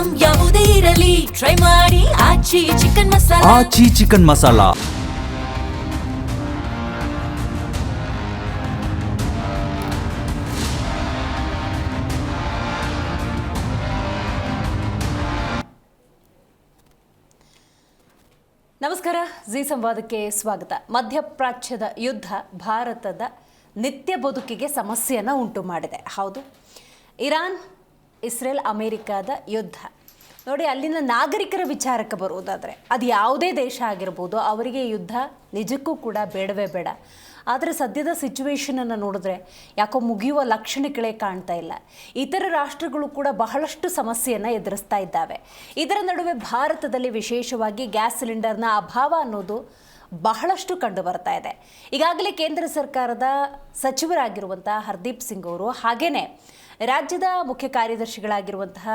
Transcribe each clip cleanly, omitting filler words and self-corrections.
Item ಯಾವುದೇ ಇರಲಿ try ಮಾಡಿ ಆಚಿ ಚಿಕನ್ ಮಸಾಲಾ. ಆಚಿ ಚಿಕನ್ ಮಸಾಲಾ. ನಮಸ್ಕಾರ, ಜಿ ಸಂವಾದಕ್ಕೆ ಸ್ವಾಗತ. ಮಧ್ಯಪ್ರಾಚ್ಯದ ಯುದ್ಧ ಭಾರತದ ನಿತ್ಯ ಬದುಕಿಗೆ ಸಮಸ್ಯೆಯನ್ನು ಉಂಟು ಮಾಡಿದೆ. ಹೌದು, ಇರಾನ್, ಇಸ್ರೇಲ್, ಅಮೇರಿಕಾದ ಯುದ್ಧ ನೋಡಿ. ಅಲ್ಲಿನ ನಾಗರಿಕರ ವಿಚಾರಕ್ಕೆ ಬರುವುದಾದರೆ ಅದು ಯಾವುದೇ ದೇಶ ಆಗಿರ್ಬೋದು, ಅವರಿಗೆ ಯುದ್ಧ ನಿಜಕ್ಕೂ ಕೂಡ ಬೇಡವೇ ಬೇಡ. ಆದರೆ ಸದ್ಯದ ಸಿಚುವೇಶನನ್ನು ನೋಡಿದ್ರೆ ಯಾಕೋ ಮುಗಿಯುವ ಲಕ್ಷಣಗಳೇ ಕಾಣ್ತಾ ಇಲ್ಲ. ಇತರ ರಾಷ್ಟ್ರಗಳು ಕೂಡ ಬಹಳಷ್ಟು ಸಮಸ್ಯೆಯನ್ನು ಎದುರಿಸ್ತಾ ಇದ್ದಾವೆ. ಇದರ ನಡುವೆ ಭಾರತದಲ್ಲಿ ವಿಶೇಷವಾಗಿ ಗ್ಯಾಸ್ ಸಿಲಿಂಡರ್ನ ಅಭಾವ ಅನ್ನೋದು ಬಹಳಷ್ಟು ಕಂಡು ಬರ್ತಾ ಇದೆ. ಈಗಾಗಲೇ ಕೇಂದ್ರ ಸರ್ಕಾರದ ಸಚಿವರಾಗಿರುವಂಥ ಹರ್ದೀಪ್ ಸಿಂಗ್ ಅವರು, ಹಾಗೆಯೇ ರಾಜ್ಯದ ಮುಖ್ಯ ಕಾರ್ಯದರ್ಶಿಗಳಾಗಿರುವಂತಹ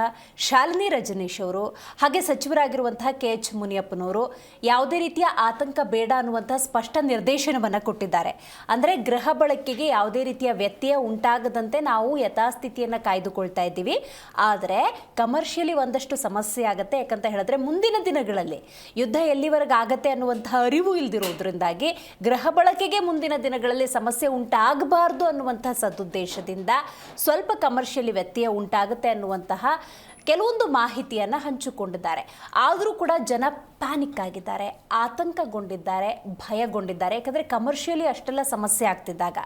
ಶಾಲಿನಿ ರಜನೀಶ್ ಅವರು, ಹಾಗೆ ಸಚಿವರಾಗಿರುವಂತಹ KH ಮುನಿಯಪ್ಪನವರು ಯಾವುದೇ ರೀತಿಯ ಆತಂಕ ಬೇಡ ಅನ್ನುವಂಥ ಸ್ಪಷ್ಟ ನಿರ್ದೇಶನವನ್ನು ಕೊಟ್ಟಿದ್ದಾರೆ. ಅಂದರೆ ಗೃಹ ಬಳಕೆಗೆ ಯಾವುದೇ ರೀತಿಯ ವ್ಯತ್ಯಯ ಉಂಟಾಗದಂತೆ ನಾವು ಯಥಾಸ್ಥಿತಿಯನ್ನು ಕಾಯ್ದುಕೊಳ್ತಾ ಇದ್ದೀವಿ. ಆದರೆ ಕಮರ್ಷಿಯಲಿ ಒಂದಷ್ಟು ಸಮಸ್ಯೆ ಆಗುತ್ತೆ. ಯಾಕಂತ ಹೇಳಿದ್ರೆ ಮುಂದಿನ ದಿನಗಳಲ್ಲಿ ಯುದ್ಧ ಎಲ್ಲಿವರೆಗೆ ಆಗತ್ತೆ ಅನ್ನುವಂಥ ಅರಿವು ಇಲ್ದಿರೋದ್ರಿಂದಾಗಿ ಗೃಹ ಬಳಕೆಗೆ ಮುಂದಿನ ದಿನಗಳಲ್ಲಿ ಸಮಸ್ಯೆ ಉಂಟಾಗಬಾರ್ದು ಅನ್ನುವಂಥ ಸದುದ್ದೇಶದಿಂದ ಸ್ವಲ್ಪ ಕಮರ್ಷಿಯಲಿ ವ್ಯತ್ಯಯ ಉಂಟಾಗುತ್ತೆ ಅನ್ನುವಂತಹ ಕೆಲವೊಂದು ಮಾಹಿತಿಯನ್ನು ಹಂಚಿಕೊಂಡಿದ್ದಾರೆ. ಆದರೂ ಕೂಡ ಜನ ಪ್ಯಾನಿಕ್ ಆಗಿದ್ದಾರೆ, ಆತಂಕಗೊಂಡಿದ್ದಾರೆ, ಭಯಗೊಂಡಿದ್ದಾರೆ. ಯಾಕಂದರೆ ಕಮರ್ಷಿಯಲಿ ಅಷ್ಟೆಲ್ಲ ಸಮಸ್ಯೆ ಆಗ್ತಿದ್ದಾಗ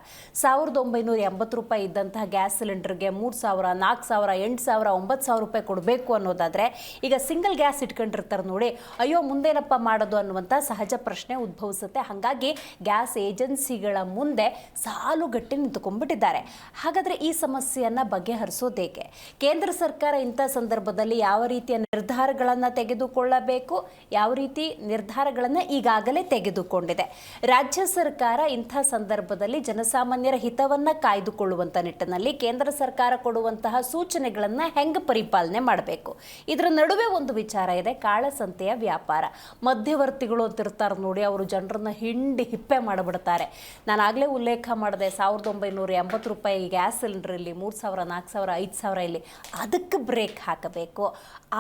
1980 ರೂಪಾಯಿ ಇದ್ದಂತಹ ಗ್ಯಾಸ್ ಸಿಲಿಂಡರ್ಗೆ 3000, 4000, 8000, 9000 ರೂಪಾಯಿ ಕೊಡಬೇಕು ಅನ್ನೋದಾದರೆ ಈಗ ಸಿಂಗಲ್ ಗ್ಯಾಸ್ ಇಟ್ಕೊಂಡಿರ್ತಾರೆ ನೋಡಿ, ಅಯ್ಯೋ ಮುಂದೇನಪ್ಪ ಮಾಡೋದು ಅನ್ನುವಂಥ ಸಹಜ ಪ್ರಶ್ನೆ ಉದ್ಭವಿಸುತ್ತೆ. ಹಾಗಾಗಿ ಗ್ಯಾಸ್ ಏಜೆನ್ಸಿಗಳ ಮುಂದೆ ಸಾಲುಗಟ್ಟಿ ನಿಂತುಕೊಂಡ್ಬಿಟ್ಟಿದ್ದಾರೆ. ಹಾಗಾದರೆ ಈ ಸಮಸ್ಯೆಯನ್ನು ಬಗೆಹರಿಸೋದೇಕೆ? ಕೇಂದ್ರ ಸರ್ಕಾರ ಇಂಥ ಸಂದರ್ಭದಲ್ಲಿ ಯಾವ ರೀತಿಯ ನಿರ್ಧಾರಗಳನ್ನು ತೆಗೆದುಕೊಳ್ಳಬೇಕು, ಯಾವ ರೀತಿ ನಿರ್ಧಾರಗಳನ್ನು ಈಗಾಗಲೇ ತೆಗೆದುಕೊಂಡಿದೆ? ರಾಜ್ಯ ಸರ್ಕಾರ ಇಂಥ ಸಂದರ್ಭದಲ್ಲಿ ಜನಸಾಮಾನ್ಯರ ಹಿತವನ್ನು ಕಾಯ್ದುಕೊಳ್ಳುವಂಥ ನಿಟ್ಟಿನಲ್ಲಿ ಕೇಂದ್ರ ಸರ್ಕಾರ ಕೊಡುವಂತಹ ಸೂಚನೆಗಳನ್ನು ಹೆಂಗೆ ಪರಿಪಾಲನೆ ಮಾಡಬೇಕು? ಇದರ ನಡುವೆ ಒಂದು ವಿಚಾರ ಇದೆ, ಕಾಳಸಂತೆಯ ವ್ಯಾಪಾರ. ಮಧ್ಯವರ್ತಿಗಳು ಅಂತಿರ್ತಾರೆ ನೋಡಿ, ಅವರು ಜನರನ್ನ ಹಿಂಡಿ ಹಿಪ್ಪೆ ಮಾಡಿಬಿಡ್ತಾರೆ. ನಾನು ಆಗಲೇ ಉಲ್ಲೇಖ ಮಾಡಿದೆ, 1980 ರೂಪಾಯಿ ಗ್ಯಾಸ್ ಸಿಲಿಂಡರ್ ಇಲ್ಲಿ 3000, 4000, 5000 ಇಲ್ಲಿ, ಅದಕ್ಕೆ ಬ್ರೇಕ್ ಹಾಕಬೇಕು.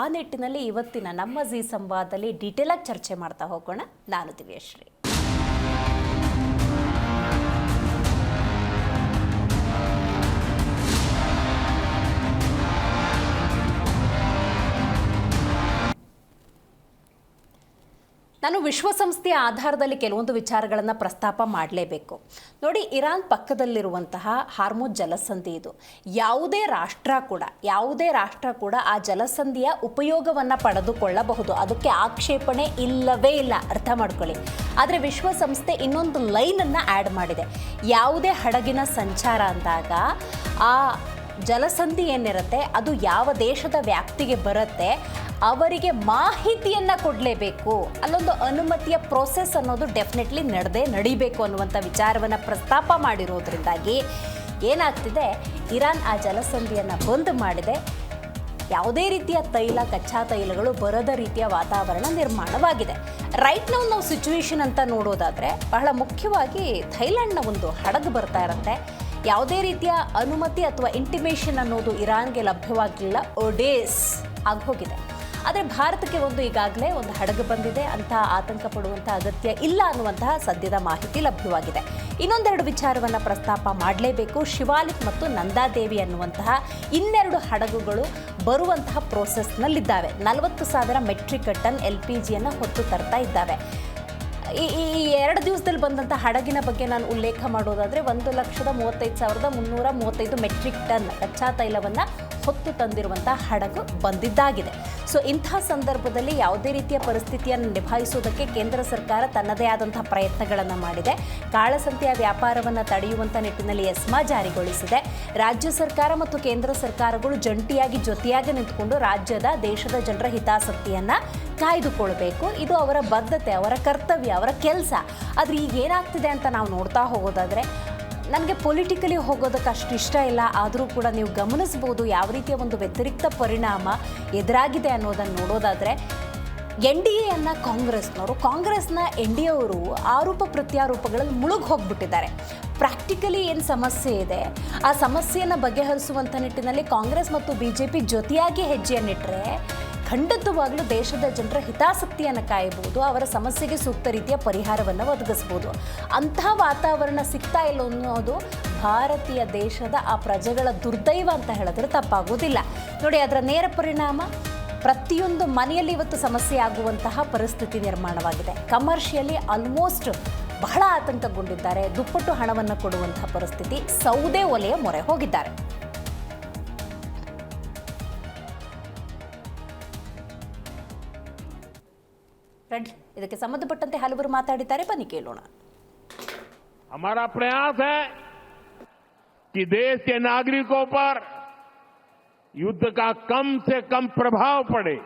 ಆ ನಿಟ್ಟಿನಲ್ಲಿ ಇವತ್ತಿನ ನಮ್ಮ ಜಿ ಸಂವಾದದಲ್ಲಿ ಡೀಟೇಲ್ ಆಗಿ ಚರ್ಚೆ ಮಾಡ್ತಾ ಹೋಗೋಣ. ನಾನು ದಿವ್ಯಶ್ರೀ. ನಾನು ವಿಶ್ವಸಂಸ್ಥೆಯ ಆಧಾರದಲ್ಲಿ ಕೆಲವೊಂದು ವಿಚಾರಗಳನ್ನು ಪ್ರಸ್ತಾಪ ಮಾಡಲೇಬೇಕು. ನೋಡಿ, ಇರಾನ್ ಪಕ್ಕದಲ್ಲಿರುವಂತಹ ಹಾರ್ಮುಜ್ ಜಲಸಂಧಿ ಇದು. ಯಾವುದೇ ರಾಷ್ಟ್ರ ಕೂಡ ಆ ಜಲಸಂಧಿಯ ಉಪಯೋಗವನ್ನು ಪಡೆದುಕೊಳ್ಳಬಹುದು. ಅದಕ್ಕೆ ಆಕ್ಷೇಪಣೆ ಇಲ್ಲವೇ ಇಲ್ಲ, ಅರ್ಥ ಮಾಡ್ಕೊಳ್ಳಿ. ಆದರೆ ವಿಶ್ವಸಂಸ್ಥೆ ಇನ್ನೊಂದು ಲೈನನ್ನು ಆ್ಯಡ್ ಮಾಡಿದೆ. ಯಾವುದೇ ಹಡಗಿನ ಸಂಚಾರ ಅಂದಾಗ ಆ ಜಲಸಂಧಿ ಏನಿರುತ್ತೆ ಅದು ಯಾವ ದೇಶದ ವ್ಯಾಪ್ತಿಗೆ ಬರುತ್ತೆ ಅವರಿಗೆ ಮಾಹಿತಿಯನ್ನು ಕೊಡಲೇಬೇಕು. ಅಲ್ಲೊಂದು ಅನುಮತಿಯ ಪ್ರೋಸೆಸ್ ಅನ್ನೋದು ಡೆಫಿನೆಟ್ಲಿ ನಡಿಬೇಕು ಅನ್ನುವಂಥ ವಿಚಾರವನ್ನು ಪ್ರಸ್ತಾಪ ಮಾಡಿರೋದ್ರಿಂದಾಗಿ ಏನಾಗ್ತಿದೆ, ಇರಾನ್ ಆ ಜಲಸಂಧಿಯನ್ನು ಬಂದ್ ಮಾಡಿದೆ. ಯಾವುದೇ ರೀತಿಯ ಕಚ್ಚಾ ತೈಲಗಳು ಬರದ ರೀತಿಯ ವಾತಾವರಣ ನಿರ್ಮಾಣವಾಗಿದೆ. ರೈಟ್ ನಾವು ಸಿಚುವೇಶನ್ ಅಂತ ನೋಡೋದಾದರೆ ಬಹಳ ಮುಖ್ಯವಾಗಿ ಥೈಲ್ಯಾಂಡ್ನ ಒಂದು ಹಡಗು ಬರ್ತಾ ಇರುತ್ತೆ. ಯಾವುದೇ ರೀತಿಯ ಅನುಮತಿ ಅಥವಾ ಇಂಟಿಮೇಷನ್ ಅನ್ನೋದು ಇರಾನ್ಗೆ ಲಭ್ಯವಾಗಿಲ್ಲ, ಡೇಸ್ ಆಗೋಗಿದೆ. ಆದರೆ ಭಾರತಕ್ಕೆ ಈಗಾಗಲೇ ಒಂದು ಹಡಗು ಬಂದಿದೆ, ಅಂತ ಆತಂಕ ಪಡುವಂಥ ಅಗತ್ಯ ಇಲ್ಲ ಅನ್ನುವಂತಹ ಸದ್ಯದ ಮಾಹಿತಿ ಲಭ್ಯವಾಗಿದೆ. ಇನ್ನೊಂದೆರಡು ವಿಚಾರವನ್ನು ಪ್ರಸ್ತಾಪ ಮಾಡಲೇಬೇಕು. ಶಿವಾಲಿಕ್ ಮತ್ತು ನಂದಾದೇವಿ ಅನ್ನುವಂತಹ ಇನ್ನೆರಡು ಹಡಗುಗಳು ಬರುವಂತಹ ಪ್ರೋಸೆಸ್ನಲ್ಲಿದ್ದಾವೆ. 40,000 ಮೆಟ್ರಿಕ್ ಟನ್ LPGಯನ್ನು ಹೊತ್ತು ತರ್ತಾ ಇದ್ದಾವೆ. ಈ 2 ದಿವಸದಲ್ಲಿ ಬಂದಂಥ ಹಡಗಿನ ಬಗ್ಗೆ ನಾನು ಉಲ್ಲೇಖ ಮಾಡೋದಾದರೆ 1,35,335 ಮೆಟ್ರಿಕ್ ಟನ್ ಕಚ್ಚಾ ತೈಲವನ್ನು ಹೊತ್ತು ತಂದಿರುವಂಥ ಹಡಗು ಬಂದಿದ್ದಾಗಿದೆ. ಸೊ ಇಂಥ ಸಂದರ್ಭದಲ್ಲಿ ಯಾವುದೇ ರೀತಿಯ ಪರಿಸ್ಥಿತಿಯನ್ನು ನಿಭಾಯಿಸುವುದಕ್ಕೆ ಕೇಂದ್ರ ಸರ್ಕಾರ ತನ್ನದೇ ಆದಂತಹ ಪ್ರಯತ್ನಗಳನ್ನು ಮಾಡಿದೆ. ಕಾಳಸಂತೆಯ ವ್ಯಾಪಾರವನ್ನು ತಡೆಯುವಂಥ ನಿಟ್ಟಿನಲ್ಲಿ ಎಸ್ಮಾ ಜಾರಿಗೊಳಿಸಿದೆ. ರಾಜ್ಯ ಸರ್ಕಾರ ಮತ್ತು ಕೇಂದ್ರ ಸರ್ಕಾರಗಳು ಜೊತೆಯಾಗಿ ನಿಂತುಕೊಂಡು ದೇಶದ ಜನರ ಹಿತಾಸಕ್ತಿಯನ್ನು ಕಾಯ್ದುಕೊಳ್ಬೇಕು. ಇದು ಅವರ ಬದ್ಧತೆ, ಅವರ ಕರ್ತವ್ಯ, ಅವರ ಕೆಲಸ. ಆದರೆ ಈಗ ಏನಾಗ್ತಿದೆ ಅಂತ ನಾವು ನೋಡ್ತಾ ಹೋಗೋದಾದರೆ, ನನಗೆ ಪೊಲಿಟಿಕಲಿ ಹೋಗೋದಕ್ಕೆ ಅಷ್ಟು ಇಷ್ಟ ಇಲ್ಲ, ಆದರೂ ಕೂಡ ನೀವು ಗಮನಿಸ್ಬೋದು ಯಾವ ರೀತಿಯ ಒಂದು ವ್ಯತಿರಿಕ್ತ ಪರಿಣಾಮ ಎದುರಾಗಿದೆ ಅನ್ನೋದನ್ನು ನೋಡೋದಾದರೆ, NDAಯನ್ನು ಕಾಂಗ್ರೆಸ್ನ NDA ಅವರು ಆರೋಪ ಪ್ರತ್ಯಾರೋಪಗಳಲ್ಲಿ ಮುಳುಗಿ ಹೋಗ್ಬಿಟ್ಟಿದ್ದಾರೆ. ಪ್ರಾಕ್ಟಿಕಲಿ ಏನು ಸಮಸ್ಯೆ ಇದೆ ಆ ಸಮಸ್ಯೆಯನ್ನು ಬಗೆಹರಿಸುವಂಥ ನಿಟ್ಟಿನಲ್ಲಿ ಕಾಂಗ್ರೆಸ್ ಮತ್ತು BJP ಜೊತೆಯಾಗಿ ಹೆಜ್ಜೆಯನ್ನಿಟ್ಟರೆ ಖಂಡಿತವಾಗ್ಲೂ ದೇಶದ ಜನರ ಹಿತಾಸಕ್ತಿಯನ್ನು ಕಾಯಬಹುದು, ಅವರ ಸಮಸ್ಯೆಗೆ ಸೂಕ್ತ ರೀತಿಯ ಪರಿಹಾರವನ್ನು ಒದಗಿಸ್ಬೋದು. ಅಂತಹ ವಾತಾವರಣ ಸಿಗ್ತಾ ಇಲ್ಲ ಅನ್ನೋದು ಭಾರತೀಯ ದೇಶದ ಆ ಪ್ರಜೆಗಳ ದುರ್ದೈವ ಅಂತ ಹೇಳಿದ್ರೆ ತಪ್ಪಾಗೋದಿಲ್ಲ. ನೋಡಿ, ಅದರ ನೇರ ಪರಿಣಾಮ ಪ್ರತಿಯೊಂದು ಮನೆಯಲ್ಲಿ ಇವತ್ತು ಸಮಸ್ಯೆ ಆಗುವಂತಹ ಪರಿಸ್ಥಿತಿ ನಿರ್ಮಾಣವಾಗಿದೆ. ಕಮರ್ಷಿಯಲಿ ಆಲ್ಮೋಸ್ಟ್ ಬಹಳ ಆತಂಕಗೊಂಡಿದ್ದಾರೆ. ದುಪ್ಪಟ್ಟು ಹಣವನ್ನು ಕೊಡುವಂತಹ ಪರಿಸ್ಥಿತಿ, ಸೌದೆ ಒಲೆಯ ಮೊರೆ ಹೋಗಿದ್ದಾರೆ. ಇದಕ್ಕೆ ಸಂಬಂಧಪಟ್ಟಂತೆ ಹಲವರು ಮಾತಾಡಿದ್ದಾರೆ, ಬನ್ನಿ ಕೇಳೋಣ. हमारा प्रयास है कि देश के नागरिकों पर युद्ध का कम से कम प्रभाव पड़े.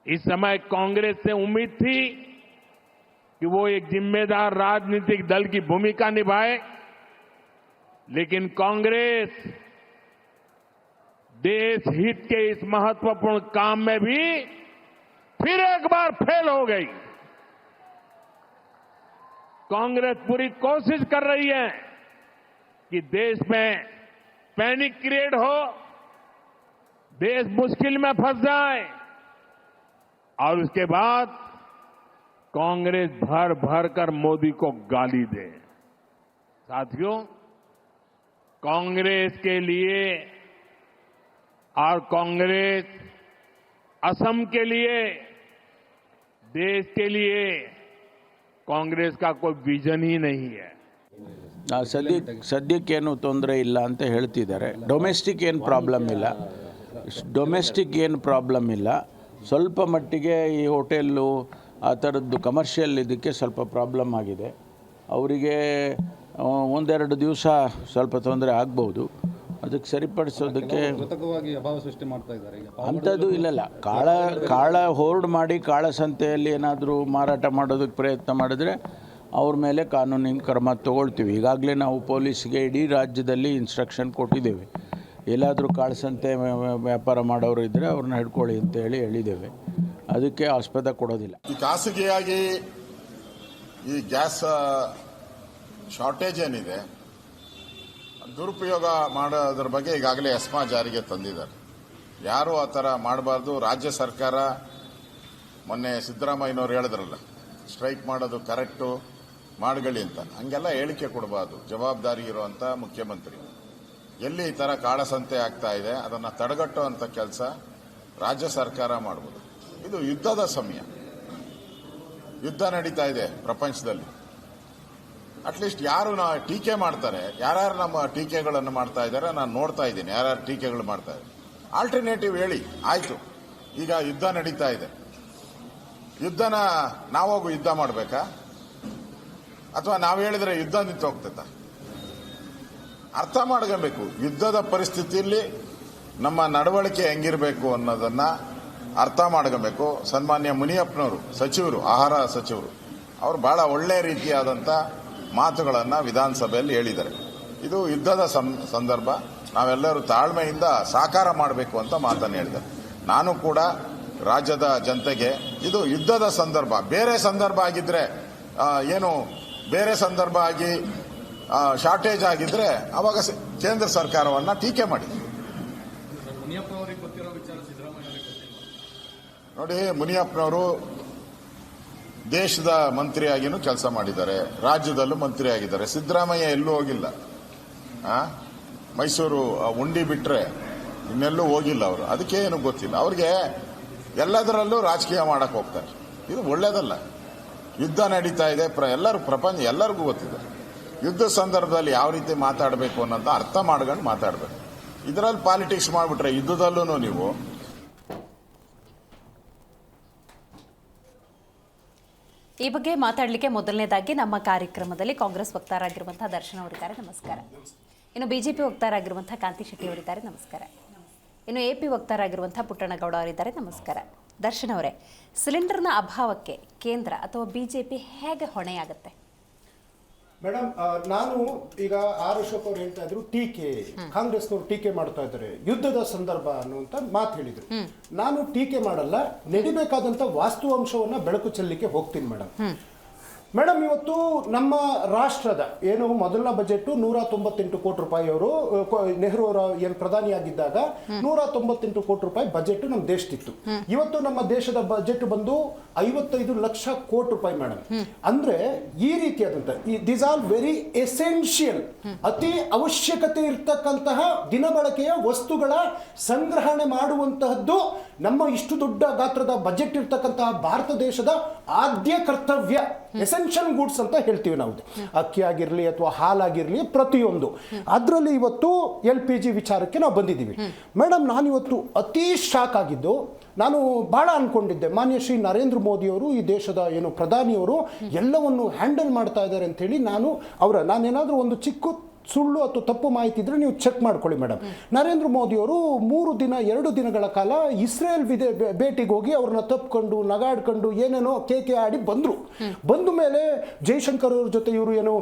इस समय कांग्रेस से उम्मीद थी कि वो एक जिम्मेदार राजनीतिक दल की भूमिका निभाए, लेकिन कांग्रेस देश हित के इस महत्वपूर्ण काम में भी फिर एक बार फेल हो गई. कांग्रेस पूरी कोशिश कर रही है कि देश में पैनिक क्रिएट हो, देश मुश्किल में फंस जाए और उसके बाद कांग्रेस भर भर कर मोदी को गाली दे. साथियों, कांग्रेस के लिए और कांग्रेस असम के लिए, देश के लिए ಕಾಂಗ್ರೆಸ್ का कोई ವಿಷನ್ ही नहीं है. ಸದ್ಯಕ್ಕೇನು ತೊಂದರೆ ಇಲ್ಲ ಅಂತ ಹೇಳ್ತಿದ್ದಾರೆ. ಡೊಮೆಸ್ಟಿಕ್ ಏನು ಪ್ರಾಬ್ಲಮ್ ಇಲ್ಲ. ಸ್ವಲ್ಪ ಮಟ್ಟಿಗೆ ಈ ಹೋಟೆಲ್ಲು ಆ ಥರದ್ದು ಕಮರ್ಷಿಯಲ್ ಇದಕ್ಕೆ ಸ್ವಲ್ಪ ಪ್ರಾಬ್ಲಮ್ ಆಗಿದೆ. ಅವರಿಗೆ ಒಂದೆರಡು ದಿವಸ ಸ್ವಲ್ಪ ತೊಂದರೆ ಆಗ್ಬೋದು. ಅದಕ್ಕೆ ಸರಿಪಡಿಸೋದಕ್ಕೆ ಅಭಾವ ಸೃಷ್ಟಿ ಮಾಡ್ತಾ ಇದ್ದಾರೆ. ಅಂಥದ್ದು ಇಲ್ಲಲ್ಲ. ಕಾಳ ಹೋರ್ಡ್ ಮಾಡಿ ಕಾಳಸಂತೆಯಲ್ಲಿ ಏನಾದರೂ ಮಾರಾಟ ಮಾಡೋದಕ್ಕೆ ಪ್ರಯತ್ನ ಮಾಡಿದ್ರೆ ಅವ್ರ ಮೇಲೆ ಕಾನೂನಿನ ಕ್ರಮ ತಗೊಳ್ತೀವಿ. ಈಗಾಗಲೇ ನಾವು ಪೊಲೀಸ್ಗೆ ಇಡೀ ರಾಜ್ಯದಲ್ಲಿ ಇನ್ಸ್ಟ್ರಕ್ಷನ್ ಕೊಟ್ಟಿದ್ದೇವೆ. ಎಲ್ಲಾದರೂ ಕಾಳಸಂತೆ ವ್ಯಾಪಾರ ಮಾಡೋರು ಇದ್ದರೆ ಅವ್ರನ್ನ ಹಿಡ್ಕೊಳ್ಳಿ ಅಂತ ಹೇಳಿದ್ದೇವೆ. ಅದಕ್ಕೆ ಆಸ್ಪದ ಕೊಡೋದಿಲ್ಲ. ಈ ಖಾಸಗಿಯಾಗಿ ಈ ಗ್ಯಾಸ್ ಶಾರ್ಟೇಜ್ ಏನಿದೆ ದುರುಪಯೋಗ ಮಾಡೋದ್ರ ಬಗ್ಗೆ ಈಗಾಗಲೇ ಎಸ್ಮಾ ಜಾರಿಗೆ ತಂದಿದ್ದಾರೆ. ಯಾರು ಆ ಥರ ಮಾಡಬಾರ್ದು. ರಾಜ್ಯ ಸರ್ಕಾರ ಮೊನ್ನೆ ಸಿದ್ದರಾಮಯ್ಯನವರು ಹೇಳಿದ್ರಲ್ಲ, ಸ್ಟ್ರೈಕ್ ಮಾಡೋದು ಕರೆಕ್ಟು, ಮಾಡಗಳಿ ಅಂತ. ಹಂಗೆಲ್ಲ ಹೇಳಿಕೆ ಕೊಡಬಾರ್ದು. ಜವಾಬ್ದಾರಿ ಇರುವಂಥ ಮುಖ್ಯಮಂತ್ರಿ ಎಲ್ಲಿ ಈ ಥರ ಕಾಳಸಂತೆ ಆಗ್ತಾ ಇದೆ ಅದನ್ನು ತಡೆಗಟ್ಟುವಂಥ ಕೆಲಸ ರಾಜ್ಯ ಸರ್ಕಾರ ಮಾಡಬಹುದು. ಇದು ಯುದ್ಧದ ಸಮಯ, ಯುದ್ಧ ನಡೀತಾ ಇದೆ ಪ್ರಪಂಚದಲ್ಲಿ. ಅಟ್ಲೀಸ್ಟ್ ಯಾರು ಟೀಕೆ ಮಾಡ್ತಾರೆ, ಯಾರ್ಯಾರು ನಮ್ಮ ಟೀಕೆಗಳನ್ನು ಮಾಡ್ತಾ ಇದ್ದಾರೆ ನಾನು ನೋಡ್ತಾ ಇದ್ದೀನಿ. ಯಾರ್ಯಾರು ಟೀಕೆಗಳು ಮಾಡ್ತಾ ಇದ್ದಾರೆ, ಆಲ್ಟರ್ನೇಟಿವ್ ಹೇಳಿ. ಆಯ್ತು, ಈಗ ಯುದ್ಧ ನಡೀತಾ ಇದೆ, ಯುದ್ಧನ ನಾವೋಗು ಯುದ್ಧ ಮಾಡಬೇಕಾ ಅಥವಾ ನಾವು ಹೇಳಿದ್ರೆ ಯುದ್ಧ ನಿಂತು ಹೋಗ್ತೈತಾ? ಅರ್ಥ ಮಾಡ್ಕೊಬೇಕು. ಯುದ್ಧದ ಪರಿಸ್ಥಿತಿಯಲ್ಲಿ ನಮ್ಮ ನಡವಳಿಕೆ ಹೆಂಗಿರಬೇಕು ಅನ್ನೋದನ್ನ ಅರ್ಥ ಮಾಡ್ಕೊಬೇಕು. ಸನ್ಮಾನ್ಯ ಮುನಿಯಪ್ಪನವರು ಸಚಿವರು, ಆಹಾರ ಸಚಿವರು, ಅವರು ಬಹಳ ಒಳ್ಳೆ ರೀತಿಯಾದಂಥ ಮಾತುಗಳನ್ನು ವಿಧಾನಸಭೆಯಲ್ಲಿ ಹೇಳಿದ್ದಾರೆ. ಇದು ಯುದ್ಧದ ಸಂದರ್ಭ, ನಾವೆಲ್ಲರೂ ತಾಳ್ಮೆಯಿಂದ ಸಾಕಾರ ಮಾಡಬೇಕು ಅಂತ ಮಾತನ್ನು ಹೇಳಿದ್ದಾರೆ. ನಾನು ಕೂಡ ರಾಜ್ಯದ ಜನತೆಗೆ ಇದು ಯುದ್ಧದ ಸಂದರ್ಭ, ಬೇರೆ ಸಂದರ್ಭ ಆಗಿದ್ರೆ ಬೇರೆ ಸಂದರ್ಭ ಆಗಿ ಶಾರ್ಟೇಜ್ ಆಗಿದ್ರೆ ಅವಾಗ ಕೇಂದ್ರ ಸರ್ಕಾರವನ್ನು ಟೀಕೆ ಮಾಡಿ. ನೋಡಿ, ಮುನಿಯಪ್ಪನವರು ದೇಶದ ಮಂತ್ರಿಯಾಗಿನೂ ಕೆಲಸ ಮಾಡಿದ್ದಾರೆ, ರಾಜ್ಯದಲ್ಲೂ ಮಂತ್ರಿ ಆಗಿದ್ದಾರೆ. ಸಿದ್ದರಾಮಯ್ಯ ಎಲ್ಲೂ ಹೋಗಿಲ್ಲ. ಮೈಸೂರು ಉಂಡಿ ಬಿಟ್ರೆ ಇನ್ನೆಲ್ಲೂ ಹೋಗಿಲ್ಲ ಅವರು. ಅದಕ್ಕೆ ಏನು ಗೊತ್ತಿಲ್ಲ ಅವ್ರಿಗೆ. ಎಲ್ಲದರಲ್ಲೂ ರಾಜಕೀಯ ಮಾಡಕ್ ಹೋಗ್ತಾರೆ. ಇದು ಒಳ್ಳೇದಲ್ಲ. ಯುದ್ಧ ನಡೀತಾ ಇದೆ, ಎಲ್ಲರೂ ಪ್ರಪಂಚ ಎಲ್ಲರಿಗೂ ಗೊತ್ತಿದೆ. ಯುದ್ಧ ಸಂದರ್ಭದಲ್ಲಿ ಯಾವ ರೀತಿ ಮಾತಾಡಬೇಕು ಅನ್ನೋದು ಅರ್ಥ ಮಾಡ್ಕೊಂಡು ಮಾತಾಡಬೇಕು. ಇದರಲ್ಲಿ ಪಾಲಿಟಿಕ್ಸ್ ಮಾಡಿಬಿಟ್ರೆ ಯುದ್ಧದಲ್ಲೂ ನೀವು ಈ ಬಗ್ಗೆ ಮಾತಾಡಲಿಕ್ಕೆ ಮೊದಲನೇದಾಗಿ ನಮ್ಮ ಕಾರ್ಯಕ್ರಮದಲ್ಲಿ ಕಾಂಗ್ರೆಸ್ ವಕ್ತಾರರಾಗಿರುವಂತಹ ದರ್ಶನ್ ಅವರಿದ್ದಾರೆ, ನಮಸ್ಕಾರ. ಇನ್ನು ಬಿಜೆಪಿ ವಕ್ತಾರರಾಗಿರುವಂತಹ ಕಾಂತಿ ಶೆಟ್ಟಿ ಅವರಿದ್ದಾರೆ, ನಮಸ್ಕಾರ. ಇನ್ನು ಎಪಿ ವಕ್ತಾರರಾಗಿರುವಂತಹ ಪುಟ್ಟಣಗೌಡ ಅವರಿದ್ದಾರೆ, ನಮಸ್ಕಾರ. ದರ್ಶನ್ ಅವರೇ, ಸಿಲಿಂಡರ್ನ ಅಭಾವಕ್ಕೆ ಕೇಂದ್ರ ಅಥವಾ ಬಿಜೆಪಿ ಹೇಗೆ ಹೊಣೆಯಾಗುತ್ತೆ? ಮೇಡಮ್, ನಾನು ಈಗ ಆರ್ ಅಶೋಕ್ ಅವ್ರು ಹೇಳ್ತಾ ಇದ್ರು ಟೀಕೆ, ಕಾಂಗ್ರೆಸ್ನವರು ಟೀಕೆ ಮಾಡ್ತಾ ಇದ್ದಾರೆ, ಯುದ್ಧದ ಸಂದರ್ಭ ಅನ್ನುವಂತ ಮಾತು ಹೇಳಿದ್ರು. ನಾನು ಟೀಕೆ ಮಾಡಲ್ಲ, ನಡಿಬೇಕಾದಂತ ವಾಸ್ತವಾಂಶವನ್ನ ಬೆಳಕು ಚೆಲ್ಲಲಿಕ್ಕೆ ಹೋಗ್ತೀನಿ ಮೇಡಮ್. ಮೇಡಮ್, ಇವತ್ತು ನಮ್ಮ ರಾಷ್ಟ್ರದ ಏನು ಮೊದಲನ ಬಜೆಟ್ 198 ಕೋಟಿ ರೂಪಾಯಿ ಅವರು ನೆಹರು ಅವರ ಏನು ಪ್ರಧಾನಿಯಾಗಿದ್ದಾಗ 198 ಕೋಟಿ ರೂಪಾಯಿ ಬಜೆಟ್ ನಮ್ಮ ದೇಶದಿತ್ತು. ಇವತ್ತು ನಮ್ಮ ದೇಶದ ಬಜೆಟ್ ಬಂದು 55 ಲಕ್ಷ ಕೋಟಿ ರೂಪಾಯಿ ಮೇಡಮ್. ಅಂದ್ರೆ ಈ ರೀತಿಯಾದಂತ ದಿಸ್ ಆರ್ ವೆರಿ ಎಸೆನ್ಷಿಯಲ್, ಅತಿ ಅವಶ್ಯಕತೆ ಇರ್ತಕ್ಕಂತಹ ದಿನಬಳಕೆಯ ವಸ್ತುಗಳ ಸಂಗ್ರಹಣೆ ಮಾಡುವಂತಹದ್ದು ನಮ್ಮ ಇಷ್ಟು ದೊಡ್ಡ ಗಾತ್ರದ ಬಜೆಟ್ ಇರ್ತಕ್ಕಂತಹ ಭಾರತ ದೇಶದ ಆದ್ಯ ಕರ್ತವ್ಯ. ಎಸೆನ್ಷಿಯಲ್ ಗೂಡ್ಸ್ ಅಂತ ಹೇಳ್ತೀವಿ ನಾವು. ಅಕ್ಕಿ ಆಗಿರಲಿ ಅಥವಾ ಹಾಲಾಗಿರಲಿ ಪ್ರತಿಯೊಂದು ಅದರಲ್ಲಿ ಇವತ್ತು LPG ವಿಚಾರಕ್ಕೆ ನಾವು ಬಂದಿದ್ದೀವಿ ಮೇಡಮ್. ನಾನಿವತ್ತು ಅತಿ ಶಾಕ್ ಆಗಿದ್ದು, ನಾನು ಬಹಳ ಅನ್ಕೊಂಡಿದ್ದೆ ಮಾನ್ಯ ಶ್ರೀ ನರೇಂದ್ರ ಮೋದಿಯವರು ಈ ದೇಶದ ಏನು ಪ್ರಧಾನಿಯವರು ಎಲ್ಲವನ್ನು ಹ್ಯಾಂಡಲ್ ಮಾಡ್ತಾ ಇದ್ದಾರೆ ಅಂತ ಹೇಳಿ ನಾನೇನಾದರೂ ಒಂದು ಚಿಕ್ಕ ಸುಳ್ಳು ಅಥವಾ ತಪ್ಪು ಮಾಹಿತಿ ಇದ್ರೆ ನೀವು ಚೆಕ್ ಮಾಡ್ಕೊಳ್ಳಿ ಮೇಡಮ್. ನರೇಂದ್ರ ಮೋದಿಯವರು 2 ದಿನಗಳ ಕಾಲ ಇಸ್ರೇಲ್ ಭೇಟಿಗೆ ಹೋಗಿ ಅವ್ರನ್ನ ತಪ್ಪಿಕೊಂಡು ನಗಾಡ್ಕೊಂಡು ಏನೇನೋ ಕೇಕೆ ಆಡಿ ಬಂದರು. ಬಂದ ಮೇಲೆ ಜೈಶಂಕರ್ ಅವ್ರ ಜೊತೆ ಇವರು ಏನೋ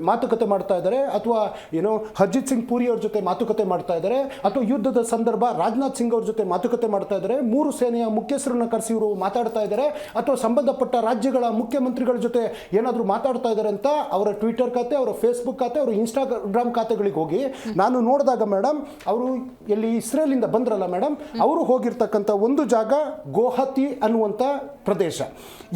ಮಾತುಕತೆ ಮಾಡ್ತಾ ಇದ್ದಾರೆ, ಅಥವಾ ಏನೋ ಹರ್ಜಿತ್ ಸಿಂಗ್ ಪುರಿ ಅವ್ರ ಜೊತೆ ಮಾತುಕತೆ ಮಾಡ್ತಾ ಇದ್ದಾರೆ, ಅಥವಾ ಯುದ್ಧದ ಸಂದರ್ಭ ರಾಜನಾಥ್ ಸಿಂಗ್ ಅವ್ರ ಜೊತೆ ಮಾತುಕತೆ ಮಾಡ್ತಾ ಇದ್ದಾರೆ, 3 ಸೇನೆಯ ಮುಖ್ಯಸ್ಥರನ್ನ ಕರೆಸಿ ಇವರು ಮಾತಾಡ್ತಾ ಇದ್ದಾರೆ, ಅಥವಾ ಸಂಬಂಧಪಟ್ಟ ರಾಜ್ಯಗಳ ಮುಖ್ಯಮಂತ್ರಿಗಳ ಜೊತೆ ಏನಾದರೂ ಮಾತಾಡ್ತಾ ಇದ್ದಾರೆ ಅಂತ ಅವರ ಟ್ವಿಟರ್ ಖಾತೆ, ಅವರ ಫೇಸ್ಬುಕ್ ಖಾತೆ, ಅವರು ಇನ್ಸ್ಟಾಗ್ರಾಮ್ ಖಾತೆಗಳಿಗೆ ಹೋಗಿ ನಾನು ನೋಡಿದಾಗ ಮೇಡಮ್, ಅವರು ಎಲ್ಲಿ ಇಸ್ರೇಲಿಂದ ಬಂದ್ರಲ್ಲ ಮೇಡಮ್, ಅವರು ಹೋಗಿರ್ತಕ್ಕಂಥ ಒಂದು ಜಾಗ ಗುವಾಹತಿ ಅನ್ನುವಂಥ ಪ್ರದೇಶ,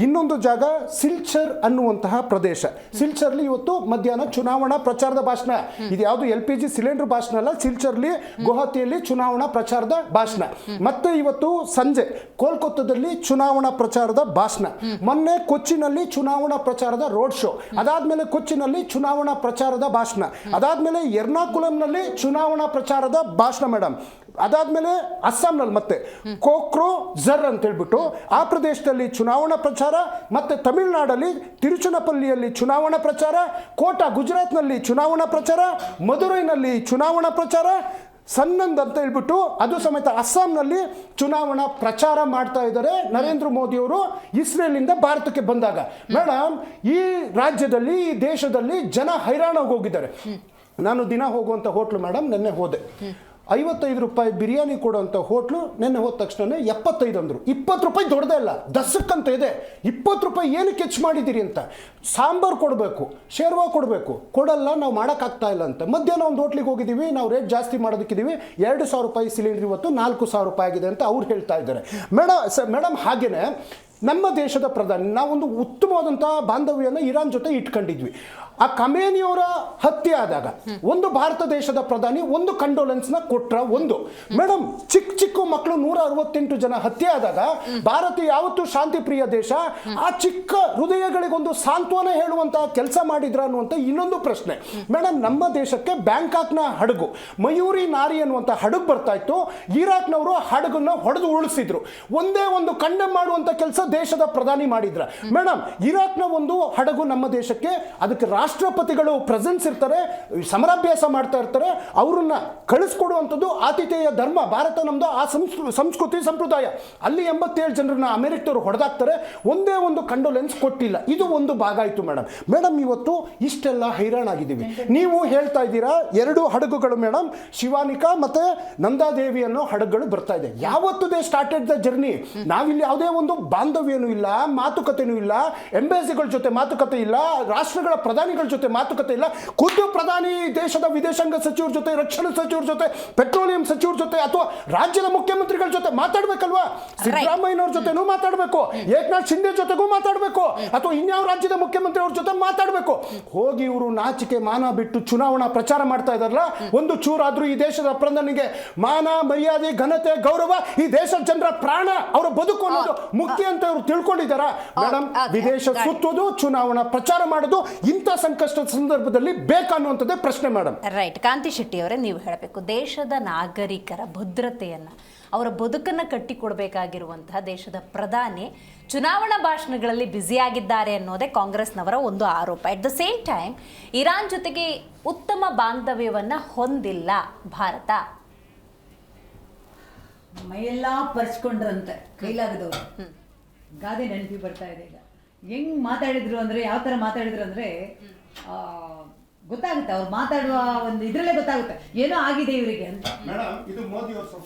ಇನ್ನೊಂದು ಜಾಗ ಸಿಲ್ಚರ್ ಅನ್ನುವಂತಹ ಪ್ರದೇಶ. ಸಿಲ್ಚರ್ಲಿ ಇವತ್ತು ಮಧ್ಯಾಹ್ನ ಚುನಾವಣಾ ಪ್ರಚಾರದ ಭಾಷಣ, ಇದು ಯಾವುದು LPG ಸಿಲಿಂಡರ್ ಭಾಷಣ ಅಲ್ಲ, ಸಿಲ್ಚರ್ಲಿ ಗುವಾಹತಿಯಲ್ಲಿ ಚುನಾವಣಾ ಪ್ರಚಾರದ ಭಾಷಣ. ಮತ್ತೆ ಇವತ್ತು ಸಂಜೆ ಕೋಲ್ಕತ್ತಾದಲ್ಲಿ ಚುನಾವಣಾ ಪ್ರಚಾರದ ಭಾಷಣ, ಮೊನ್ನೆ ಕೊಚ್ಚಿನಲ್ಲಿ ಚುನಾವಣಾ ಪ್ರಚಾರದ ರೋಡ್ ಶೋ, ಅದಾದ್ಮೇಲೆ ಕೊಚ್ಚಿನಲ್ಲಿ ಚುನಾವಣಾ ಪ್ರಚಾರದ ಭಾಷಣ, ಅದಾದ್ಮೇಲೆ ಎರ್ನಾಕುಲಂನಲ್ಲಿ ಚುನಾವಣಾ ಪ್ರಚಾರದ ಭಾಷಣ ಮೇಡಮ್. ಅದಾದ್ಮೇಲೆ ಅಸ್ಸಾಂನಲ್ಲಿ ಮತ್ತೆ ಕೋಕ್ರೋಝರ್ ಅಂತ ಹೇಳ್ಬಿಟ್ಟು ಆ ಪ್ರದೇಶದಲ್ಲಿ ಚುನಾವಣಾ ಪ್ರಚಾರ, ಮತ್ತೆ ತಮಿಳುನಾಡಲ್ಲಿ ತಿರುಚನಪಲ್ಲಿಯಲ್ಲಿ ಚುನಾವಣಾ ಪ್ರಚಾರ, ಕೋಟಾ ಗುಜರಾತ್ನಲ್ಲಿ ಚುನಾವಣಾ ಪ್ರಚಾರ, ಮಧುರೈನಲ್ಲಿ ಚುನಾವಣಾ ಪ್ರಚಾರ, ಸನ್ನಂದ್ ಅಂತ ಹೇಳ್ಬಿಟ್ಟು ಅದು ಸಮೇತ ಅಸ್ಸಾಂನಲ್ಲಿ ಚುನಾವಣಾ ಪ್ರಚಾರ ಮಾಡ್ತಾ ಇದ್ದಾರೆ ನರೇಂದ್ರ ಮೋದಿಯವರು ಇಸ್ರೇಲಿಂದ ಭಾರತಕ್ಕೆ ಬಂದಾಗ. ಮೇಡಮ್, ಈ ರಾಜ್ಯದಲ್ಲಿ ಈ ದೇಶದಲ್ಲಿ ಜನ ಹೈರಾಣಾಗಿ ಹೋಗಿದ್ದಾರೆ. ನಾನು ದಿನ ಹೋಗುವಂಥ ಹೋಟ್ಲು ಮೇಡಮ್, ನೆನ್ನೆ ಹೋದೆ, 55 ರೂಪಾಯಿ ಬಿರಿಯಾನಿ ಕೊಡುವಂಥ ಹೋಟ್ಲು ನೆನ್ನೆ ಹೋದ ತಕ್ಷಣ 75 ಅಂದರು. 20 ರೂಪಾಯಿ ದೊಡ್ಡದೇ ಇಲ್ಲ, ದಸಕ್ಕಂತ ಇದೆ. 20 ರೂಪಾಯಿ ಏನಕ್ಕೆ ಹೆಚ್ಚು ಮಾಡಿದ್ದೀರಿ ಅಂತ. ಸಾಂಬಾರು ಕೊಡಬೇಕು, ಶೇರ್ವಾ ಕೊಡಬೇಕು, ಕೊಡಲ್ಲ, ನಾವು ಮಾಡೋಕ್ಕಾಗ್ತಾ ಇಲ್ಲ ಅಂತ. ಮಧ್ಯಾಹ್ನ ಒಂದು ಹೋಟ್ಲಿಗೆ ಹೋಗಿದ್ದೀವಿ, ನಾವು ರೇಟ್ ಜಾಸ್ತಿ ಮಾಡೋದಕ್ಕಿದ್ದೀವಿ, 2000 ರೂಪಾಯಿ ಸಿಲಿಂಡರ್ ಇವತ್ತು 4000 ರೂಪಾಯಿ ಆಗಿದೆ ಅಂತ ಅವ್ರು ಹೇಳ್ತಾ ಇದ್ದಾರೆ ಮೇಡಮ್. ಹಾಗೇನೆ ನಮ್ಮ ದೇಶದ ಪ್ರಧಾನಿ ನಾವೊಂದು ಉತ್ತಮವಾದಂಥ ಬಾಂಧವ್ಯನ ಇರಾನ್ ಜೊತೆ ಇಟ್ಕೊಂಡಿದ್ವಿ. ಆ ಖಮೇನಿಯವರ ಹತ್ಯೆ ಆದಾಗ ಒಂದು ಭಾರತ ದೇಶದ ಪ್ರಧಾನಿ ಒಂದು ಕಂಡೋಲೆನ್ಸ್ನ ಕೊಟ್ರ. ಒಂದು ಮೇಡಮ್, ಚಿಕ್ಕ ಮಕ್ಕಳು 168 ಜನ ಹತ್ಯೆ ಆದಾಗ ಭಾರತ ಯಾವತ್ತೂ ಶಾಂತಿ ಪ್ರಿಯ ದೇಶ, ಆ ಚಿಕ್ಕ ಹೃದಯಗಳಿಗೊಂದು ಸಾಂತ್ವನ ಹೇಳುವಂತಹ ಕೆಲಸ ಮಾಡಿದ್ರ ಅನ್ನುವಂಥ ಇನ್ನೊಂದು ಪ್ರಶ್ನೆ ಮೇಡಮ್. ನಮ್ಮ ದೇಶಕ್ಕೆ ಬ್ಯಾಂಕಾಕ್ನ ಹಡಗು ಮಯೂರಿ ನಾರಿ ಅನ್ನುವಂಥ ಹಡಗು ಬರ್ತಾ ಇತ್ತು, ಇರಾಕ್ನವರು ಹಡಗನ್ನ ಹೊಡೆದು ಉಳಿಸಿದ್ರು. ಒಂದೇ ಒಂದು ಕಂಡೆಮ್ ಮಾಡುವಂಥ ಕೆಲಸ ದೇಶದ ಪ್ರಧಾನಿ ಮಾಡಿದ್ರ ಮೇಡಮ್. ಇರಾಕ್ನ ಒಂದು ಹಡಗು ನಮ್ಮ ದೇಶಕ್ಕೆ, ಅದಕ್ಕೆ ರಾಷ್ಟ್ರಪತಿಗಳು ಪ್ರೆಸೆನ್ಸ್ ಇರ್ತಾರೆ, ಸಮರಾಭ್ಯಾಸ ಮಾಡ್ತಾ ಇರ್ತಾರೆ, ಅವರನ್ನ ಕಳಿಸ್ಕೊಡುವಂಥದ್ದು ಆತಿಥೇಯ ಧರ್ಮ. ಭಾರತ ನಮ್ದು ಆ ಸಂಸ್ಕೃತಿ ಸಂಪ್ರದಾಯ. ಅಲ್ಲಿ 87 ಜನರನ್ನ ಅಮೆರಿಕದವರು ಹೊಡೆದಾಕ್ತಾರೆ, ಒಂದೇ ಒಂದು ಕಂಡೋಲೆನ್ಸ್ ಕೊಟ್ಟಿಲ್ಲ. ಇದು ಒಂದು ಭಾಗ ಆಯಿತು ಮೇಡಮ್. ಇವತ್ತು ಇಷ್ಟೆಲ್ಲ ಹೈರಾಣಾಗಿದ್ದೀವಿ. ನೀವು ಹೇಳ್ತಾ ಇದ್ದೀರಾ 2 ಹಡಗುಗಳು ಮೇಡಮ್, ಶಿವಾನಿಕಾ ಮತ್ತೆ ನಂದಾದೇವಿ ಅನ್ನೋ ಹಡಗುಗಳು ಬರ್ತಾ ಇದೆ. ಯಾವತ್ತು ದೇ ಸ್ಟಾರ್ಟೆಡ್ ದ ಜರ್ನಿ. ನಾವಿಲ್ಲಿ ಯಾವುದೇ ಒಂದು ಬಾಂಧವ್ಯನೂ ಇಲ್ಲ, ಮಾತುಕತೆನೂ ಇಲ್ಲ, ಎಂಬಸಿಗಳ ಜೊತೆ ಮಾತುಕತೆ ಇಲ್ಲ, ರಾಷ್ಟ್ರಗಳ ಪ್ರಧಾನಿಗಳ ಜೊತೆ ಮಾತುಕತೆ ಇಲ್ಲ. ಖುದ್ದು ಪ್ರಧಾನಿ ದೇಶದ ವಿದೇಶಾಂಗ ಸಚಿವರ ಜೊತೆ, ರಕ್ಷಣಾ ಸಚಿವರ ಜೊತೆ, ಪೆಟ್ರೋಲಿಯಂ ಸಚಿವರ ಜೊತೆ, ಅಥವಾ ರಾಜ್ಯದ ಮುಖ್ಯಮಂತ್ರಿಗಳ ಜೊತೆ ಮಾತಾಡ್ಬೇಕಲ್ವಾ? ಸಿದ್ದರಾಮಯ್ಯನವ್ರ ಜೊತೆನೂ ಮಾತಾಡಬೇಕು, ಏಕನಾಥ್ ಶಿಂದೆ ಜೊತೆಗೂ ಮಾತಾಡಬೇಕು, ಅಥವಾ ಇನ್ಯಾವ ರಾಜ್ಯದ ಮುಖ್ಯಮಂತ್ರಿ ಅವ್ರ ಜೊತೆ ಮಾತಾಡಬೇಕು. ಹೋಗಿ ಇವರು ನಾಚಿಕೆ ಮಾನ ಬಿಟ್ಟು ಚುನಾವಣಾ ಪ್ರಚಾರ ಮಾಡ್ತಾ ಇದಾರಲ್ಲ, ಒಂದು ಚೂರಾದ್ರೂ ಈ ದೇಶದ ಪ್ರಧಾನಿಗೆ ಮಾನ ಮರ್ಯಾದೆ ಘನತೆ ಗೌರವ, ಈ ದೇಶದ ಜನರ ಪ್ರಾಣ ಅವರ ಬದುಕು ಅನ್ನೋದು ಮುಖ್ಯ ಅಂತ ಇವರು ತಿಳ್ಕೊಂಡಿದ್ದಾರಾ ಮೇಡಮ್? ವಿದೇಶ ಸುತ್ತೋದು, ಚುನಾವಣಾ ಪ್ರಚಾರ ಮಾಡೋದು ಇಂಥ ಸಂಕಷ್ಟದ ಸಂದರ್ಭದಲ್ಲಿ ಬೇಕನ್ನುವಂಥದ್ದೇ ಪ್ರಶ್ನೆ ಮೇಡಮ್. ರೈಟ್. ಕಾಂತಿ ಶೆಟ್ಟಿ ಅವರೇ, ನೀವು ಹೇಳಬೇಕು, ದೇಶದ ನಾಗರಿಕರ ಭದ್ರತೆಯನ್ನು, ಅವರ ಬದುಕನ್ನು ಕಟ್ಟಿಕೊಡಬೇಕಾಗಿರುವಂತಹ ದೇಶದ ಪ್ರಧಾನಿ ಚುನಾವಣಾ ಭಾಷಣಗಳಲ್ಲಿ ಬ್ಯುಸಿಯಾಗಿದ್ದಾರೆ ಅನ್ನೋದೇ ಕಾಂಗ್ರೆಸ್ನವರ ಒಂದು ಆರೋಪ. At the same time Iran ಜೊತೆಗೆ ಉತ್ತಮ ಬಾಂಧವ್ಯವನ್ನು ಹೊಂದಿಲ್ಲ ಭಾರತ. ಮೈಯೆಲ್ಲ ಪರ್ಚ್ಕೊಂಡ್ರಂತೆ ಕೈಲಾಗದವ್ರು. ಗಾದೆ ನೆನಪಿ ಬರ್ತಾ ಇದೆ ಈಗ. ಹೆಂಗ್ ಮಾತಾಡಿದ್ರು ಅಂದ್ರೆ, ಯಾವ ತರ ಮಾತಾಡಿದ್ರು ಅಂದ್ರೆ ಗೊತ್ತಾಗುತ್ತೆ, ಅವ್ರು ಮಾತಾಡುವ ಒಂದು ಇದ್ರಲ್ಲೇ ಗೊತ್ತಾಗುತ್ತೆ ಏನೋ ಆಗಿದೆ ಇವರಿಗೆ ಅಂತ.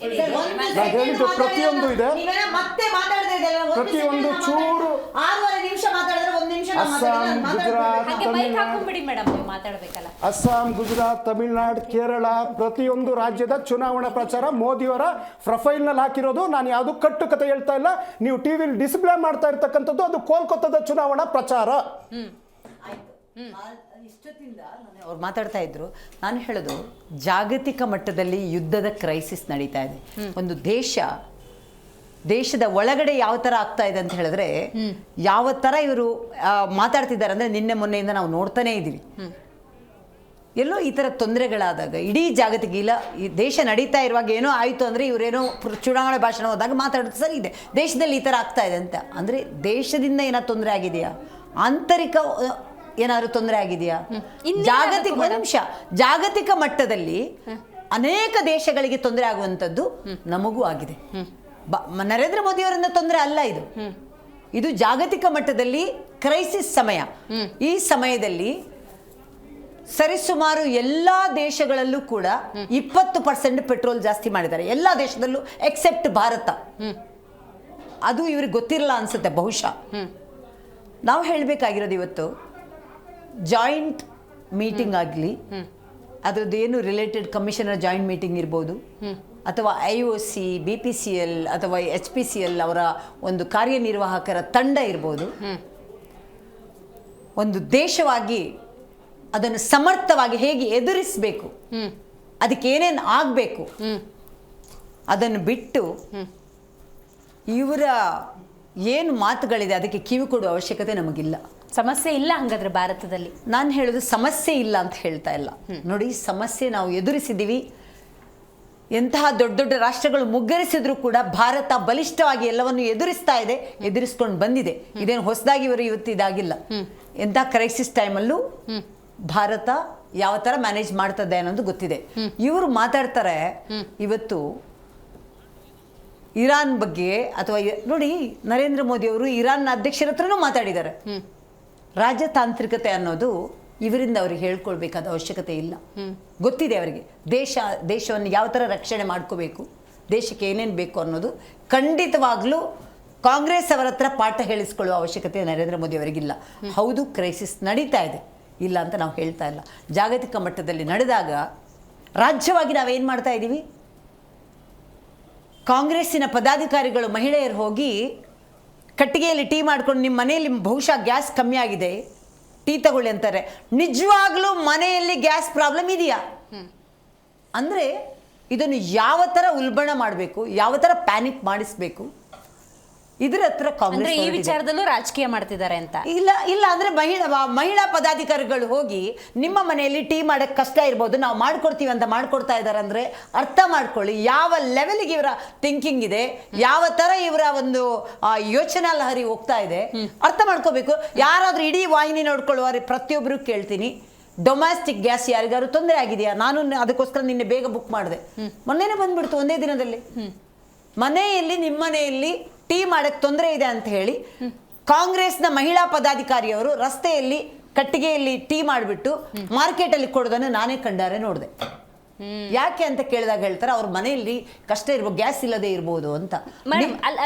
ಪ್ರತಿಯೊಂದು ಇದೆ, ಮತ್ತೆ ಮಾತಾಡದೇ ಇದೆ, ಪ್ರತಿಯೊಂದು ಚೂರು 6.5 ನಿಮಿಷ ಮಾತಾಡಿದ್ರೆ 1 ನಿಮಿಷ ಅಸ್ಸಾಂ, ಗುಜರಾತ್, ಹಾಗೆ ಮೈಕ್ ಹಾಕೊಂಡ್ಬಿಡಿ ಮೇಡಮ್, ನೀವು ಮಾತಾಡ್ಬೇಕಲ್ಲ. ಅಸ್ಸಾಂ, ಗುಜರಾತ್, ತಮಿಳುನಾಡು, ಕೇರಳ ಪ್ರತಿಯೊಂದು ರಾಜ್ಯದ ಚುನಾವಣಾ ಪ್ರಚಾರ ಮೋದಿಯವರ ಪ್ರೊಫೈಲ್ನಲ್ಲಿ ಹಾಕಿರೋದು. ನಾನು ಯಾವುದು ಕಟ್ಟು ಕತೆ ಹೇಳ್ತಾ ಇಲ್ಲ, ನೀವು ಟಿವಿಲಿ ಡಿಸ್ಪ್ಲೇ ಮಾಡ್ತಾ ಇರ್ತಕ್ಕಂಥದ್ದು ಅದು ಕೋಲ್ಕತ್ತಾದ ಚುನಾವಣಾ ಪ್ರಚಾರ. ಇಷ್ಟೊತ್ತಿಂದ ಅವ್ರು ಮಾತಾಡ್ತಾ ಇದ್ರು. ನಾನು ಹೇಳೋದು, ಜಾಗತಿಕ ಮಟ್ಟದಲ್ಲಿ ಯುದ್ಧದ ಕ್ರೈಸಿಸ್ ನಡೀತಾ ಇದೆ. ಒಂದು ದೇಶದ ಒಳಗಡೆ ಯಾವ ಥರ ಆಗ್ತಾ ಇದೆ ಅಂತ ಹೇಳಿದ್ರೆ, ಯಾವ ಥರ ಇವರು ಮಾತಾಡ್ತಿದ್ದಾರೆ ಅಂದರೆ, ನಿನ್ನೆ ಮೊನ್ನೆಯಿಂದ ನಾವು ನೋಡ್ತಾನೇ ಇದ್ದೀವಿ. ಎಲ್ಲೋ ಈ ಥರ ತೊಂದರೆಗಳಾದಾಗ ಇಡೀ ಜಾಗತಿಕ ಇಲ್ಲ, ಈ ದೇಶ ನಡೀತಾ ಇರುವಾಗ ಏನೋ ಆಯಿತು ಅಂದರೆ ಇವರೇನೋ ಚುನಾವಣೆ ಭಾಷಣ ಹೋದಾಗ ಮಾತಾಡೋದು ಸರಿ ಇದೆ. ದೇಶದಲ್ಲಿ ಈ ಥರ ಆಗ್ತಾ ಇದೆ ಅಂತ ಅಂದರೆ, ದೇಶದಿಂದ ಏನಾದ್ರು ತೊಂದರೆ ಆಗಿದೆಯಾ? ಆಂತರಿಕ ಏನಾದ್ರು ತೊಂದರೆ ಆಗಿದೆಯಾ? ಜಾಗತಿಕ ಮಟ್ಟದಲ್ಲಿ ಅನೇಕ ದೇಶಗಳಿಗೆ ತೊಂದರೆ ಆಗುವಂಥದ್ದು ನಮಗೂ ಆಗಿದೆ. ನರೇಂದ್ರ ಮೋದಿ ಅವರಿಂದ ತೊಂದರೆ ಅಲ್ಲ ಇದು ಜಾಗತಿಕ ಮಟ್ಟದಲ್ಲಿ ಕ್ರೈಸಿಸ್ ಸಮಯ. ಈ ಸಮಯದಲ್ಲಿ ಸರಿಸುಮಾರು ಎಲ್ಲ ದೇಶಗಳಲ್ಲೂ ಕೂಡ 20% ಪೆಟ್ರೋಲ್ ಜಾಸ್ತಿ ಮಾಡಿದ್ದಾರೆ, ಎಲ್ಲ ದೇಶದಲ್ಲೂ ಎಕ್ಸೆಪ್ಟ್ ಭಾರತ. ಅದು ಇವ್ರಿಗೆ ಗೊತ್ತಿರಲ್ಲ ಅನ್ಸುತ್ತೆ ಬಹುಶಃ. ನಾವು ಹೇಳಬೇಕಾಗಿರೋದು, ಇವತ್ತು ಜಾಯಿಂಟ್ ಮೀಟಿಂಗ್ ಆಗಲಿ, ಅದರದ್ದು ಏನು ರಿಲೇಟೆಡ್ ಕಮಿಷನರ್ ಜಾಯಿಂಟ್ ಮೀಟಿಂಗ್ ಇರ್ಬೋದು, ಅಥವಾ IOC, BPCL ಅಥವಾ HPCL ಅವರ ಒಂದು ಕಾರ್ಯನಿರ್ವಾಹಕರ ತಂಡ ಇರ್ಬೋದು, ಒಂದು ದೇಶವಾಗಿ ಅದನ್ನು ಸಮರ್ಥವಾಗಿ ಹೇಗೆ ಎದುರಿಸಬೇಕು, ಅದಕ್ಕೆ ಏನೇನು ಆಗಬೇಕು, ಅದನ್ನು ಬಿಟ್ಟು ಇವರ ಏನು ಮಾತುಗಳಿದೆ ಅದಕ್ಕೆ ಕಿವಿ ಕೊಡುವ ಅವಶ್ಯಕತೆ ನಮಗಿಲ್ಲ. ಸಮಸ್ಯೆ ಇಲ್ಲ ಹಾಗಾದ್ರೆ ಭಾರತದಲ್ಲಿ. ನಾನು ಹೇಳೋದು ಸಮಸ್ಯೆ ಇಲ್ಲ ಅಂತ ಹೇಳ್ತಾ ಇಲ್ಲ. ನೋಡಿ, ಸಮಸ್ಯೆ ನಾವು ಎದುರಿಸಿದ್ದೀವಿ. ಎಂತಹ ದೊಡ್ಡ ದೊಡ್ಡ ರಾಷ್ಟ್ರಗಳು ಮುಗ್ಗರಿಸಿದ್ರು ಕೂಡ ಭಾರತ ಬಲಿಷ್ಠವಾಗಿ ಎಲ್ಲವನ್ನು ಎದುರಿಸ್ಕೊಂಡು ಬಂದಿದೆ. ಇದೇನು ಹೊಸದಾಗಿ ಇವತ್ತು ಇದಾಗಿಲ್ಲ. ಎಂಥ ಕ್ರೈಸಿಸ್ ಟೈಮಲ್ಲೂ ಭಾರತ ಯಾವ ಥರ ಮ್ಯಾನೇಜ್ ಮಾಡ್ತದೆ ಅನ್ನೋದು ಗೊತ್ತಿದೆ. ಇವರು ಮಾತಾಡ್ತಾರೆ ಇವತ್ತು ಇರಾನ್ ಬಗ್ಗೆ, ಅಥವಾ ನೋಡಿ, ನರೇಂದ್ರ ಮೋದಿ ಅವರು ಇರಾನ್ನ ಅಧ್ಯಕ್ಷರ ಹತ್ರನೂ ಮಾತಾಡಿದ್ದಾರೆ. ರಾಜತಾಂತ್ರಿಕತೆ ಅನ್ನೋದು ಇವರಿಂದ ಅವ್ರಿಗೆ ಹೇಳ್ಕೊಳ್ಬೇಕಾದ ಅವಶ್ಯಕತೆ ಇಲ್ಲ. ಗೊತ್ತಿದೆ ಅವರಿಗೆ ದೇಶವನ್ನು ಯಾವ ಥರ ರಕ್ಷಣೆ ಮಾಡ್ಕೋಬೇಕು, ದೇಶಕ್ಕೆ ಏನೇನು ಬೇಕು ಅನ್ನೋದು ಖಂಡಿತವಾಗ್ಲೂ ಕಾಂಗ್ರೆಸ್ ಅವರ ಹತ್ರ ಪಾಠ ಹೇಳಿಸ್ಕೊಳ್ಳುವ ಅವಶ್ಯಕತೆ ನರೇಂದ್ರ ಮೋದಿ ಅವರಿಗಿಲ್ಲ. ಹೌದು, ಕ್ರೈಸಿಸ್ ನಡೀತಾ ಇದೆ, ಇಲ್ಲ ಅಂತ ನಾವು ಹೇಳ್ತಾ ಇಲ್ಲ. ಜಾಗತಿಕ ಮಟ್ಟದಲ್ಲಿ ನಡೆದಾಗ ರಾಜ್ಯವಾಗಿ ನಾವೇನು ಮಾಡ್ತಾ ಇದ್ದೀವಿ, ಕಾಂಗ್ರೆಸ್ಸಿನ ಪದಾಧಿಕಾರಿಗಳು ಮಹಿಳೆಯರು ಹೋಗಿ ಕಟ್ಟಿಗೆಯಲ್ಲಿ ಟೀ ಮಾಡ್ಕೊಂಡು, ನಿಮ್ಮ ಮನೆಯಲ್ಲಿ ಬಹುಶಃ ಗ್ಯಾಸ್ ಕಮ್ಮಿ ಆಗಿದೆ, ಟೀ ತಗೊಳ್ಳಿ ಅಂತಾರೆ. ನಿಜವಾಗ್ಲೂ ಮನೆಯಲ್ಲಿ ಗ್ಯಾಸ್ ಪ್ರಾಬ್ಲಮ್ ಇದೆಯಾ ಅಂದರೆ, ಇದನ್ನು ಯಾವ ಥರ ಉಲ್ಬಣ ಮಾಡಬೇಕು, ಯಾವ ಥರ ಪ್ಯಾನಿಕ್ ಮಾಡಿಸ್ಬೇಕು, ಇದರ ಹತ್ರ ಕಾಂಗ್ರೆಸ್ ಈ ವಿಚಾರದಲ್ಲೂ ರಾಜಕೀಯ ಮಾಡ್ತಿದ್ದಾರೆ ಅಂತ ಇಲ್ಲ ಅಂದ್ರೆ ಮಹಿಳಾ ಪದಾಧಿಕಾರಿಗಳು ಹೋಗಿ ನಿಮ್ಮ ಮನೆಯಲ್ಲಿ ಟೀ ಮಾಡಕ್ಕೆ ಕಷ್ಟ ಇರ್ಬೋದು, ನಾವು ಮಾಡ್ಕೊಡ್ತೀವಿ ಅಂತ ಮಾಡ್ಕೊಡ್ತಾ ಇದ್ದಾರೆ ಅಂದರೆ ಅರ್ಥ ಮಾಡ್ಕೊಳ್ಳಿ ಯಾವ ಲೆವೆಲ್ಗೆ ಇವರ ಥಿಂಕಿಂಗ್ ಇದೆ, ಯಾವ ಥರ ಇವರ ಒಂದು ಯೋಚನಾ ಲಹರಿ ಹೋಗ್ತಾ ಇದೆ, ಅರ್ಥ ಮಾಡ್ಕೋಬೇಕು. ಯಾರಾದರೂ ಇಡೀ ವಾಹಿನಿ ನೋಡ್ಕೊಳ್ಳುವ ಪ್ರತಿಯೊಬ್ಬರು ಕೇಳ್ತೀನಿ, ಡೊಮ್ಯಾಸ್ಟಿಕ್ ಗ್ಯಾಸ್ ಯಾರಿಗಾದ್ರು ತೊಂದರೆ ಆಗಿದೆಯಾ? ನಾನು ಅದಕ್ಕೋಸ್ಕರ ನಿನ್ನೆ ಬೇಗ ಬುಕ್ ಮಾಡಿದೆ, ಮೊನ್ನೆನೇ ಬಂದ್ಬಿಡ್ತು ಒಂದೇ ದಿನದಲ್ಲಿ. ಮನೆಯಲ್ಲಿ ನಿಮ್ಮ ಮನೆಯಲ್ಲಿ ಟೀ ಮಾಡಕ್ಕೆ ತೊಂದರೆ ಇದೆ ಅಂತ ಹೇಳಿ ಕಾಂಗ್ರೆಸ್ನ ಮಹಿಳಾ ಪದಾಧಿಕಾರಿಯವರು ರಸ್ತೆಯಲ್ಲಿ ಕಟ್ಟಿಗೆಯಲ್ಲಿ ಟೀ ಮಾಡಿಬಿಟ್ಟು ಮಾರ್ಕೆಟಲ್ಲಿ ಕೊಡೋದನ್ನು ನಾನೇ ಕಣ್ಣಾರೆ ನೋಡಿದೆ. ಯಾಕೆ ಅಂತ ಕೇಳಿದಾಗ ಹೇಳ್ತಾರೆ, ಅವ್ರ ಮನೆಯಲ್ಲಿ ಕಷ್ಟ ಇರ್ಬೋದು, ಗ್ಯಾಸ್ ಇಲ್ಲದೆ ಇರ್ಬೋದು ಅಂತ.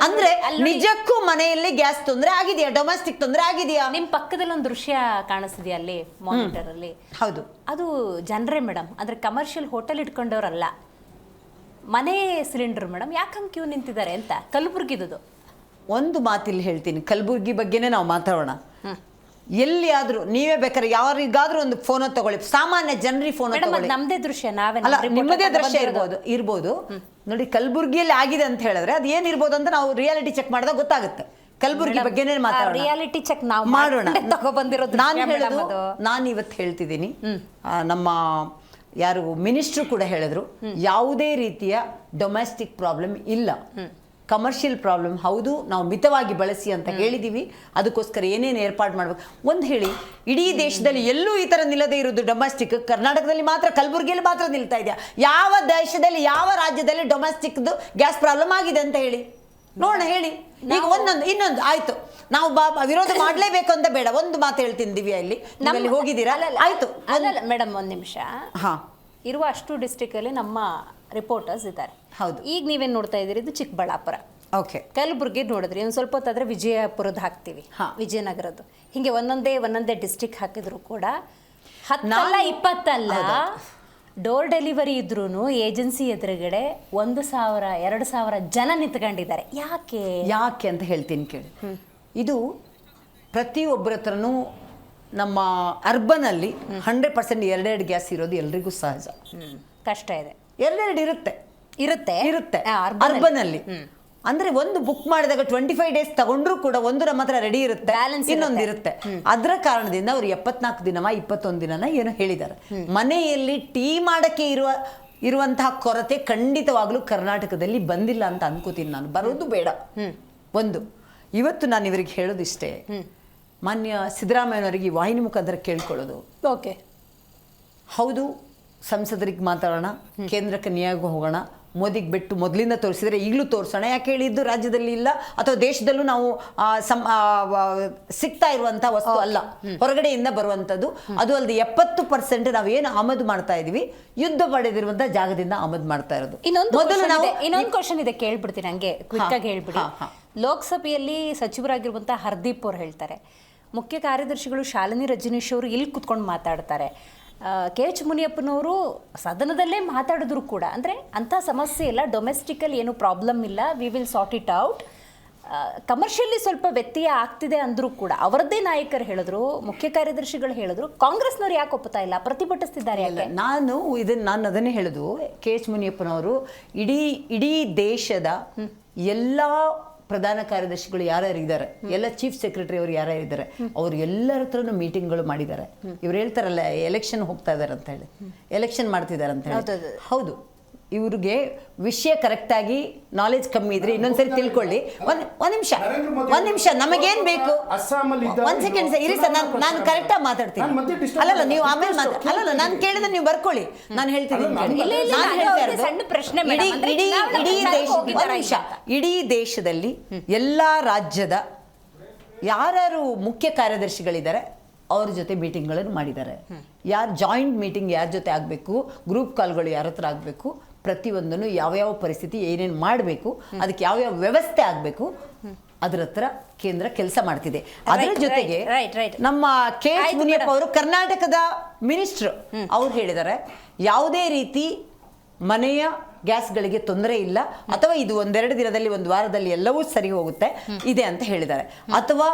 ಅಂದ್ರೆ ನಿಜಕ್ಕೂ ಮನೆಯಲ್ಲಿ ಗ್ಯಾಸ್ ತೊಂದರೆ ಆಗಿದೆಯಾ, ಡೊಮೆಸ್ಟಿಕ್ ತೊಂದರೆ ಆಗಿದೆಯಾ? ನಿಮ್ ಪಕ್ಕದಲ್ಲಿ ಒಂದು ದೃಶ್ಯ ಕಾಣಿಸ್ತಿದೆಯಾ ಅಲ್ಲಿ ಮಾನಿಟರ್ ಅಲ್ಲಿ? ಹೌದು, ಅದು ಜನರೇ ಮೇಡಮ್, ಅಂದ್ರೆ ಕಮರ್ಷಿಯಲ್ ಹೋಟೆಲ್ ಇಟ್ಕೊಂಡವ್ರಲ್ಲ, ಮನೆ ಸಿಲಿಂಡರ್ ಮೇಡಮ್. ಯಾಕಂಗೆ ಕ್ಯೂ ನಿಂತಿದ್ದಾರೆ ಅಂತ ಕಲಬುರ್ಗಿದು. ಒಂದು ಮಾತಿಲ್ಲಿ ಹೇಳ್ತೀನಿ, ಕಲಬುರ್ಗಿ ಬಗ್ಗೆನೇ ನಾವು ಮಾತಾಡೋಣ. ಎಲ್ಲಿಯಾದ್ರೂ ನೀವೇ ಬೇಕಾದ್ರೆ ಯಾರಿಗಾದ್ರೂ ಒಂದು ಫೋನ್ ತಗೊಳ್ಳಿ, ಸಾಮಾನ್ಯ ಜನರಿಗೆ ಫೋನ್ ತಗೊಳ್ಳಿ. ನಮ್ದೇ ದೃಶ್ಯ, ನಾವೇ ನಿಮ್ಮದೇ ದೃಶ್ಯ ಇರ್ಬೋದು ನೋಡಿ. ಕಲಬುರ್ಗಿಯಲ್ಲಿ ಆಗಿದೆ ಅಂತ ಹೇಳಿದ್ರೆ ಅದು ಏನಿರ್ಬೋದು ಅಂತ ನಾವು ರಿಯಾಲಿಟಿ ಚೆಕ್ ಮಾಡಿದಾಗ ಗೊತ್ತಾಗುತ್ತೆ. ಕಲಬುರ್ಗಿ ಬಗ್ಗೆನೇ ಮಾತಾಡೋಣ, ರಿಯಾಲಿಟಿ ಚೆಕ್ ನಾವು ಮಾಡೋಣ. ತಗೊಬಂದಿರೋದು ನಾನು ಇವತ್ತು ಹೇಳ್ತಿದ್ದೀನಿ, ನಮ್ಮ ಯಾರು ಮಿನಿಸ್ಟ್ರು ಕೂಡ ಹೇಳಿದ್ರು, ಯಾವುದೇ ರೀತಿಯ ಡೊಮೆಸ್ಟಿಕ್ ಪ್ರಾಬ್ಲಮ್ ಇಲ್ಲ, ಕಮರ್ಷಿಯಲ್ ಪ್ರಾಬ್ಲಮ್ ಹೌದು, ನಾವು ಮಿತವಾಗಿ ಬಳಸಿ ಅಂತ ಹೇಳಿದ್ದೀವಿ. ಅದಕ್ಕೋಸ್ಕರ ಏನೇನು ಏರ್ಪಾಡು ಮಾಡಬೇಕು ಒಂದು ಹೇಳಿ. ಇಡೀ ದೇಶದಲ್ಲಿ ಎಲ್ಲೂ ಈ ಥರ ನಿಲ್ಲದೇ ಇರೋದು ಡೊಮೆಸ್ಟಿಕ್, ಕರ್ನಾಟಕದಲ್ಲಿ ಮಾತ್ರ, ಕಲಬುರ್ಗಿಯಲ್ಲಿ ಮಾತ್ರ ನಿಲ್ತಾ ಇದೆಯಾ? ಯಾವ ದೇಶದಲ್ಲಿ, ಯಾವ ರಾಜ್ಯದಲ್ಲಿ ಡೊಮೆಸ್ಟಿಕ್ದು ಗ್ಯಾಸ್ ಪ್ರಾಬ್ಲಮ್ ಆಗಿದೆ ಅಂತ ಹೇಳಿ ನೋಡೋಣ, ಹೇಳಿ. ಈಗ ಇನ್ನೊಂದು ಆಯ್ತು, ನಾವು ವಿರೋಧ ಮಾಡಲೇಬೇಕು ಅಂತ ಬೇಡ. ಒಂದು ಮಾತು ಹೇಳ್ತೀನಿ ದಿವ್ಯಾ, ಇಲ್ಲಿ ಹೋಗಿದ್ದೀರಾ? ಆಯ್ತು ಮೇಡಮ್, ಒಂದು ನಿಮಿಷ. ಇರುವ ಅಷ್ಟು ಡಿಸ್ಟ್ರಿಕ್ಟ್ ಅಲ್ಲಿ ನಮ್ಮ ರಿಪೋರ್ಟರ್ಸ್ ಇದ್ದಾರೆ. ಹೌದು. ಈಗ ನೀವೇನು ನೋಡ್ತಾ ಇದ್ದೀರಿ, ಇದು ಚಿಕ್ಕಬಳ್ಳಾಪುರ. ಓಕೆ. ಕಲಬುರ್ಗಿ ನೋಡಿದ್ರಿ ಒಂದು ಸ್ವಲ್ಪ ಹೊತ್ತಾದ್ರೆ ವಿಜಯಪುರದ ಹಾಕ್ತೀವಿ, ವಿಜಯನಗರದ್ದು, ಹಿಂಗೆ ಒಂದೊಂದೇ ಡಿಸ್ಟಿಕ್ ಹಾಕಿದ್ರು ಕೂಡ 10 20 ಅಲ್ಲ, ಡೋರ್ ಡೆಲಿವರಿ ಇದ್ರೂ ಏಜೆನ್ಸಿ ಎದುರುಗಡೆ 1,000 2,000 ಜನ ನಿಂತ್ಕೊಂಡಿದ್ದಾರೆ. ಯಾಕೆ ಅಂತ ಹೇಳ್ತೀನಿ ಕೇಳಿ. ಇದು ಪ್ರತಿಯೊಬ್ಬರ ಹತ್ರನೂ ನಮ್ಮ ಅರ್ಬನಲ್ಲಿ 100% 2 ಗ್ಯಾಸ್ ಇರೋದು ಎಲ್ರಿಗೂ ಸಹಜ. ಕಷ್ಟ ಇದೆ. 2 ಇರುತ್ತೆ ಅರ್ಬನಲ್ಲಿ. ಅಂದ್ರೆ ಒಂದು ಬುಕ್ ಮಾಡಿದಾಗ 25 ಡೇಸ್ ತಗೊಂಡ್ರು ಕೂಡ ಒಂದು ನಮ್ಮ ಹತ್ರ ರೆಡಿ ಇರುತ್ತೆ, ಇನ್ನೊಂದು ಇರುತ್ತೆ. ಅದರ ಕಾರಣದಿಂದ ಅವ್ರು 74 ದಿನವ 21 ದಿನನ ಏನೋ ಹೇಳಿದ್ದಾರೆ. ಮನೆಯಲ್ಲಿ ಟೀ ಮಾಡಕ್ಕೆ ಇರುವಂತಹ ಕೊರತೆ ಖಂಡಿತವಾಗ್ಲೂ ಕರ್ನಾಟಕದಲ್ಲಿ ಬಂದಿಲ್ಲ ಅಂತ ಅನ್ಕೋತೀನಿ ನಾನು. ಬರೋದು ಬೇಡ. ಒಂದು ಇವತ್ತು ನಾನು ಇವರಿಗೆ ಹೇಳೋದಿಷ್ಟೇ, ಮಾನ್ಯ ಸಿದ್ದರಾಮಯ್ಯನವರಿಗೆ ವಾಹಿನಿ ಮುಖಾಂತರ ಕೇಳ್ಕೊಳ್ಳೋದು, ಓಕೆ ಹೌದು ಸಂಸದರಿಗೆ ಮಾತಾಡೋಣ, ಕೇಂದ್ರಕ್ಕೆ ನಿಯೋಗ ಹೋಗೋಣ, ಮೋದಿಗೆ ಬಿಟ್ಟು ಮೊದಲಿಂದ ತೋರಿಸಿದ್ರೆ ಈಗಲೂ ತೋರಿಸೋಣ. ಯಾಕೆ ಹೇಳಿದ್ದು ರಾಜ್ಯದಲ್ಲಿ ಇಲ್ಲ ಅಥವಾ ದೇಶದಲ್ಲೂ ನಾವು ಸಿಗ್ತಾ ಇರುವಂಥ ವಸ್ತು ಅಲ್ಲ, ಹೊರಗಡೆಯಿಂದ ಬರುವಂಥದ್ದು. ಅದು ಅಲ್ಲದೆ 70% ನಾವೇನು ಆಮದು ಮಾಡ್ತಾ ಇದೀವಿ ಯುದ್ಧ ಪಡೆದಿರುವಂಥ ಜಾಗದಿಂದ ಆಮದು ಮಾಡ್ತಾ ಇರೋದು. ಇನ್ನೊಂದು ಕ್ವಶನ್ ಇದೆ, ಕೇಳ್ಬಿಡ್ತೀನಿ ಹಂಗೆ ಕ್ವಿಕ್ ಆಗಿ ಹೇಳ್ಬಿಡಿ. ಲೋಕಸಭೆಯಲ್ಲಿ ಸಚಿವರಾಗಿರುವಂಥ ಹರ್ದೀಪ್ ಅವ್ರು ಹೇಳ್ತಾರೆ, ಮುಖ್ಯ ಕಾರ್ಯದರ್ಶಿಗಳು ಶಾಲಿನಿ ರಜನೀಶ್ ಅವರು ಇಲ್ಲಿ ಕುತ್ಕೊಂಡು ಮಾತಾಡ್ತಾರೆ. KH ಮುನಿಯಪ್ಪನವರು ಸದನದಲ್ಲೇ ಮಾತಾಡಿದ್ರು ಕೂಡ, ಅಂದರೆ ಅಂಥ ಸಮಸ್ಯೆ ಇಲ್ಲ, ಡೊಮೆಸ್ಟಿಕಲ್ ಏನು ಪ್ರಾಬ್ಲಮ್ ಇಲ್ಲ, we will sort it out. Commercially ಸ್ವಲ್ಪ ವ್ಯತ್ಯಯ ಆಗ್ತಿದೆ ಅಂದರೂ ಕೂಡ ಅವರದ್ದೇ ನಾಯಕರು ಹೇಳಿದ್ರು, ಮುಖ್ಯ ಕಾರ್ಯದರ್ಶಿಗಳು ಹೇಳಿದ್ರು, ಕಾಂಗ್ರೆಸ್ನವ್ರು ಯಾಕೆ ಒಪ್ಪುತ್ತಾ ಇಲ್ಲ, ಪ್ರತಿಭಟಿಸ್ತಿದ್ದಾರೆ? ನಾನು ಅದನ್ನೇ ಹೇಳೋದು. KH ಮುನಿಯಪ್ಪನವರು ಇಡೀ ದೇಶದ ಎಲ್ಲ ಪ್ರಧಾನ ಕಾರ್ಯದರ್ಶಿಗಳು ಯಾರ್ಯಾರಿದ್ದಾರೆ, ಎಲ್ಲ ಚೀಫ್ ಸೆಕ್ರೆಟರಿ ಅವರು ಯಾರ್ಯಾರಿದ್ದಾರೆ, ಅವ್ರು ಎಲ್ಲರ ಹತ್ರನೂ ಮೀಟಿಂಗ್ಗಳು ಮಾಡಿದ್ದಾರೆ. ಇವ್ರು ಹೇಳ್ತಾರಲ್ಲ ಎಲೆಕ್ಷನ್ ಹೋಗ್ತಾ ಇದಾರೆ ಅಂತ ಹೇಳಿ, ಎಲೆಕ್ಷನ್ ಮಾಡ್ತಿದ್ದಾರೆ ಅಂತ ಹೇಳಿ. ಹೌದು, ಇವ್ರಿಗೆ ವಿಷಯ ಕರೆಕ್ಟಾಗಿ ನಾಲೆಜ್ ಕಮ್ಮಿ ಇದ್ರೆ ಇನ್ನೊಂದ್ಸರಿ ತಿಳ್ಕೊಳ್ಳಿ. ಒಂದ್ ನಿಮಿಷ ನಮಗೇನ್ ಬೇಕು, ಒಂದ್ ಸೆಕೆಂಡ್ ಇರಿ ಸರ್, ನಾನು ಕರೆಕ್ಟಾಗಿ ಮಾತಾಡ್ತೀನಿ. ಅಲ್ಲಲ್ಲ ನೀವು ಆಮೇಲೆ ಅಲ್ಲಲ್ಲ ನಾನು ಕೇಳಿದ್ರೆ ನೀವು ಬರ್ಕೊಳ್ಳಿ, ನಾನು ಹೇಳ್ತೀನಿ. ಇಡೀ ದೇಶದಲ್ಲಿ ಎಲ್ಲಾ ರಾಜ್ಯದ ಯಾರ್ಯಾರು ಮುಖ್ಯ ಕಾರ್ಯದರ್ಶಿಗಳಿದ್ದಾರೆ ಅವ್ರ ಜೊತೆ ಮೀಟಿಂಗ್ಗಳನ್ನು ಮಾಡಿದ್ದಾರೆ. ಯಾರು ಜಾಯಿಂಟ್ ಮೀಟಿಂಗ್ ಯಾರ ಜೊತೆ ಆಗಬೇಕು, ಗ್ರೂಪ್ ಕಾಲ್ಗಳು ಯಾರ ಹತ್ರ ಆಗಬೇಕು, ಪ್ರತಿಯೊಂದನ್ನು ಯಾವ್ಯಾವ ಪರಿಸ್ಥಿತಿ ಏನೇನು ಮಾಡಬೇಕು, ಅದಕ್ಕೆ ಯಾವ್ಯಾವ ವ್ಯವಸ್ಥೆ ಆಗಬೇಕು, ಅದರ ಹತ್ರ ಕೇಂದ್ರ ಕೆಲಸ ಮಾಡ್ತಿದೆ. ಅದರ ಜೊತೆಗೆ ನಮ್ಮ KH ಮುನಿಯಪ್ಪ ಅವರು ಕರ್ನಾಟಕದ ಮಿನಿಸ್ಟ್ರು, ಅವ್ರು ಹೇಳಿದ್ದಾರೆ ಯಾವುದೇ ರೀತಿ ಮನೆಯ ಗ್ಯಾಸ್ಗಳಿಗೆ ತೊಂದರೆ ಇಲ್ಲ, ಅಥವಾ ಇದು 1-2 ದಿನದಲ್ಲಿ 1 ವಾರದಲ್ಲಿ ಎಲ್ಲವೂ ಸರಿ ಹೋಗುತ್ತೆ ಇದೆ ಅಂತ ಹೇಳಿದ್ದಾರೆ. ಅಥವಾ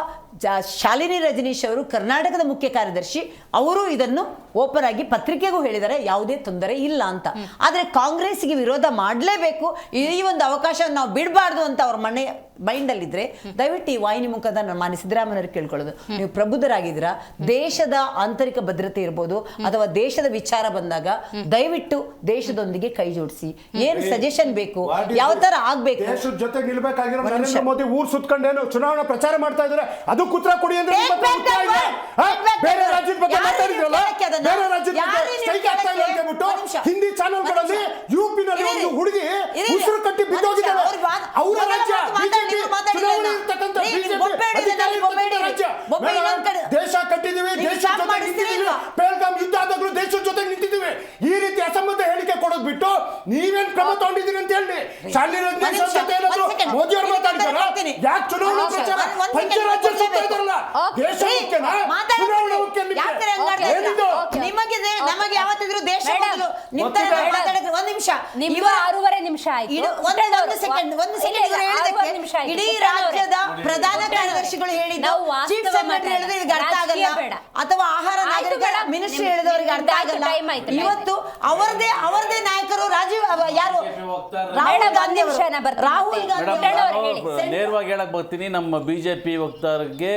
ಶಾಲಿನಿ ರಜನೀಶ್ ಅವರು ಕರ್ನಾಟಕದ ಮುಖ್ಯ ಕಾರ್ಯದರ್ಶಿ, ಅವರು ಇದನ್ನು ಓಪನ್ ಆಗಿ ಪತ್ರಿಕೆಗೂ ಹೇಳಿದ್ದಾರೆ ಯಾವುದೇ ತೊಂದರೆ ಇಲ್ಲ ಅಂತ. ಆದರೆ ಕಾಂಗ್ರೆಸ್ಗೆ ವಿರೋಧ ಮಾಡಲೇಬೇಕು, ಈ ಒಂದು ಅವಕಾಶ ನಾವು ಬಿಡಬಾರ್ದು ಅಂತ ಅವ್ರ ಮೈಂಡಲ್ಲಿದ್ರೆ ದಯವಿಟ್ಟು ಈ ವಾಹಿನಿ ಮುಖಾಂತರ ನಾನು ಮಾನ್ಯ ಸಿದ್ದರಾಮಯ್ಯವ್ರಿಗೆ ಕೇಳ್ಕೊಳ್ಳೋದು, ನೀವು ಪ್ರಬುದ್ಧರಾಗಿದ್ದೀರಾ, ದೇಶದ ಆಂತರಿಕ ಭದ್ರತೆ ಇರ್ಬೋದು ಅಥವಾ ದೇಶದ ವಿಚಾರ ಬಂದಾಗ ದಯವಿಟ್ಟು ದೇಶದೊಂದಿಗೆ ಕೈ ಜೋಡಿಸಿ, ಏನು ಸಜೆಷನ್ ಬೇಕು, ಯಾವ ತರ ಆಗ್ಬೇಕು, ದೇಶದ ಜೊತೆ ನಿಲ್ಬೇಕಾಗಿರೋ ನರೇಂದ್ರ ಮೋದಿ ಊರ್ ಸುತ್ಕೊಂಡೇನು ಚುನಾವಣಾ ಪ್ರಚಾರ ಮಾಡ್ತಾ ಇದ್ದಾರೆ, ಅದಕ್ಕೆ ಉತ್ತರ ಕೊಡಿ ಅಂದ್ರೆ ಬೇರೆ ರಾಜ್ಯದ ಬಗ್ಗೆ ಮಾತಾಡಿದ್ರಲ್ಲ, ಬೇರೆ ರಾಜ್ಯದ ಬಗ್ಗೆ ಸ್ಟ್ರೈಕ್ ಆಗ್ತಾ ಇಲ್ಲ ಅಂತ ಹೇಳ್ಬಿಟ್ಟು ಹಿಂದಿ ಚಾನೆಲ್ಗಳಲ್ಲಿ ಯುಪಿನಲ್ಲಿ ಒಂದು ಹುಡುಗಿ ಉಸಿರು ಕಟ್ಟಿ ಬಿದ್ದೋಗಿದ್ದಾಳೆ. ಅವರ ರಾಜ್ಯ ಚುನಾವಣೆ ಇರ್ತಕ್ಕಂಥ ದೇಶ ಕಟ್ಟಿದೀವಿ, ದೇಶದ ಜೊತೆ ನಿಂತಿದ್ದೀವಿ, ಪೆಹಲ್ಗಾಮ್ ಯುದ್ಧ ಆದಾಗಲೂ ದೇಶದ ಜೊತೆ ನಿಂತಿದ್ದೀವಿ. ಈ ರೀತಿ ಅಸಂಬದ್ಧ ಹೇಳಿಕೆ ಕೊಡೋದು ಬಿಟ್ಟು ನೀವೇನ್ ಕ್ರಮ ತಗೊಂಡಿದ್ದೀರಿ ಅಂತ ಹೇಳಿ ಶಾಲಿನಿ ರಜನೀಶ್ ಜೊತೆ ಏನಾದ್ರು ಮೋದಿ ಅವರು ಮಾತಾಡಿದಾರ? ಯಾಕೆ ಚುನಾವಣಾ ಪ್ರಚಾರ ಪಂಚರಾಜ್ಯ ಸುತ್ತಾ ಇದಾರಲ್ಲ, ದೇಶ ಮುಖ್ಯನಾ ಚುನಾವಣಾ ಮುಖ್ಯ? ನಮಗೆ ಯಾವತ್ತಿದ್ರು ದೇಶ ಒಂದ್ ನಿಮಿಷ, 6.5 ನಿಮಿಷ ಆಯ್ತು. ಇಡೀ ರಾಜ್ಯದ ಪ್ರಧಾನ ಕಾರ್ಯದರ್ಶಿಗಳು ಹೇಳಿದ್ದು, ಚೀಫ್ ಸೆಕ್ರೆಟರಿ ಹೇಳಿದ್ರೆ ಇದಕ್ಕೆ ಅರ್ಥ ಆಗಲ್ಲ, ಅಥವಾ ಆಹಾರ ನಾಗರಿಕ ಮಿನಿಸ್ಟ್ರಿ ಹೇಳಿದವರಿಗೆ ಅರ್ಥ ಆಗಲ್ಲ. ಇವತ್ತು ಅವರದೇ ನಾಯಕರು ಯಾರು ರಾಹುಲ್ ಗಾಂಧಿ ನೇರವಾಗಿ ಹೇಳಕ್ ಬರ್ತೀನಿ, ನಮ್ಮ ಬಿಜೆಪಿ ವಕ್ತಾರರಿಗೆ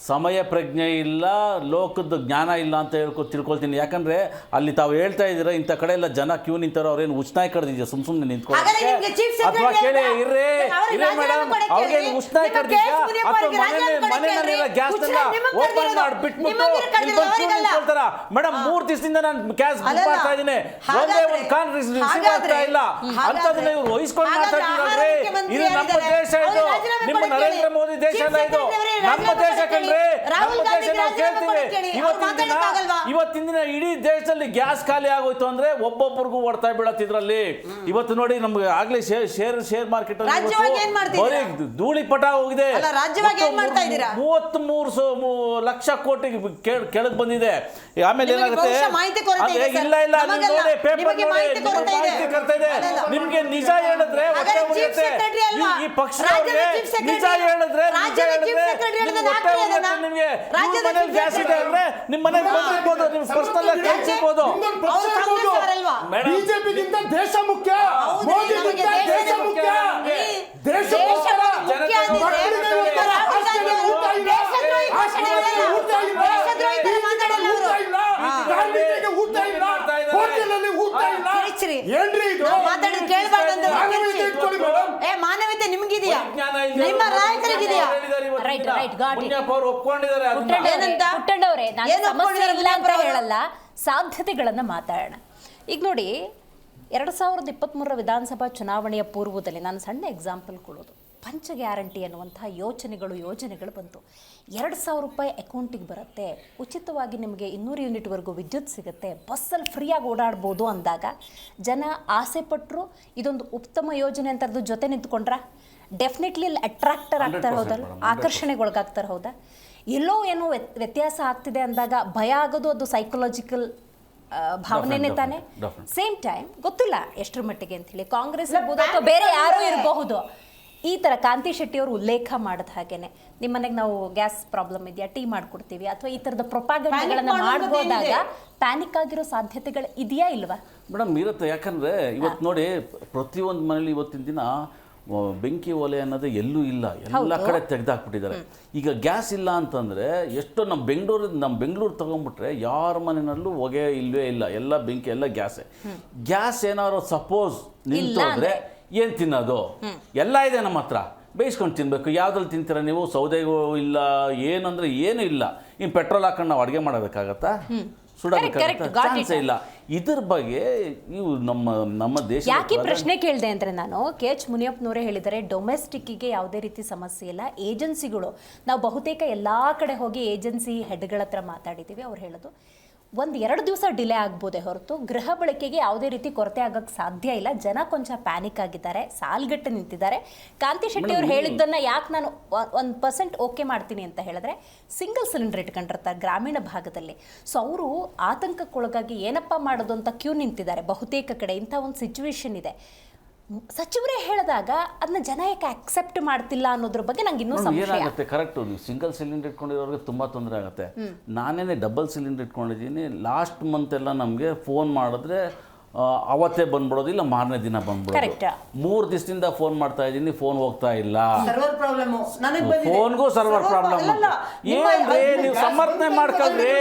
ಸಮಯ ಪ್ರಜ್ಞೆ ಇಲ್ಲ, ಲೋಕದ ಜ್ಞಾನ ಇಲ್ಲ ಅಂತ ತಿಳ್ಕೊಳ್ತೀನಿ. ಯಾಕಂದ್ರೆ ಅಲ್ಲಿ ತಾವು ಹೇಳ್ತಾ ಇದ್ದೀರಾ ಇಂಥ ಕಡೆ ಎಲ್ಲ ಜನ ಕ್ಯೂ ನಿಂತಾರೋ, ಅವ್ರೇನು ಉಚ್ನಾಯ್ ಕಡ್ದಿದ್ಯಾ ಸುಮ್ಮನೆ ನಿಂತ್ಕೊಳ್ಳೋಕೆ, ಅಥವಾ ಕೇಳಿ ಇರ್ರಿ ಮೇಡಮ್ ಅವ್ರಿಗೇನು ಉಚ್ನಾಯ್ ಕಡ್ದಿದ್ಯಾ, ಅಥವಾ ಮನೆಯಲ್ಲೆಲ್ಲ ಗ್ಯಾಸ್ನೆಲ್ಲ ಓಪನ್ ಮಾಡಿಬಿಟ್ಬಿಟ್ಟು ನಿಂತ್ಕೊಳ್ತಾರ? ಮೇಡಮ್ 3 ದಿವಸದಿಂದ ನಾನು ಗ್ಯಾಸ್ ಬುಕ್ ಮಾಡ್ತಾ ಇದ್ದೀನಿ, ಒಂದೇ ಒಂದು ಕಾಲ್ ರಿಸೀವ್ ಆಗ್ತಾ ಇಲ್ಲ, ಅಂತದನ್ನ ಇವ್ರು ವಹಿಸ್ಕೊಂಡು ಮಾತಾಡ್ತಿದ್ರಲ್ರಿ. ಇದು ನಮ್ಮ ದೇಶ, ಇದು ನಿಮ್ಮ ನರೇಂದ್ರ ಮೋದಿ ದೇಶ ಅಲ್ಲ, ಇದು ನಮ್ಮ ದೇಶ ಕಣ್ರಿ, ರಾಹುಲ್ ನಮ್ಮ ದೇಶ ನಾವು ಕೇಳ್ತೀವಿ. ಮಾತಾಡಕ್ಕಾಗಲ್ವಾ? ಇವತ್ತಿನ ದಿನ ಇಡೀ ದೇಶದಲ್ಲಿ ಗ್ಯಾಸ್ ಖಾಲಿ ಆಗೋಯ್ತು ಅಂದ್ರೆ ಒಬ್ಬೊಬ್ಬರಿಗೂ ಹೊಡ್ತಾ ಬೀಳತ್ತಿದ್ರಲ್ಲಿ. ಇವತ್ತು ನೋಡಿ ನಮ್ಗೆ ಆಗ್ಲೇ ಶೇರ್ ಮಾರ್ಕೆಟ್ ರಾಜ್ಯವಾಗಿ ಏನ್ ಮಾಡ್ತಿದ್ದೀರಾ? ಬರೀ ಧೂಳಿಪಟ ಹೋಗಿದೆ. ಅಲ್ಲ, ರಾಜ್ಯವಾಗಿ ಏನ್ ಮಾಡ್ತಾ ಇದ್ದೀರಾ? 33 ಲಕ್ಷ ಕೋಟಿ ಕೆಳಗೆ ಬಂದಿದೆ. ಆಮೇಲೆ ನಿಮಗೆ ಏನಾಗುತ್ತೆ? ಬಹುಶಃ ಮಾಹಿತಿ ಕೊರತೆ ಇದೆ ಸರ್. ಇಲ್ಲ ಇಲ್ಲ, ನೀವು ನಮಗೆಲ್ಲ ನೋಡಿ ಪೇಪರ್ ನಿಮಗೆ ನೋಡಿ, ಮಾಹಿತಿ ಕೊರತೆ ಇದೆ. ಮಾಹಿತಿ ಕೊರತೆ ಇದೆ. ಅಲ್ಲ. ನಿಮ್ಗೆ ನಿಜ ಹೇಳಿದ್ರೆ ಹೊಟ್ಟೆ ಹಾಗಾದ್ರೆ ಚೀಫ್ ಉರಿಯುತ್ತೆ. ಸೆಕ್ರೆಟರಿ ಅಲ್ವಾ? ಈ ಪಕ್ಷದವರಿಗೆ ರಾಜ್ಯದ ಚೀಫ್ ನಿಜ ಸೆಕ್ರೆಟರಿ ಹೇಳಿದ್ರೆ ರಾಜ್ಯದ ಚೀಫ್ ಸೆಕ್ರೆಟರಿ ನಿಮ್ಗೆ ಹೇಳಿದ್ರೆ ಹೊಟ್ಟೆ ಹಾಕ್ಲಿ ಉರಿಯುತ್ತೆ. ಅದನ್ನ. ನಿಮ್ಗೆ ರಾಜ್ಯದ ಮನೇಲಿ ಚೀಫ್ ಗ್ಯಾಸ್ ಇದೆ ಅಂದ್ರೆ ನಿಮ್ಮ ಮನೆಗೆ ಬಂದಿರ್ಬೋದು, ನಿಮ್ಮ ಪರ್ಸನಲ್ ಆಗಿ ಕಳ್ಸಿರ್ಬೋದು. ಅವ್ರು ಕಾಂಗ್ರೆಸ್ನವರಲ್ವಾ? ಮೇಡಮ್, ಬಿಜೆಪಿಗಿಂತ ದೇಶ ಮುಖ್ಯ, ಹೌದು, ಮೋದಿಗಿಂತ ನಮಗೆ ದೇಶ ಮುಖ್ಯ. ದೇಶಕ್ಕೋಸ್ಕರ ಮುಖ್ಯ ಅಂದ್ರೆ ಜನತೆ ರಾಹುಲ್ ಗಾಂಧಿ ಅವರು ದೇಶದ್ರೋಹಿ ಘೋಷಣೆ ಮಾಡಿಲ್ಲ. ದೇಶದ್ರೋಹಿ ತರ ಮಾತಾಡಲ್ಲ ಅವರು. ಕಿರಿಚಿರಿ. ನಾವು ಮಾತಾಡೋದು ಕೇಳಬಾರ್ದು ಅಂತ ಮಾನವೀಯತೆ ನಿಮ್ಗಿದೆಯಾ? ನಿಮ್ಮ ನಾಯಕರಿಗಿದೆಯಾ? Right, got it. ಮುನಿಯಪ್ಪ ಅವರು ಒಪ್ಕೊಂಡಿದ್ದಾರೆ ಅದನ್ನ. ಏನಂತ? ಪುಟ್ಟಣ್ಣವ್ರೆ, ನಾನು ಏನು ಸಮಸ್ಯೆ ಒಪ್ಕೊಂಡಿದ್ದಾರೆ ಇಲ್ಲ ಅಂತ ಮುನಿಯಪ್ಪ ಅವರು? ಹೇಳಲ್ಲ, ಸಾಧ್ಯತೆಗಳನ್ನ ಮಾತಾಡೋಣ. ಈಗ ನೋಡಿ, 2023 ವಿಧಾನಸಭಾ ಚುನಾವಣೆಯ ಪೂರ್ವದಲ್ಲಿ ನಾನು ಸಣ್ಣ ಎಕ್ಸಾಂಪಲ್ ಕೊಡೋದು, ಪಂಚ ಗ್ಯಾರಂಟಿ ಅನ್ನುವಂತಹ ಯೋಜನೆಗಳು ಬಂತು. 2,000 ರೂಪಾಯಿ ಅಕೌಂಟಿಗೆ ಬರುತ್ತೆ, ಉಚಿತವಾಗಿ ನಿಮಗೆ 200 ಯೂನಿಟ್ವರೆಗೂ ವಿದ್ಯುತ್ ಸಿಗುತ್ತೆ, ಬಸ್ಸಲ್ಲಿ ಫ್ರೀಯಾಗಿ ಓಡಾಡ್ಬೋದು ಅಂದಾಗ ಜನ ಆಸೆ ಪಟ್ಟರು. ಇದೊಂದು ಉತ್ತಮ ಯೋಜನೆ ಅಂತ ಅದ್ರ ಜೊತೆ ನಿಂತ್ಕೊಂಡ್ರ ಡೆಫಿನೆಟ್ಲಿ ಅಟ್ರಾಕ್ಟರ್ ಆಗ್ತಾರೆ, ಹೌದಲ್ಲ, ಆಕರ್ಷಣೆಗೊಳಗಾಗ್ತಾರೆ, ಹೌದಾ? ಎಲ್ಲೋ ಏನೋ ವ್ಯತ್ಯಾಸ ಆಗ್ತಿದೆ ಅಂದಾಗ ಭಯ ಆಗೋದು ಅದು ಸೈಕಲಾಜಿಕಲ್ ಭಾವನೆನೇ ತಾನೆ. ಸೇಮ್ ಟೈಮ್ ಗೊತ್ತಿಲ್ಲ ಎಷ್ಟರ ಮಟ್ಟಿಗೆ ಅಂತ ಹೇಳಿ ಕಾಂಗ್ರೆಸ್ ಇರ್ಬೋದು ಅಥವಾ ಬೇರೆ ಯಾರೋ ಇರಬಹುದು. ಈ ಥರ ಕಾಂತಿ ಶೆಟ್ಟಿ ಅವರು ಉಲ್ಲೇಖ ಮಾಡಿದ ಹಾಗೇನೆ ನಿಮ್ಮ ಮನೆಗೆ ನಾವು ಗ್ಯಾಸ್ ಪ್ರಾಬ್ಲಮ್ ಇದೆಯಾ, ಟೀ ಮಾಡ್ಕೊಡ್ತೀವಿ ಅಥವಾ ಈ ಥರದ ಪ್ರೊಪಾಗಂಡಗಳನ್ನ ಮಾಡ್ಬೋದಾಗ ಪ್ಯಾನಿಕ್ ಆಗಿರೋ ಸಾಧ್ಯತೆಗಳು ಇದೆಯಾ ಇಲ್ವಾ? ಮೇಡಮ್ ಇರುತ್ತೆ. ಯಾಕಂದರೆ ಇವತ್ತು ನೋಡಿ, ಪ್ರತಿಯೊಂದು ಮನೇಲಿ ಇವತ್ತಿನ ದಿನ ಬೆಂಕಿ ಒಲೆ ಅನ್ನೋದು ಎಲ್ಲೂ ಇಲ್ಲ, ಎಲ್ಲ ಕಡೆ ತೆಗೆದಾಕ್ಬಿಟ್ಟಿದ್ದಾರೆ. ಈಗ ಗ್ಯಾಸ್ ಇಲ್ಲ ಅಂತಂದರೆ ಎಷ್ಟೋ ನಮ್ಮ ಬೆಂಗಳೂರು ತೊಗೊಂಡ್ಬಿಟ್ರೆ ಯಾರ ಮನೆಯಲ್ಲೂ ಹೊಗೆ ಇಲ್ಲವೇ ಇಲ್ಲ, ಎಲ್ಲ ಬೆಂಕಿ, ಎಲ್ಲ ಗ್ಯಾಸೇ. ಗ್ಯಾಸ್ ಏನಾದ್ರು ಸಪೋಸ್ ನಿಂತೋದ್ರೆ ಏನು ತಿನ್ನೋದು? ಎಲ್ಲ ಇದೆ ನಮ್ಮ ಹತ್ರ, ಬೇಯಿಸ್ಕೊಂಡು ತಿನ್ನಬೇಕು. ಯಾವುದ್ರಲ್ಲಿ ತಿಂತೀರ ನೀವು? ಸೌದೆಗೂ ಇಲ್ಲ, ಏನಂದರೆ ಏನೂ ಇಲ್ಲ. ಇನ್ನು ಪೆಟ್ರೋಲ್ ಹಾಕೊಂಡು ನಾವು ಅಡುಗೆ ಮಾಡೋದಕ್ಕಾಗತ್ತಾ? ಸುಡೋದಕ್ಕಾಗತ್ತಾ? ಇಲ್ಲ. ಇದ್ರ ಬಗ್ಗೆ ಇವು ನಮ್ಮ ದೇಶ ಯಾಕೆ ಪ್ರಶ್ನೆ ಕೇಳಿದೆ ಅಂದರೆ, ನಾನು KH ಮುನಿಯಪ್ಪನವರೇ ಹೇಳಿದರೆ ಡೊಮೆಸ್ಟಿಕ್ಕಿಗೆ ಯಾವುದೇ ರೀತಿ ಸಮಸ್ಯೆ ಇಲ್ಲ. ಏಜೆನ್ಸಿಗಳು, ನಾವು ಬಹುತೇಕ ಎಲ್ಲ ಕಡೆ ಹೋಗಿ ಏಜೆನ್ಸಿ ಹೆಡ್ಗಳ ಹತ್ರ ಮಾತಾಡಿದ್ದೀವಿ. ಅವ್ರು ಹೇಳೋದು 1-2 ದಿವಸ ಡಿಲೇ ಆಗ್ಬೋದೇ ಹೊರತು ಗೃಹ ಬಳಕೆಗೆ ಯಾವುದೇ ರೀತಿ ಕೊರತೆ ಆಗೋಕ್ಕೆ ಸಾಧ್ಯ ಇಲ್ಲ. ಜನ ಕೊಂಚ ಪ್ಯಾನಿಕ್ ಆಗಿದ್ದಾರೆ, ಸಾಲ್ಗಟ್ಟೆ ನಿಂತಿದ್ದಾರೆ. ಕಾಂತಿ ಶೆಟ್ಟಿ ಅವ್ರು ಹೇಳಿದ್ದನ್ನು ಯಾಕೆ ನಾನು 1% ಓಕೆ ಮಾಡ್ತೀನಿ ಅಂತ ಹೇಳಿದ್ರೆ, ಸಿಂಗಲ್ ಸಿಲಿಂಡರ್ ಇಟ್ಕೊಂಡಿರ್ತಾರೆ ಗ್ರಾಮೀಣ ಭಾಗದಲ್ಲಿ. ಸೊ ಅವರು ಆತಂಕಕ್ಕೊಳಗಾಗಿ ಏನಪ್ಪ ಮಾಡೋದು ಅಂತ ಕ್ಯೂ ನಿಂತಿದ್ದಾರೆ ಬಹುತೇಕ ಕಡೆ. ಇಂಥ ಒಂದು ಸಿಚುವೇಶನ್ ಇದೆ. ಸಚಿವರೇ ಹೇಳಿದಾಗ ಅದನ್ನ ಜನ ಯಾಕೆ ಅಕ್ಸೆಪ್ಟ್ ಮಾಡ್ತಿಲ್ಲ ಅನ್ನೋದ್ರ ಬಗ್ಗೆ ನಂಗೆ ಇನ್ನೂ ಸಂಶಯ. ಏನಾಗುತ್ತೆ, ಕರೆಕ್ಟು, ನೀವು ಸಿಂಗಲ್ ಸಿಲಿಂಡರ್ ಇಟ್ಕೊಂಡಿರೋರಿಗೆ ತುಂಬ ತೊಂದರೆ ಆಗುತ್ತೆ. ನಾನೇನೆ ಡಬಲ್ ಸಿಲಿಂಡರ್ ಇಟ್ಕೊಂಡಿದ್ದೀನಿ. ಲಾಸ್ಟ್ ಮಂತ್ ಎಲ್ಲ ನಮಗೆ ಫೋನ್ ಮಾಡಿದ್ರೆ ಅವತ್ತೇ ಬಂದ್ಬಿಡೋದು, ಇಲ್ಲ ಮಾರನೇ ದಿನ ಬಂದ್ಬಿಡೋದು. 3 ದಿವಸದಿಂದ ಫೋನ್ ಮಾಡ್ತಾ ಇದ್ದೀನಿ, ಫೋನ್ ಹೋಗ್ತಾ ಇಲ್ಲ. ಫೋನ್ಗೂ ಸರ್ವರ್ ಪ್ರಾಬ್ಲಮ್. ಏನ್ರಿ ನೀವು ಸಮರ್ಥನೆ ಮಾಡ್ಕೊಳ್ರಿ,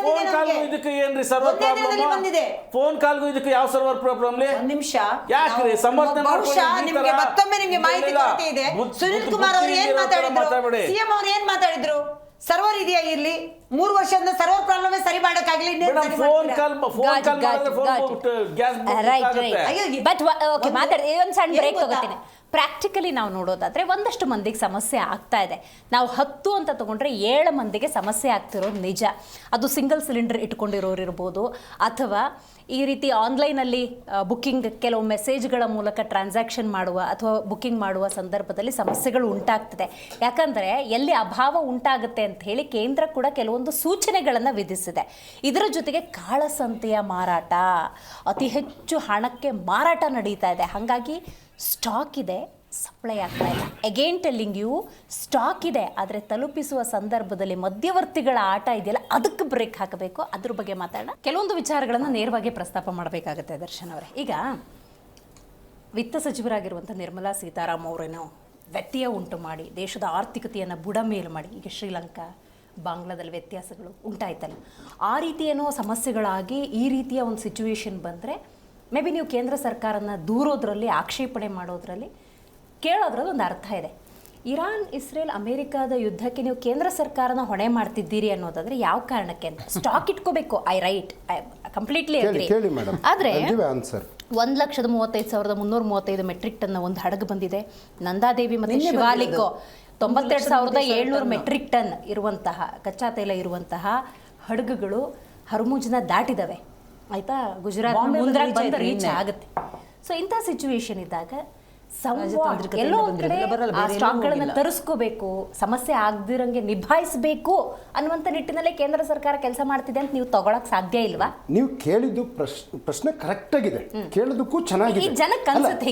ಫೋನ್ ಕಾಲ್ಗೂ ಇದಕ್ಕೆ ಏನ್ರಿ ಸರ್ವರ್ ಪ್ರಾಬ್ಲಮ್? ಫೋನ್ ಕಾಲ್ಗೂ ಇದಕ್ಕೆ ಯಾವ ಸರ್ವರ್ ಪ್ರಾಬ್ಲಮ್? ನಿಮಿಷ ಯಾಕ್ರಿ ಸಮರ್ಥನೆ ನಿಮ್ಗೆ ಮತ್ತೊಮ್ಮೆ ನಿಮ್ಗೆ ಮಾಹಿತಿ ಕೊರತೆ ಇದೆ. ಸುನಿಲ್ ಕುಮಾರ್ ಅವರು ಏನ್ ಮಾತಾಡಿದ್ರು, ಸಿಎಂ ಅವ್ರು ಏನ್ ಮಾತಾಡಿದ್ರು? ಸರ್ವರ್ ಇದೆಯಾ ಇಲ್ಲಿ? 3 ವರ್ಷದಿಂದ ಸರ್ವರ್ ಪ್ರಾಬ್ಲಮ್ ಸರಿ ಮಾಡಕ್ಕಾಗಲಿ. ಫೋನ್ ಕಾಲ್ ಮಾಡಿದ್ರೆ ಫೋನ್ ಗ್ಯಾಸ್ ಬಟ್ ಓಕೆ, ಮಾತಾಡಿ. ಒಂದು ಸಣ್ಣ ಬ್ರೇಕ್ ತಗೋತೀನಿ. ಪ್ರಾಕ್ಟಿಕಲಿ ನಾವು ನೋಡೋದಾದ್ರೆ ಒಂದಷ್ಟು ಮಂದಿಗೆ ಸಮಸ್ಯೆ ಆಗ್ತಾ ಇದೆ. ನಾವು 10 ಅಂತ ತಗೊಂಡ್ರೆ 7 ಮಂದಿಗೆ ಸಮಸ್ಯೆ ಆಗ್ತಿರೋದು ನಿಜ. ಅದು ಸಿಂಗಲ್ ಸಿಲಿಂಡರ್ ಇಟ್ಕೊಂಡಿರೋರು ಇರ್ಬೋದು, ಅಥವಾ ಈ ರೀತಿ ಆನ್ಲೈನಲ್ಲಿ ಬುಕ್ಕಿಂಗ್, ಕೆಲವು ಮೆಸೇಜ್ಗಳ ಮೂಲಕ ಟ್ರಾನ್ಸಾಕ್ಷನ್ ಮಾಡುವ ಅಥವಾ ಬುಕ್ಕಿಂಗ್ ಮಾಡುವ ಸಂದರ್ಭದಲ್ಲಿ ಸಮಸ್ಯೆಗಳು ಉಂಟಾಗ್ತದೆ. ಯಾಕಂದರೆ ಎಲ್ಲಿ ಅಭಾವ ಉಂಟಾಗುತ್ತೆ ಅಂತ ಹೇಳಿ ಕೇಂದ್ರ ಕೂಡ ಕೆಲವೊಂದು ಸೂಚನೆಗಳನ್ನು ವಿಧಿಸಿದೆ. ಇದರ ಜೊತೆಗೆ ಕಾಳಸಂತೆಯ ಮಾರಾಟ, ಅತಿ ಹೆಚ್ಚು ಹಣಕ್ಕೆ ಮಾರಾಟ ನಡೀತಾ ಇದೆ. ಹಾಗಾಗಿ ಸ್ಟಾಕ್ ಇದೆ, ಸಪ್ಲೈ ಆಗ್ತಾ ಇಲ್ಲ. ಅಗೇನ್ ಟೆಲ್ಲಿಂಗ್ ಯು, ಸ್ಟಾಕ್ ಇದೆ, ಆದರೆ ತಲುಪಿಸುವ ಸಂದರ್ಭದಲ್ಲಿ ಮಧ್ಯವರ್ತಿಗಳ ಆಟ ಇದೆಯಲ್ಲ, ಅದಕ್ಕೆ ಬ್ರೇಕ್ ಹಾಕಬೇಕು. ಅದ್ರ ಬಗ್ಗೆ ಮಾತಾಡೋಣ. ಕೆಲವೊಂದು ವಿಚಾರಗಳನ್ನು ನೇರವಾಗಿ ಪ್ರಸ್ತಾಪ ಮಾಡಬೇಕಾಗುತ್ತೆ ದರ್ಶನ್ ಅವರೇ. ಈಗ ವಿತ್ತ ಸಚಿವರಾಗಿರುವಂಥ ನಿರ್ಮಲಾ ಸೀತಾರಾಮ್ ಅವರೇನೋ ವ್ಯತ್ಯಯ ಉಂಟು ಮಾಡಿ ದೇಶದ ಆರ್ಥಿಕತೆಯನ್ನು ಬುಡಮೇಲು ಮಾಡಿ, ಈಗ ಶ್ರೀಲಂಕಾ, ಬಾಂಗ್ಲಾದಲ್ಲಿ ವ್ಯತ್ಯಾಸಗಳು ಉಂಟಾಯ್ತಲ್ಲ, ಆ ರೀತಿ ಏನೋ ಸಮಸ್ಯೆಗಳಾಗಿ ಈ ರೀತಿಯ ಒಂದು ಸಿಚುವೇಶನ್ ಬಂದರೆ ಮೇ ಬಿ ನೀವು ಕೇಂದ್ರ ಸರ್ಕಾರನ ದೂರೋದ್ರಲ್ಲಿ, ಆಕ್ಷೇಪಣೆ ಮಾಡೋದ್ರಲ್ಲಿ, ಕೇಳೋದ್ರಲ್ಲಿ ಒಂದು ಅರ್ಥ ಇದೆ. ಇರಾನ್, ಇಸ್ರೇಲ್, ಅಮೆರಿಕಾದ ಯುದ್ಧಕ್ಕೆ ನೀವು ಕೇಂದ್ರ ಸರ್ಕಾರನ ಹೊಣೆ ಮಾಡ್ತಿದ್ದೀರಿ ಅನ್ನೋದಾದ್ರೆ ಯಾವ ಕಾರಣಕ್ಕೆ ಅಂತ ಸ್ಟಾಕ್ ಇಟ್ಕೋಬೇಕು. I completely agri. ಕೇಳಿ ಮೇಡಮ್, ಆದರೆ 1,35,335 ಮೆಟ್ರಿಕ್ ಟನ್ ಒಂದು ಹಡಗು ಬಂದಿದೆ. ನಂದಾದೇವಿ ಮತ್ತು ಶಿವಾಲಿಕೋ 92,700 ಮೆಟ್ರಿಕ್ ಟನ್ ಇರುವಂತಹ ಕಚ್ಚಾ ತೈಲ ಇರುವಂತಹ ಹಡಗುಗಳು ಹರ್ಮುಜ್ನ ದಾಟಿದವೆ. ಆಯ್ತಾ, ಗುಜರಾತ್ ಮುಂದ್ರಾಗ ಬಂದು ರೀಚ್ ಆಗುತ್ತೆ. ಸೊ ಇಂಥ ಸಿಚುವೇಶನ್ ಇದ್ದಾಗ ಎಲ್ಲೋ ಕಡೆ ಆ ಸ್ಟಾಕ್ಗಳನ್ನ ತರಿಸ್ಕೋಬೇಕು, ಸಮಸ್ಯೆ ಆಗದಿರಂಗೆ ನಿಭಾಯಿಸಬೇಕು ಅನ್ನುವಂಥ ನಿಟ್ಟಿನಲ್ಲೇ ಕೇಂದ್ರ ಸರ್ಕಾರ ಕೆಲಸ ಮಾಡ್ತಿದೆ ಅಂತ ನೀವು ತಗೊಳಕ್ ಸಾಧ್ಯ ಇಲ್ವಾ? ನೀವು ಕೇಳಿದ್ದು ಪ್ರಶ್ನೆ ಕರೆಕ್ಟ್ ಆಗಿದೆ, ಕೇಳೋದಕ್ಕೂ ಚೆನ್ನಾಗಿದೆ.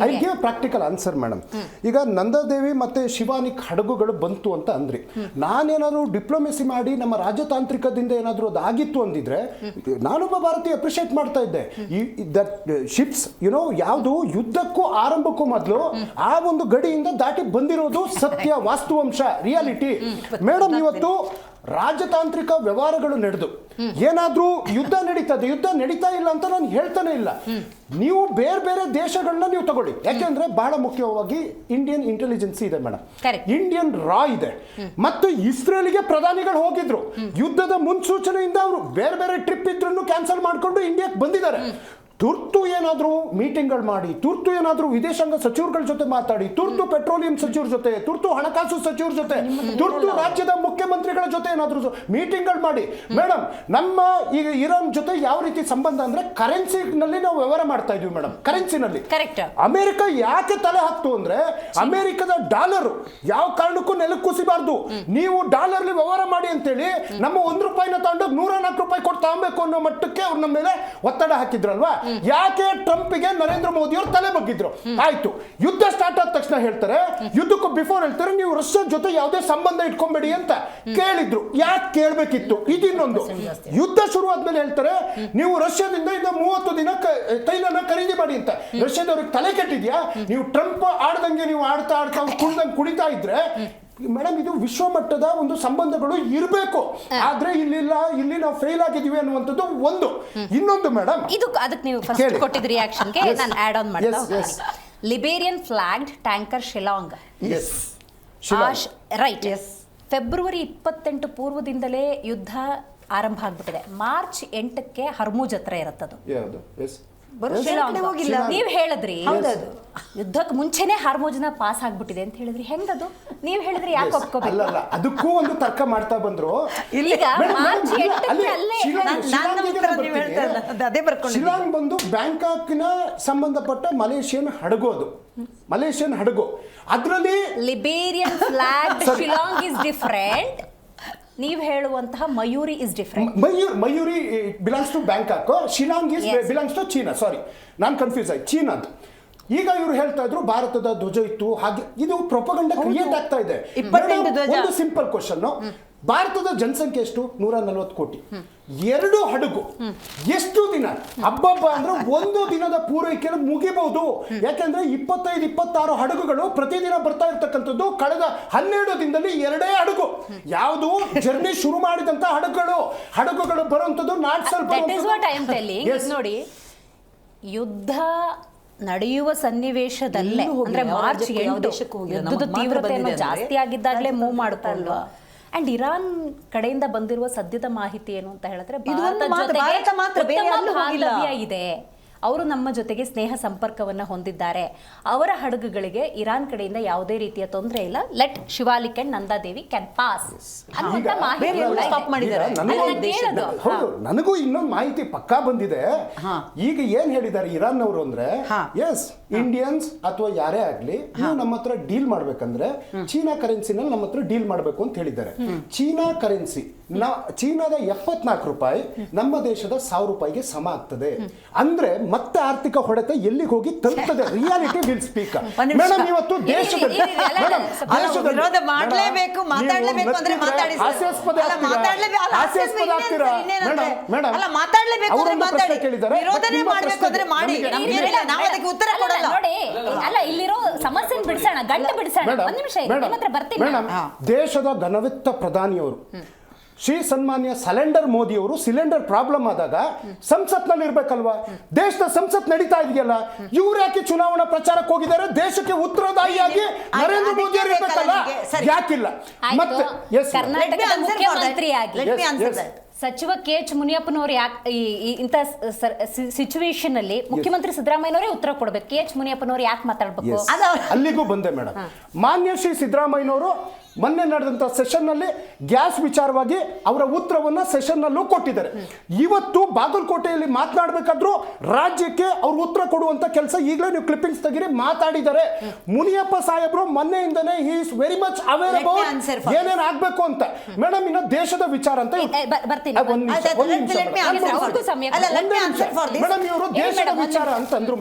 I give practical answer madam. ಈಗ ನಂದಾದೇವಿ ಮತ್ತೆ ಶಿವಾನಿಕ್ ಹಡಗುಗಳು ಬಂತು ಅಂತ ಅಂದ್ರಿ, ನಾನೇನಾದ್ರೂ ಡಿಪ್ಲೊಮೆಸಿ ಮಾಡಿ ನಮ್ಮ ರಾಜತಾಂತ್ರಿಕದಿಂದ ಏನಾದರೂ ಅದಾಗಿತ್ತು ಅಂದಿದ್ರೆ ನಾನೊಬ್ಬ ಭಾರತೀಯ ಅಪ್ರಿಷಿಯೇಟ್ ಮಾಡ್ತಾ ಇದ್ದೆ. ದಟ್ ಶಿಪ್ಸ್ ಯಾವುದು ಯುದ್ಧಕ್ಕೂ ಆರಂಭಕ್ಕೂ ಮೊದಲು ಆ ಒಂದು ಗಡಿಯಿಂದ ದಾಟಿ ಬಂದಿರೋದು ಸತ್ಯ, ವಾಸ್ತವಾಂಶ, ರಿಯಾಲಿಟಿ. ಮೇಡಮ್, ಇವತ್ತು ರಾಜತಾಂತ್ರಿಕ ವ್ಯವಹಾರಗಳು ನಡೆದು ಏನಾದ್ರೂ ಯುದ್ಧ ನಡೀತದೆ, ಯುದ್ಧ ನಡೀತಾ ಇಲ್ಲ ಅಂತ ನಾನು ಹೇಳ್ತಾನೆ ಇಲ್ಲ. ನೀವು ಬೇರೆ ಬೇರೆ ದೇಶಗಳನ್ನ ನೀವು ತಗೊಳ್ಳಿ, ಯಾಕೆಂದ್ರೆ ಬಹಳ ಮುಖ್ಯವಾಗಿ ಇಂಡಿಯನ್ ಇಂಟೆಲಿಜೆನ್ಸಿ ಇದೆ ಮೇಡಮ್, ಇಂಡಿಯನ್ ರಾ ಇದೆ, ಮತ್ತು ಇಸ್ರೇಲ್ಗೆ ಪ್ರಧಾನಿಗಳು ಹೋಗಿದ್ರು. ಯುದ್ಧದ ಮುನ್ಸೂಚನೆಯಿಂದ ಅವರು ಬೇರೆ ಬೇರೆ ಟ್ರಿಪ್ ಇದ್ರೂ ಕ್ಯಾನ್ಸಲ್ ಮಾಡಿಕೊಂಡು ಇಂಡಿಯಾಕ್ಕೆ ಬಂದಿದ್ದಾರೆ. ತುರ್ತು ಏನಾದರೂ ಮೀಟಿಂಗ್ಗಳು ಮಾಡಿ, ತುರ್ತು ಏನಾದರೂ ವಿದೇಶಾಂಗ ಸಚಿವರುಗಳ ಜೊತೆ ಮಾತಾಡಿ, ತುರ್ತು ಪೆಟ್ರೋಲಿಯಂ ಸಚಿವರ ಜೊತೆ, ತುರ್ತು ಹಣಕಾಸು ಸಚಿವರ ಜೊತೆ, ತುರ್ತು ರಾಜ್ಯದ ಮುಖ್ಯಮಂತ್ರಿಗಳ ಜೊತೆ ಏನಾದರೂ ಮೀಟಿಂಗ್ಗಳು ಮಾಡಿ. ಮೇಡಮ್, ನಮ್ಮ ಈಗ ಇರಾನ್ ಜೊತೆ ಯಾವ ರೀತಿ ಸಂಬಂಧ ಅಂದ್ರೆ ಕರೆನ್ಸಿನಲ್ಲಿ ನಾವು ವ್ಯವಹಾರ ಮಾಡ್ತಾ ಇದೀವಿ ಮೇಡಮ್. ಕರೆನ್ಸಿನಲ್ಲಿ ಅಮೆರಿಕ ಯಾಕೆ ತಲೆ ಹಾಕ್ತು ಅಂದ್ರೆ ಅಮೆರಿಕದ ಡಾಲರ್ ಯಾವ ಕಾರಣಕ್ಕೂ ನೆಲಕ್ಕೆ ಕುಸಿಬಾರ್ದು, ನೀವು ಡಾಲರ್ ವ್ಯವಹಾರ ಮಾಡಿ ಅಂತೇಳಿ ನಮ್ಮ ₹1 ತಗೊಂಡೋಗಿ ₹104 ಕೊಟ್ಟು ತಗೊಬೇಕು ಅನ್ನೋ ಮಟ್ಟಕ್ಕೆ ಅವ್ರ ನಮ್ಮ ಮೇಲೆ ಒತ್ತಡ ಹಾಕಿದ್ರಲ್ವಾ. ಯಾಕೆ ಟ್ರಂಪ್ಗೆ ನರೇಂದ್ರ ಮೋದಿ ಅವರು ತಲೆ ಬಗ್ಗಿದ್ರು? ಆಯ್ತು, ಯುದ್ಧ ಸ್ಟಾರ್ಟ್ ಆದ ತಕ್ಷಣ ಹೇಳ್ತಾರೆ, ಯುದ್ಧಕ್ಕೂ ಬಿಫೋರ್ ಹೇಳ್ತಾರೆ ನೀವು ರಷ್ಯಾ ಜೊತೆ ಯಾವುದೇ ಸಂಬಂಧ ಇಟ್ಕೊಂಬೇಡಿ ಅಂತ ಕೇಳಿದ್ರು. ಯಾಕೆ ಕೇಳಬೇಕಿತ್ತು? ಇದನ್ನೊಂದು. ಯುದ್ಧ ಶುರು ಆದ್ಮೇಲೆ ಹೇಳ್ತಾರೆ ನೀವು ರಷ್ಯಾದಿಂದ 30 ದಿನ ತೈಲನ ಖರೀದಿ ಮಾಡಿ ಅಂತ. ರಷ್ಯಾದವ್ರಿಗೆ ತಲೆ ಕೆಟ್ಟಿದ್ಯಾ? ನೀವು ಟ್ರಂಪ್ ಆಡ್ದಂಗೆ ನೀವು ಆಡ್ತಾ ಕುಡ್ದಂಗೆ ಕುಡಿತಾ ಇದ್ರೆ ಮೇಡಮ್, ಇದು ವಿಶ್ವ ಮಟ್ಟದ ಒಂದು ಸಂಬಂಧಗಳು ಇರಬೇಕು. ಆದ್ರೆ ಇಲ್ಲಿ ನಾವು ಫೇಲ್ ಆಗಿದೀವಿ ಅನ್ನುವಂಥದ್ದು ಒಂದು. ಇನ್ನೊಂದು ಮೇಡಮ್, ಇದು ಅದಕ್ಕೆ ನೀವು ಫಸ್ಟ್ ಕೊಟ್ಟಿದ್ದ ರಿಯಾಕ್ಷನ್ಗೆ ನಾನು ಆಡ್ ಆನ್ ಮಾಡ್ತಾ ಲಿಬೇರಿಯನ್ ಫ್ಲಾಗ್ಡ್ ಟ್ಯಾಂಕರ್ ಶಿಲಾಂಗ್, ರೈಟ್, ಫೆಬ್ರವರಿ 28 ಪೂರ್ವದಿಂದಲೇ ಯುದ್ಧ ಆರಂಭ ಆಗ್ಬಿಟ್ಟಿದೆ. ಮಾರ್ಚ್ 8ಕ್ಕೆ ಹರ್ಮುಜ್ ಹತ್ರ ಇರುತ್ತದು. ನೀವ್ ಹೇಳಿದ್ರಿ ಯುದ್ಧಕ್ಕೆ ಮುಂಚೆನೆ ಹಾರ್ಮೋಜ್ನ ಪಾಸ್ ಆಗ್ಬಿಟ್ಟಿದೆ ಅಂತ ಹೇಳಿದ್ರಿ, ಹೆಂಗದು? ನೀವ್ ಹೇಳಿದ್ರಿ ಯಾಕೆ ಒಪ್ಕೋಬೇಕು? ಅದಕ್ಕೂ ಒಂದು ತರ್ಕ ಮಾಡ್ತಾ ಬಂದ್ರು. ಶಿಲಾಂಗ್ ಬಂದು ಬ್ಯಾಂಕಾಕ್ನ ಸಂಬಂಧಪಟ್ಟ ಮಲೇಷಿಯನ್ ಹಡಗು, ಅದು ಮಲೇಷಿಯನ್ ಹಡಗು. ಅದರಲ್ಲಿ Liberian flag Shillong is different. ನೀವು ಹೇಳುವಂತಹ Mayuri is different. Mayuri belongs to Bangkok, Shillong is belongs to China. Sorry, ನಾನು ಕನ್ಫ್ಯೂಸ್ ಆಯ್ತು, ಚೀನಾದ್. ಈಗ ಇವರು ಹೇಳ್ತಾ ಇದ್ರು ಭಾರತದ ಧ್ವಜ ಇತ್ತು ಹಾಗೆ. ಇದು ಪ್ರೊಪಗಂಡ ಕ್ರಿಯೇಟ್ ಆಗ್ತಾ ಇದೆ. ಒಂದು ಸಿಂಪಲ್ ಕ್ವಶನ್, ಭಾರತದ ಜನಸಂಖ್ಯೆ ಎಷ್ಟು? 140 ಕೋಟಿ. 2 ಹಡಗು ಎಷ್ಟು ದಿನ? ಹಬ್ಬ ಅಂದ್ರೆ ಒಂದು ದಿನದ ಪೂರೈಕೆಯನ್ನು ಮುಗಿಬಹುದು. ಯಾಕಂದ್ರೆ 25-26 ಹಡಗುಗಳು ಪ್ರತಿದಿನ ಬರ್ತಾ ಇರ್ತಕ್ಕಂಥದ್ದು. ಕಳೆದ 12 ದಿನದಲ್ಲಿ 2 ಹಡಗು. ಯಾವುದು ಜರ್ನಿ ಶುರು ಮಾಡಿದಂತ ಹಡಗುಗಳು ಬರುವಂತದ್ದು ನಾಟ್ ಸ್ವಲ್ಪ. ನೋಡಿ, ಯುದ್ಧ ನಡೆಯುವ ಸನ್ನಿವೇಶದಲ್ಲೇ ಅಂದ್ರೆ ಮಾರ್ಚ್ 8 ಯುದ್ಧದ ತೀವ್ರತೆಯನ್ನು ಜಾಸ್ತಿ ಆಗಿದ್ದಾಗಲೇ ಮೂವ್ ಮಾಡಿಕೊಂಡು, ಅಂಡ್ ಇರಾನ್ ಕಡೆಯಿಂದ ಬಂದಿರುವ ಸದ್ಯದ ಮಾಹಿತಿ ಏನು ಅಂತ ಹೇಳಿದ್ರೆ ಭಾರತ ಮಾತ್ರ ಇದೆ. ಅವರು ನಮ್ಮ ಜೊತೆಗೆ ಸ್ನೇಹ ಸಂಪರ್ಕವನ್ನ ಹೊಂದಿದ್ದಾರೆ. ಅವರ ಹಡಗುಗಳಿಗೆ ಇರಾನ್ ಕಡೆಯಿಂದ ಯಾವುದೇ ರೀತಿಯ ತೊಂದರೆ ಇಲ್ಲ. Let Shivalik and Nanda Devi can pass ಅಂತ ಮಾಹಿತಿ ನನಗೂ ಇನ್ನೊಂದು ಮಾಹಿತಿ ಪಕ್ಕಾ ಬಂದಿದೆ. ಈಗ ಏನ್ ಹೇಳಿದ್ದಾರೆ ಇರಾನ್ ಅವರು ಅಂದ್ರೆ, ಎಸ್ ಇಂಡಿಯನ್ಸ್ ಅಥವಾ ಯಾರೇ ಆಗ್ಲಿ ನೀವು ನಮ್ಮ ಹತ್ರ ಡೀಲ್ ಮಾಡ್ಬೇಕಂದ್ರೆ ಚೀನಾ ಕರೆನ್ಸಿನಲ್ಲಿ ನಮ್ಮ ಹತ್ರ ಡೀಲ್ ಮಾಡ್ಬೇಕು ಅಂತ ಹೇಳಿದ್ದಾರೆ. ಚೀನಾ ಕರೆನ್ಸಿ ಚೀನಾದ ₹74 ನಮ್ಮ ದೇಶದ ₹1000 ಸಮ ಆಗ್ತದೆ. ಅಂದ್ರೆ ಮತ್ತೆ ಆರ್ಥಿಕ ಹೊಡೆತ ಎಲ್ಲಿಗೆ ಹೋಗಿ ತಲುಪ್ತದೆ? Reality will speak. ಮೇಡಮ್, ಇವತ್ತು ದೇಶದಲ್ಲಿ ವಿರೋಧ ಮಾಡಲೇಬೇಕು, ಮಾತಾಡಲೇಬೇಕು ಅಂದ್ರೆ ಮಾತಾಡಿ. ಹಾಸ್ಯಾಸ್ಪದ ವಿರೋಧನೆ ಮಾಡಬೇಕು ಅಂದ್ರೆ ಮಾಡಿ, ನಾವು ಅದಕ್ಕೆ ಉತ್ತರ ಕೊಡಲ್ಲ. ನೋಡಿ, ಅಲ್ಲ ಇಲ್ಲಿರೋ ಸಮಸ್ಯೆ ಬಿಡಿಸೋಣ, ಗಂಟು ಬಿಡಿಸೋಣ. ಒಂದು ನಿಮಿಷ ಮೇಡಮ್, ದೇಶದ ಘನವಿತ್ತ ಪ್ರಧಾನಿಯವರು ಶ್ರೀ ಸನ್ಮಾನ್ಯ ಸಿಲಿಂಡರ್ ಮೋದಿ ಅವರು ಸಿಲಿಂಡರ್ ಪ್ರಾಬ್ಲಮ್ ಆದಾಗ ಸಂಸತ್ನಲ್ಲಿ ಇರ್ಬೇಕಲ್ವಾ? ದೇಶದ ಸಂಸತ್ ನಡೀತಾ ಇದೆಯಲ್ಲ, ಇವ್ರು ಯಾಕೆ ಚುನಾವಣಾ ಪ್ರಚಾರಕ್ಕೆ ಹೋಗಿದ್ದಾರೆ? ದೇಶಕ್ಕೆ ಉತ್ತರದಾಯಿಯಾಗಿ ನರೇಂದ್ರ ಮೋದಿ ಅವರು ಇರ್ಬೇಕಲ್ಲ, ಯಾಕಿಲ್ಲ? ಮತ್ತೆ ಸಚಿವ ಕೆ ಎಚ್ ಮುನಿಯಪ್ಪನವರು ಯಾಕೆ ಇಂಥ ಸಿಚುವೇಶನ್ ಅಲ್ಲಿ ಮುಖ್ಯಮಂತ್ರಿ ಸಿದ್ದರಾಮಯ್ಯನವರೇ ಉತ್ತರ ಕೊಡ್ಬೇಕು. ಕೆ ಎಚ್ ಮುನಿಯಪ್ಪನವರು ಯಾಕೆ ಮಾತಾಡ್ಬೇಕು? ಅಲ್ಲಿಗೂ ಬಂದೆ ಮೇಡಮ್. ಮಾನ್ಯ ಶ್ರೀ ಸಿದ್ದರಾಮಯ್ಯನವರು ಮೊನ್ನೆ ನಡೆದಂತ ಸೆಷನ್ ನಲ್ಲಿ ಗ್ಯಾಸ್ ವಿಚಾರವಾಗಿ ಅವರ ಉತ್ತರವನ್ನ ಸೆಷನ್ ನಲ್ಲೂ ಕೊಟ್ಟಿದ್ದಾರೆ. ಇವತ್ತು ಬಾಗಲಕೋಟೆಯಲ್ಲಿ ಮಾತನಾಡಬೇಕಾದ್ರೂ ರಾಜ್ಯಕ್ಕೆ ಅವ್ರು ಉತ್ತರ ಕೊಡುವಂತ ಕೆಲಸ ಈಗಲೇ ನೀವು ಕ್ಲಿಪ್ಪಿಂಗ್ಸ್ ತೆಗಿರಿ ಮಾತಾಡಿದ್ದಾರೆ. ಮುನಿಯಪ್ಪ ಸಾಹೇಬ್ರು ಮೊನ್ನೆಯಿಂದನೇ he is very much aware about ಏನೇನ್ ಆಗ್ಬೇಕು ಅಂತ. ಮೇಡಮ್ ಇನ್ನು ದೇಶದ ವಿಚಾರ ಅಂತ ಮೇಡಮ್ ಇವರು ದೇಶದ ವಿಚಾರ ಅಂತಂದ್ರು.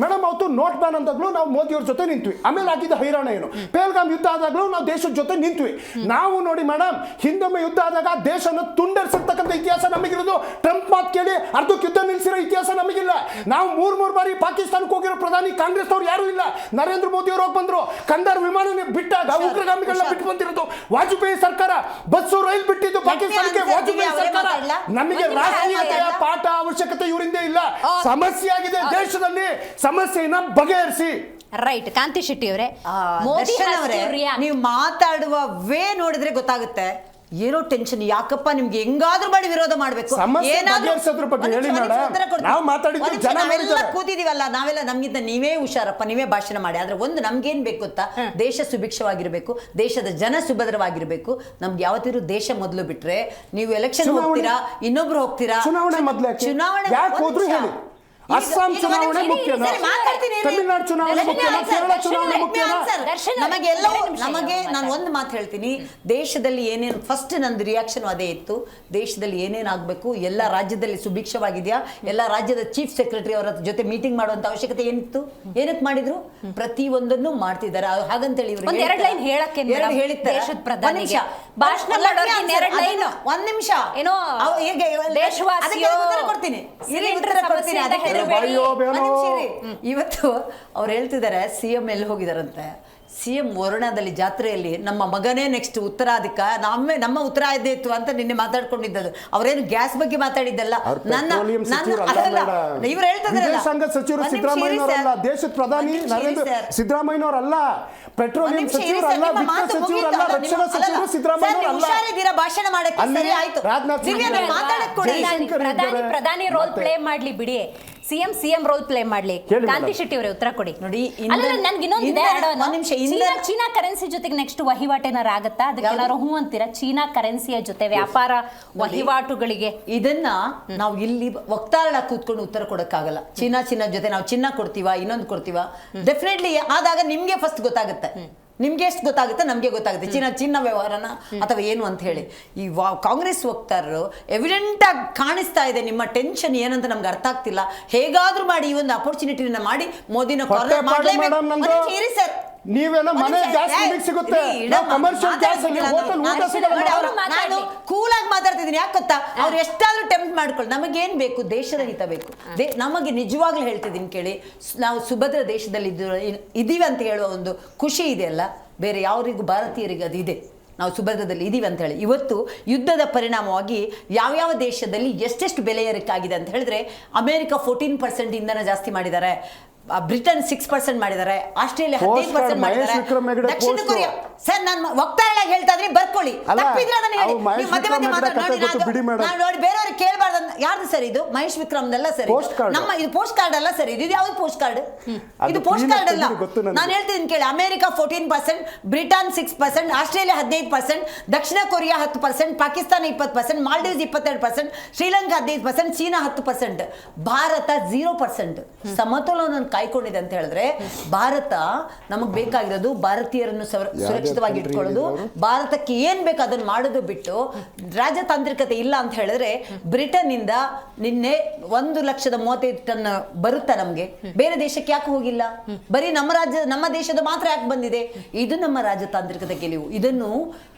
ಮೇಡಮ್ ಅವತ್ತು ನೋಟ್ ಬ್ಯಾನ್ ಅಂದಾಗ್ಲೂ ನಾವು ಮೋದಿ ಅವ್ರ ಜೊತೆ ನಿಂತ್ವಿ. ಆಮೇಲೆ ಆಗಿದ್ದ ಹೈರಾಣ ಏನು, ಪೇಲ್ಗಾಮ್ ಯುದ್ಧ ಆದಾಗ್ಲೂ ನಾವು ದೇಶದ ಜೊತೆ ನಿಂತ್ವಿ. ನಾವು ನೋಡಿ ಮೇಡಮ್, ಹಿಂದೊಮ್ಮೆ ಯುದ್ಧ ಆದಾಗ ದೇಶನ ತುಂಡರಿಸಿರ್ತಕ್ಕಂಥ ಇತಿಹಾಸ ನಮಗಿರೋದು. ಟ್ರಂಪ್ ಮಾತು ಕೇಳಿ ಅರ್ಧಕ್ಕೆ ಯುದ್ಧ ನಿಲ್ಲಿಸಿರೋ ಇತಿಹಾಸ ನಮಗಿಲ್ಲ. ನಾವು ಮೂರ್ ಬಾರಿ ಪಾಕಿಸ್ತಾನಕ್ಕೆ ಹೋಗಿರೋ ಪ್ರಧಾನಿ ಕಾಂಗ್ರೆಸ್ ಅವ್ರು ಯಾರು ಇಲ್ಲ. ನರೇಂದ್ರ ಮೋದಿ ಅವರು ಹೋಗಿ ಬಂದ್ರು. ಕಂದಾರ್ ವಿಮಾನ ಬಿಟ್ಟಾಗ ಉಗ್ರಗಾಮಿಗಳನ್ನ ಬಿಟ್ಟು ಬಂದಿರೋದು ವಾಜಪೇಯಿ ಸರ್ಕಾರ. ಬಸ್ಸು ರೈಲು ಬಿಟ್ಟಿದ್ದು ಪಾಕಿಸ್ತಾನಕ್ಕೆ ವಾಜಪೇಯಿ ಸರ್ಕಾರ. ನಮಗೆ ರಾಷ್ಟ್ರೀಯತೆಯ ಪಾಠ ಅವಶ್ಯಕತೆ ಇವರಿಂದ ಇಲ್ಲ. ಸಮಸ್ಯೆ ಆಗಿದೆ ದೇಶದಲ್ಲಿ, ಸಮಸ್ಯೆಯನ್ನ ಬಗೆಹರಿಸಿ. ರೈಟ್. ಕಾಂತಿ ಶೆಟ್ಟಿ ಅವರೇ, ನೀವು ಮಾತಾಡುವ ವೇ ನೋಡಿದ್ರೆ ಗೊತ್ತಾಗುತ್ತೆ ಏನೋ ಟೆನ್ಷನ್. ಯಾಕಪ್ಪ ನಿಮ್ಗೆ ಹೆಂಗಾದ್ರೂ ಮಾಡಿ ವಿರೋಧ ಮಾಡ್ಬೇಕು. ಕೂತಿದೀವಲ್ಲ ನಾವೆಲ್ಲ, ನಮ್ಗಿಂತ ನೀವೇ ಹುಷಾರಪ್ಪ, ನೀವೇ ಭಾಷಣ ಮಾಡಿ. ಆದ್ರೆ ಒಂದು ನಮ್ಗೇನ್ ಬೇಕು ಗೊತ್ತಾ, ದೇಶ ಸುಭಿಕ್ಷವಾಗಿರ್ಬೇಕು, ದೇಶದ ಜನ ಸುಭದ್ರವಾಗಿರ್ಬೇಕು. ನಮ್ಗೆ ಯಾವತ್ತಿದ್ರು ದೇಶ ಮೊದಲು ಬಿಟ್ರೆ ನೀವು ಎಲೆಕ್ಷನ್ ಹೋಗ್ತೀರಾ, ಇನ್ನೊಬ್ರು ಹೋಗ್ತೀರಾ, ಚುನಾವಣೆ ಅಸ್ಸಾಂ ಚುನಾವಣೆ ಮುಖ್ಯನಾ, ತಮಿಳುನಾಡು ಚುನಾವಣೆ ಮುಖ್ಯನಾ, ಕೇರಳ ಚುನಾವಣೆ ಮುಖ್ಯನಾ? ನಮಗೆ ನಾನು ಒಂದು ಮಾತು ಹೇಳ್ತೀನಿ, ದೇಶದಲ್ಲಿ ಏನೇನು ಫಸ್ಟ್ ನಂದು ರಿಯಾಕ್ಷನ್ ಅದೇ ಇತ್ತು. ದೇಶದಲ್ಲಿ ಏನೇನಾಗಬೇಕು, ಎಲ್ಲ ರಾಜ್ಯದಲ್ಲಿ ಸುಭಿಕ್ಷವಾಗಿದೆಯಾ, ಎಲ್ಲ ರಾಜ್ಯದ ಚೀಫ್ ಸೆಕ್ರೆಟರಿ ಅವರ ಜೊತೆ ಮೀಟಿಂಗ್ ಮಾಡುವಂತ ಅವಶ್ಯಕತೆ ಏನಿತ್ತು? ಏನಕ್ಕೆ ಮಾಡಿದ್ರು? ಪ್ರತಿ ಒಂದನ್ನು ಮಾಡ್ತಿದ್ದಾರೆ. ಹಾಗಂತೇಳಿ ಇವರು ಒಂದ್ ನಿಮಿಷ ಏನೋ ಕೊಡ್ತೀನಿ. ಇವತ್ತು ಅವ್ರು ಹೇಳ್ತಿದ್ದಾರೆ ಸಿಎಂ ಎಲ್ಲಿ ಹೋಗಿದಾರಂತೆ. ಸಿಎಂ ವರುಣದಲ್ಲಿ ಜಾತ್ರೆಯಲ್ಲಿ ನಮ್ಮ ಮಗನೇ ನೆಕ್ಸ್ಟ್ ಉತ್ತರಾಧಿಕಾರ, ನಮ್ಮ ಉತ್ತರಾಧಿತ್ವ ಅಂತ ನಿನ್ನೆ ಮಾತಾಡ್ಕೊಂಡಿದ್ದದು. ಅವರೇನು ಗ್ಯಾಸ್ ಬಗ್ಗೆ ಮಾತಾಡಿದ್ದಲ್ಲ. ಇವ್ರು ಹೇಳ್ತಿದ್ದಾರೆ ಸಚಿವರು ಸಿದ್ದರಾಮಯ್ಯನವರಲ್ಲ, ದೇಶದ ಪ್ರಧಾನಿ ನರೇಂದ್ರ ಸಿದ್ದರಾಮಯ್ಯನವರಲ್ಲ, ಪೆಟ್ರೋಲಿಯಂ ಸಚಿವರಲ್ಲ, ವಿತ್ತ ಸಚಿವರಲ್ಲ, ರಕ್ಷಣಾ ಸಚಿವರು ಸಿದ್ದರಾಮಯ್ಯನವರಲ್ಲ. ಭಾಷಣ ಮಾಡಕ್ಕೆ ಪ್ರಧಾನಿ ರೋಲ್ ಪ್ಲೇ ಮಾಡ್ಲಿ ಬಿಡಿ, ಸಿಎಂ ರೋಲ್ ಪ್ಲೇ ಮಾಡ್ಲಿ. ಕಾಂತಿ ಶೆಟ್ಟಿ ಅವರೇ ಉತ್ತರ ಕೊಡಿ. ನೋಡಿ ನನ್ಗೆ ಇನ್ನೊಂದಿದೆ, ಚೀನಾ ಕರೆನ್ಸಿ ಜೊತೆಗೆ ನೆಕ್ಸ್ಟ್ ವಹಿವಾಟು ಏನಾರು ಆಗತ್ತಾ? ಅದಕ್ಕೆ ಹೂ ಅಂತೀರಾ? ಚೀನಾ ಕರೆನ್ಸಿಯ ಜೊತೆ ವ್ಯಾಪಾರ ವಹಿವಾಟುಗಳಿಗೆ ಇದನ್ನ ನಾವು ಇಲ್ಲಿ ವಕ್ತಾರಳ ಕೂತ್ಕೊಂಡು ಉತ್ತರ ಕೊಡಕ್ಕಾಗಲ್ಲ. ಚೀನಾ ಜೊತೆ ನಾವು ಚಿನ್ನ ಕೊಡ್ತೀವ, ಇನ್ನೊಂದು ಕೊಡ್ತೀವ, ಡೆಫಿನೆಟ್ಲಿ ಆದಾಗ ನಿಮ್ಗೆ ಫಸ್ಟ್ ಗೊತ್ತಾಗುತ್ತೆ. ನಿಮ್ಗೆ ಎಷ್ಟು ಗೊತ್ತಾಗುತ್ತೆ, ನಮ್ಗೆ ಗೊತ್ತಾಗುತ್ತೆ ಚಿನ್ನ ವ್ಯವಹಾರನ ಅಥವಾ ಏನು ಅಂತ ಹೇಳಿ. ಈ ಕಾಂಗ್ರೆಸ್ ವಕ್ತಾರರು ಎವಿಡೆಂಟ್ ಆಗಿ ಕಾಣಿಸ್ತಾ ಇದೆ ನಿಮ್ಮ ಟೆನ್ಷನ್ ಏನಂತ ನಮ್ಗೆ ಅರ್ಥ ಆಗ್ತಿಲ್ಲ. ಹೇಗಾದ್ರೂ ಮಾಡಿ ಈ ಒಂದು ಅಪರ್ಚುನಿಟಿನ ಮಾಡಿ ಮೋದಿನ ಕಾರ್ನರ್ ಮಾಡಲೇಬೇಕು ಸರ್. ನೀವೇನೋ ಮನೆ ಗ್ಯಾಸ್ ಸಿಗುತ್ತೆ, ಕಮರ್ಷಿಯಲ್ ಗ್ಯಾಸ್ ನಾನು ಕೂಲಾಗಿ ಮಾತಾಡ್ತಿದ್ದೀನಿ. ಯಾಕೆ ಗೊತ್ತಾ, ಅವ್ರು ಎಷ್ಟಾದ್ರೂ ಟೆಂಪ್ಟ್ ಮಾಡ್ಕೊಳ್ಳಿ, ನಮಗೇನ್ ಬೇಕು, ದೇಶದ ಹಿತ ಬೇಕು. ನಮಗೆ ನಿಜವಾಗ್ಲೂ ಹೇಳ್ತಿದ್ದೀನಿ ಕೇಳಿ, ನಾವು ಸುಭದ್ರ ದೇಶದಲ್ಲಿ ಇದೀವಿ ಅಂತ ಹೇಳುವ ಒಂದು ಖುಷಿ ಇದೆಯಲ್ಲ, ಬೇರೆ ಯಾರಿಗೂ ಭಾರತೀಯರಿಗೆ ಅದು ಇದೆ. ನಾವು ಸುಭದ್ರದಲ್ಲಿ ಇದೀವಿ ಅಂತ ಹೇಳಿ. ಇವತ್ತು ಯುದ್ಧದ ಪರಿಣಾಮವಾಗಿ ಯಾವ್ಯಾವ ದೇಶದಲ್ಲಿ ಎಷ್ಟೆಷ್ಟು ಬೆಲೆ ಏರಿಕೆ ಅಂತ ಹೇಳಿದ್ರೆ, ಅಮೆರಿಕ 14% ಇಂಧನ ಜಾಸ್ತಿ ಮಾಡಿದ್ದಾರೆ, ಬ್ರಿಟನ್ 6% ಮಾಡಿದ್ದಾರೆ, ಆಸ್ಟ್ರೇಲಿಯಾ 15% ಮಾಡಿದ್ದಾರೆ, ದಕ್ಷಿಣ ಕೊರಿಯಾ. ಸರ್ ನಾನು ವಕ್ತಾರಳಾಗಿ ಹೇಳ್ತಾ ಇದ್ದೀನಿ, ಬರ್ಕೊಳ್ಳಿ. ತಪ್ಪಿದ್ರೆ ಅದನ್ನ ಹೇಳಿ. ಮಧ್ಯೆ ನೋಡಿ ಬೇರೆಯವ್ರಿಗೆ ಕೇಳಬಾರ್ದು. ಯಾರ್ದು ಸರ್ ಇದು? ಮಹೇಶ್ ವಿಕ್ರಮ್ದಲ್ಲ ಸರ್, ನಮ್ಮ ಇದು ಪೋಸ್ಟ್ ಕಾರ್ಡ್ ಅಲ್ಲ ಸರ್. ಇದು ಯಾವ್ದು ಪೋಸ್ಟ್ ಕಾರ್ಡ್? ಇದು ಪೋಸ್ಟ್ ಕಾರ್ಡ್ ಅಲ್ಲ. ನಾನು ಹೇಳ್ತೀನಿ ಕೇಳಿ, ಅಮೆರಿಕ 14%, ಬ್ರಿಟನ್ 6%, ಆಸ್ಟ್ರೇಲಿಯಾ 15%, ದಕ್ಷಿಣ ಕೊರಿಯಾ 10%, ಪಾಕಿಸ್ತಾನ 20%, ಮಾಲ್ಡೀವ್ಸ್ 22%, ಶ್ರೀಲಂಕಾ 15%, ಚೀನಾ 10%, ಭಾರತ 0%. ಸಮತೋಲನ ಕಾಯ್ಕೊಂಡಿದೆ ಅಂತ ಹೇಳಿದ್ರೆ, ಭಾರತ ನಮಗ್ ಬೇಕಾಗಿರೋದು ಭಾರತೀಯರನ್ನು ಸುರಕ್ಷಿತವಾಗಿ ಇಟ್ಕೊಳ್ಳೋದು, ಭಾರತಕ್ಕೆ ಏನ್ ಬೇಕು ಅದನ್ನು ಮಾಡೋದು ಬಿಟ್ಟು ರಾಜತಾಂತ್ರಿಕತೆ ಇಲ್ಲ ಅಂತ ಹೇಳಿದ್ರೆ, ಬ್ರಿಟನ್ ಇಂದ ನಿನ್ನೆ 1,35,000 ಟನ್ ಬರುತ್ತಾ ನಮ್ಗೆ? ಬೇರೆ ದೇಶಕ್ಕೆ ಯಾಕೆ ಹೋಗಿಲ್ಲ? ಬರೀ ನಮ್ಮ ದೇಶದ ಮಾತ್ರ ಯಾಕೆ ಬಂದಿದೆ? ಇದು ನಮ್ಮ ರಾಜತಾಂತ್ರಿಕತೆ ಗೆಲುವು. ಇದನ್ನು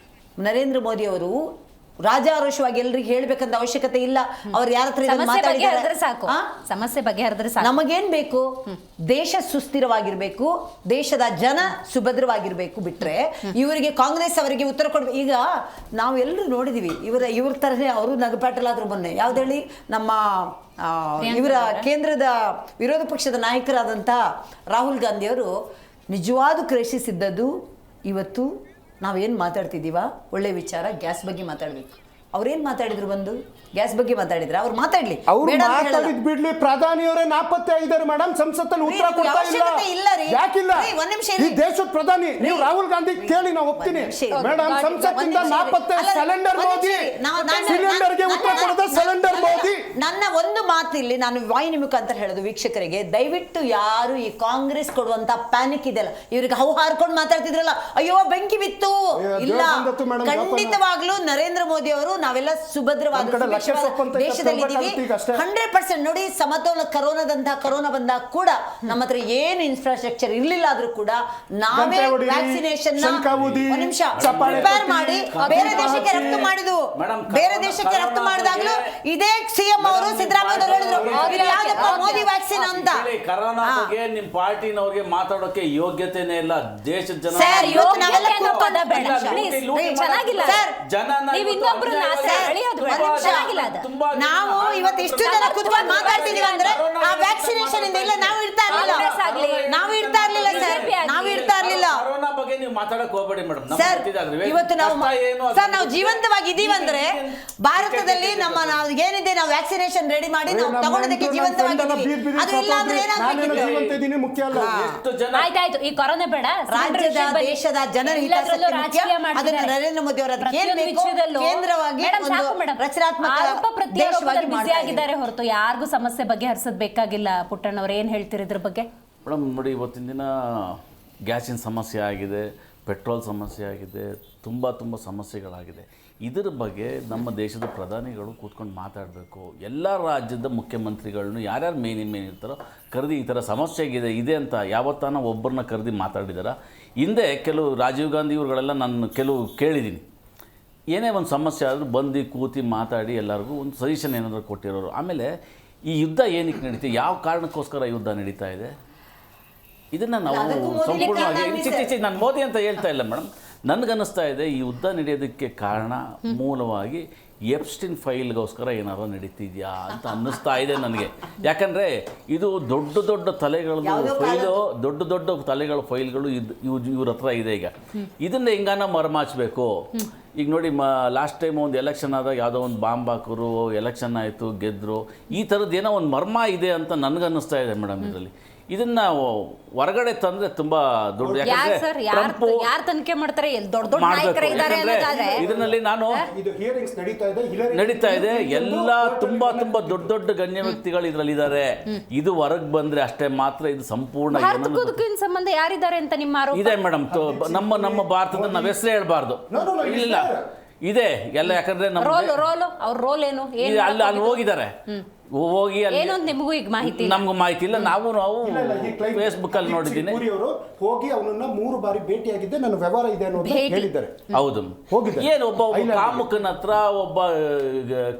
ನರೇಂದ್ರ ಮೋದಿ ಅವರು ರಾಜಾರೋಷವಾಗಿ ಎಲ್ರಿಗೆ ಹೇಳ್ಬೇಕಂತ ಅವಶ್ಯಕತೆ ಇಲ್ಲ. ಅವ್ರು ಯಾರ ಹತ್ರ ಸಾಕು, ಸಮಸ್ಯೆ ಬಗೆಹರಿದ್ರೆ ಸಾಕು. ನಮಗೇನ್ ಬೇಕು? ದೇಶ ಸುಸ್ಥಿರವಾಗಿರ್ಬೇಕು, ದೇಶದ ಜನ ಸುಭದ್ರವಾಗಿರ್ಬೇಕು. ಬಿಟ್ರೆ ಇವರಿಗೆ ಕಾಂಗ್ರೆಸ್ ಅವರಿಗೆ ಉತ್ತರ ಕೊಡ್ಬೇಕು. ಈಗ ನಾವು ಎಲ್ಲರೂ ನೋಡಿದೀವಿ, ಇವ್ರ ತರನೇ ಅವರು ನಗಪಾಟಲಾದ್ರು ಮೊನ್ನೆ ಯಾವ್ದು ಹೇಳಿ, ನಮ್ಮ ಇವರ ಕೇಂದ್ರದ ವಿರೋಧ ಪಕ್ಷದ ನಾಯಕರಾದಂಥ ರಾಹುಲ್ ಗಾಂಧಿ ಅವರು ನಿಜವಾದ ಕ್ರೈಸಿಸ್ ಇದ್ದದ್ದು. ಇವತ್ತು ನಾವೇನು ಮಾತಾಡ್ತಿದ್ದೀವ, ಒಳ್ಳೆ ವಿಚಾರ, ಗ್ಯಾಸ್ ಬಗ್ಗೆ ಮಾತಾಡಬೇಕು. ಅವ್ರೇನು ಮಾತಾಡಿದ್ರು ಬಂದು ಗ್ಯಾಸ್ ಬಗ್ಗೆ ಮಾತಾಡಿದ್ರ ಅವ್ರು ಮಾತಾಡ್ಲಿ ಅವ್ರು ಬೇಡ ಅಂತ ಹೇಳಲ್ಲ. ಮಾತಾಡಿದ್ ಬಿಡ್ಲಿ, ಪ್ರಧಾನಿಯವರೇ ನಾಪತ್ತೆ ಆಗಿದ್ದಾರೆ ಮೇಡಮ್, ಸಂಸತ್ತಲ್ಲಿ ಉತ್ತರ ರೀ, ಕೊಡ್ತಾ ಅವಶ್ಯಕತೆ ಇಲ್ಲ ರೀ. ಯಾಕಿಲ್ಲ? ರೀ, ಒಂದ್ ನಿಮಿಷ ಈ ಇರಿ. ದೇಶದ ಪ್ರಧಾನಿ ನೀವು ರಾಹುಲ್ ಗಾಂಧಿ ಕೇಳಿ, ನಾವು ಒಪ್ತೀನಿ ಒಂದ್ ನಿಮಿಷ ಇರಿ. ಮೇಡಮ್. ಒಂದ್ ಸಂಸತ್ತಿಂದ ನಿಮಿಷ ಇರಿ. ನಾಪತ್ತೆ ಅಲ್ಲ, ಸಿಲಿಂಡರ್ ಒಂದ್ ಮೋದಿ, ನಿಮಿಷ ಇರಿ. ಸಿಲಿಂಡರ್ಗೆ ಉತ್ತರ ಕೊಡದ ಸಿಲಿಂಡರ್ ಮೋದಿ. ನನ್ನ ಒಂದು ಮಾತಿಲ್ಲಿ ನಾನು ವಾಹಿನಿ ಮುಖಾಂತರ ಹೇಳೋದು ವೀಕ್ಷಕರಿಗೆ, ದಯವಿಟ್ಟು ಯಾರು ಈ ಕಾಂಗ್ರೆಸ್ ಕೊಡುವಂತ ಪ್ಯಾನಿಕ್ ಇದೆಯಲ್ಲ, ಇವ್ರಿಗೆ ಹೌ ಹಾರ್ಕೊಂಡು ಮಾತಾಡ್ತಿದ್ರಲ್ಲ, ಅಯ್ಯೋ ಬೆಂಕಿ ಬಿತ್ತು, ಇಲ್ಲ ಖಂಡಿತವಾಗ್ಲೂ ನರೇಂದ್ರ ಮೋದಿ ಅವರು ನಾವೆಲ್ಲ ಸುಭದ್ರವಾದ ದೇಶದಲ್ಲಿ ಇದೀವಿ 100%. ನೋಡಿ, ಸಮತೋಲ ಕರೋನಾ ಬಂದಾಗ ಕೂಡ ನಮ್ಮ ಹತ್ರ ಏನು ಇನ್ಫ್ರಾಸ್ಟ್ರಕ್ಚರ್ ಇರ್ಲಿಲ್ಲ ಆದ್ರೂ ಕೂಡ ನಾವೇ ವ್ಯಾಕ್ಸಿನೇಷನ್ ನಿಮಿಷ ಪ್ರಿಪೇರ್ ಮಾಡಿ ಬೇರೆ ದೇಶಕ್ಕೆ ರಫ್ತು ಮಾಡಿದ್ವು. ಬೇರೆ ದೇಶಕ್ಕೆ ರಫ್ತು ಮಾಡಿದಾಗ್ಲೂ ಇದೇ ಸಿಎಂ ಅವರು ಸಿದ್ದರಾಮಯ್ಯ ಅವರು ಹೇಳಿದ್ರು, ಇದು ಯಾವ್ದಪ್ಪ ಮೋದಿ ವ್ಯಾಕ್ಸಿನ್ ಅಂತ. ಕರೋನಾ ಬಗ್ಗೆ ನಿಮ್ ಪಾರ್ಟಿನವ್ರಿಗೆ ಮಾತಾಡೋಕೆ ಯೋಗ್ಯತೆನೇ ಇಲ್ಲ. ದೇಶದ ಜನ ಸರ್, ಇವತ್ತು ನಾವೆಲ್ಲ ಕೂತ್ಕೊಂಡ ಬೇಡ, ಚೆನ್ನಾಗಿಲ್ಲ ಸರ್. ನೀವು ಇನ್ನೊಬ್ರನ್ನ ಎಳೆಯೋದು ಬೇಡ. ಚೆನ್ನಾಗಿಲ್ಲ ಅದು. ನಾವು ಇವತ್ತು ಇಷ್ಟು ಜನ ಕೂತ್ಕೊಂಡು ಮಾತಾಡ್ತಿದೀವಿ ಅಂದ್ರೆ ಆ ವ್ಯಾಕ್ಸಿನೇಷನ್ ಇಂದ ಇಲ್ಲ, ನಾವು ಇರ್ತಾ ಇರ್ಲಿಲ್ಲ ಸರ್, ನಾವು ಇರ್ತಾ ಇರ್ಲಿಲ್ಲ. ಕೊರೋನಾ ಬಗ್ಗೆ ನೀವು ಮಾತಾಡಕ್ ಹೋಗ್ಬೇಡಿ ಮೇಡಮ್. ಸರ್, ಇವತ್ತು ನಾವು ಜೀವಂತವಾಗಿ ಇದೀವಂದ್ರೆ ಭಾರತದಲ್ಲಿ ನಮ್ಮ ಏನಿದೆ ನಾವು ವ್ಯಾಕ್ಸಿನೇಷನ್ ರೆಡಿ ಮಾಡಿ ನಾವು ತಗೊಳ್ಳೋದಕ್ಕೆ ಜೀವಂತವಾಗಿದ್ದೀವಿ. ಅದು ಇಲ್ಲ ಅಂದ್ರೆ ಏನಾಗ್ಬೇಕಿತ್ತು? ಮುಖ್ಯ ಅಲ್ಲ. ಆಯ್ತಾಯ್ತು, ಈ ಕೊರೋನಾ ಬೇಡ. ರಾಜ್ಯದ ದೇಶದ ಜನರ ಹಿತಾಸಕ್ತಿ ಮುಖ್ಯ. ಅದನ್ನ ನರೇಂದ್ರ ಮೋದಿ ಅವರ ಕೇಂದ್ರವಾಗಿ ರಚನಾತ್ಮಕ ದೇಶವಾಗಿ ಆಗಿದ್ದಾರೆ ಹೊರತು ಯಾರಿಗೂ ಸಮಸ್ಯೆ ಬಗ್ಗೆ ಹರಿಸೋದ್ ಬೇಕಾಗಿಲ್ಲ. ಪುಟ್ಟಣ್ಣವ್ರು ಏನ್ ಹೇಳ್ತೀರಿ ಇದ್ರ ಬಗ್ಗೆ? ಮೇಡಮ್ ನೋಡಿ, ಇವತ್ತಿನ ದಿನ ಗ್ಯಾಸಿನ ಸಮಸ್ಯೆ ಆಗಿದೆ, ಪೆಟ್ರೋಲ್ ಸಮಸ್ಯೆ ಆಗಿದೆ, ತುಂಬ ಸಮಸ್ಯೆಗಳಾಗಿದೆ. ಇದರ ಬಗ್ಗೆ ನಮ್ಮ ದೇಶದ ಪ್ರಧಾನಿಗಳು ಕೂತ್ಕೊಂಡು ಮಾತಾಡಬೇಕು. ಎಲ್ಲ ರಾಜ್ಯದ ಮುಖ್ಯಮಂತ್ರಿಗಳನ್ನು ಯಾರ್ಯಾರು ಮೇನ್ ಇರ್ತಾರೋ ಕರೆದು ಈ ಥರ ಸಮಸ್ಯೆ ಇದೆ ಅಂತ ಯಾವತ್ತಾನ ಒಬ್ಬರನ್ನ ಕರೆದು ಮಾತಾಡಿದಾರ. ಹಿಂದೆ ಕೆಲವು ರಾಜೀವ್ ಗಾಂಧಿ ಇವ್ರುಗಳೆಲ್ಲ ನಾನು ಕೆಲವು ಕೇಳಿದ್ದೀನಿ, ಏನೇ ಒಂದು ಸಮಸ್ಯೆ ಆದರೂ ಬಂದು ಕೂತಿ ಮಾತಾಡಿ ಎಲ್ಲರಿಗೂ ಒಂದು ಸಜೆಷನ್ ಏನಾದರೂ ಕೊಟ್ಟಿರೋರು. ಆಮೇಲೆ ಈ ಯುದ್ಧ ಏನಕ್ಕೆ ನಡೀತಿದೆ, ಯಾವ ಕಾರಣಕ್ಕೋಸ್ಕರ ಯುದ್ಧ ನಡೀತಾ ಇದೆ, ಇದನ್ನು ನಾವು ಸಂಪೂರ್ಣವಾಗಿ ನಾನು ಮೋದಿ ಅಂತ ಹೇಳ್ತಾ ಇಲ್ಲ ಮೇಡಮ್. ನನಗನ್ನಿಸ್ತಾ ಇದೆ ಈ ಯುದ್ಧ ನಡೆಯೋದಕ್ಕೆ ಕಾರಣ ಮೂಲವಾಗಿ ಎಪ್ಸ್ಟಿನ್ ಫೈಲ್ಗೋಸ್ಕರ ಏನಾದ್ರು ನಡೀತಿದ್ಯಾ ಅಂತ ಅನ್ನಿಸ್ತಾ ಇದೆ ನನಗೆ. ಯಾಕಂದರೆ ಇದು ದೊಡ್ಡ ತಲೆಗಳದ್ದು ಫೈಲು, ದೊಡ್ಡ ತಲೆಗಳ ಫೈಲ್ಗಳು ಇವ್ರ ಹತ್ರ ಇದೆ. ಈಗ ಇದನ್ನ ಹೆಂಗಾನ ಮರಮಾಚಬೇಕು. ಈಗ ನೋಡಿ, ಲಾಸ್ಟ್ ಟೈಮ್ ಒಂದು ಎಲೆಕ್ಷನ್ ಆದಾಗ ಯಾವುದೋ ಒಂದು ಬಾಂಬ್ ಹಾಕೋರು, ಎಲೆಕ್ಷನ್ ಆಯಿತು, ಗೆದ್ದರು, ಈ ಥರದ್ದು ಏನೋ ಒಂದು ಮರ್ಮ ಇದೆ ಅಂತ ನನಗನ್ನಿಸ್ತಾ ಇದೆ ಮೇಡಮ್. ಇದರಲ್ಲಿ ಇದನ್ನ ಹೊರಗಡೆ ತಂದ್ರೆ ತುಂಬಾ ದೊಡ್ಡ, ಯಾರು ತನಿಖೆ ಮಾಡ್ತಾರೆ, ದೊಡ್ಡ ನಾಯಕರು ಇದ್ದಾರೆ ಅನ್ನೋದಾದ್ರೆ ಇದರಲ್ಲಿ ನಾನು ನಡೀತಾ ಇದೆ. ಎಲ್ಲ ತುಂಬಾ ದೊಡ್ಡ ಗಣ್ಯ ವ್ಯಕ್ತಿಗಳು ಇದ್ರಲ್ಲಿ ಇದ್ದಾರೆ. ಇದು ಹೊರಗೆ ಬಂದ್ರೆ ಅಷ್ಟೇ ಮಾತ್ರ ಇದು ಸಂಪೂರ್ಣ ಸಂಬಂಧ ಯಾರಿದ್ದಾರೆ ಅಂತ ನಿಮ್ಮ ಆರೋಪ ಇದೆ ಮೇಡಮ್. ನಮ್ಮ ಭಾರತದ ನಾವು ಹೆಸರು ಹೇಳ್ಬಾರ್ದು, ಇಲ್ಲ ಇದೆ ಎಲ್ಲ. ಯಾಕಂದ್ರೆ ನಮ್ಮ ರೋಲ್ ಏನು ಅಲ್ಲಿ ಹೋಗಿದ್ದಾರೆ, ಹೋಗಿ ನಿಮಗೂ ಈಗ ಮಾಹಿತಿ, ನಮಗೂ ಮಾಹಿತಿ ಇಲ್ಲ. ನಾವು ಫೇಸ್ಬುಕ್ ಅಲ್ಲಿ ನೋಡಿದ್ದೀನಿ, ಹೋಗಿ ಅವನನ್ನ 3 ಬಾರಿ ಭೇಟಿಯಾಗಿದ್ದೆ, ನನ್ನ ವ್ಯವಹಾರ ಇದೆ ಅನ್ನೋದು ಹೇಳಿದ್ದಾರೆ. ಹೌದು, ಏನು ಒಬ್ಬ ಕಾಮುಕನ ಹತ್ರ, ಒಬ್ಬ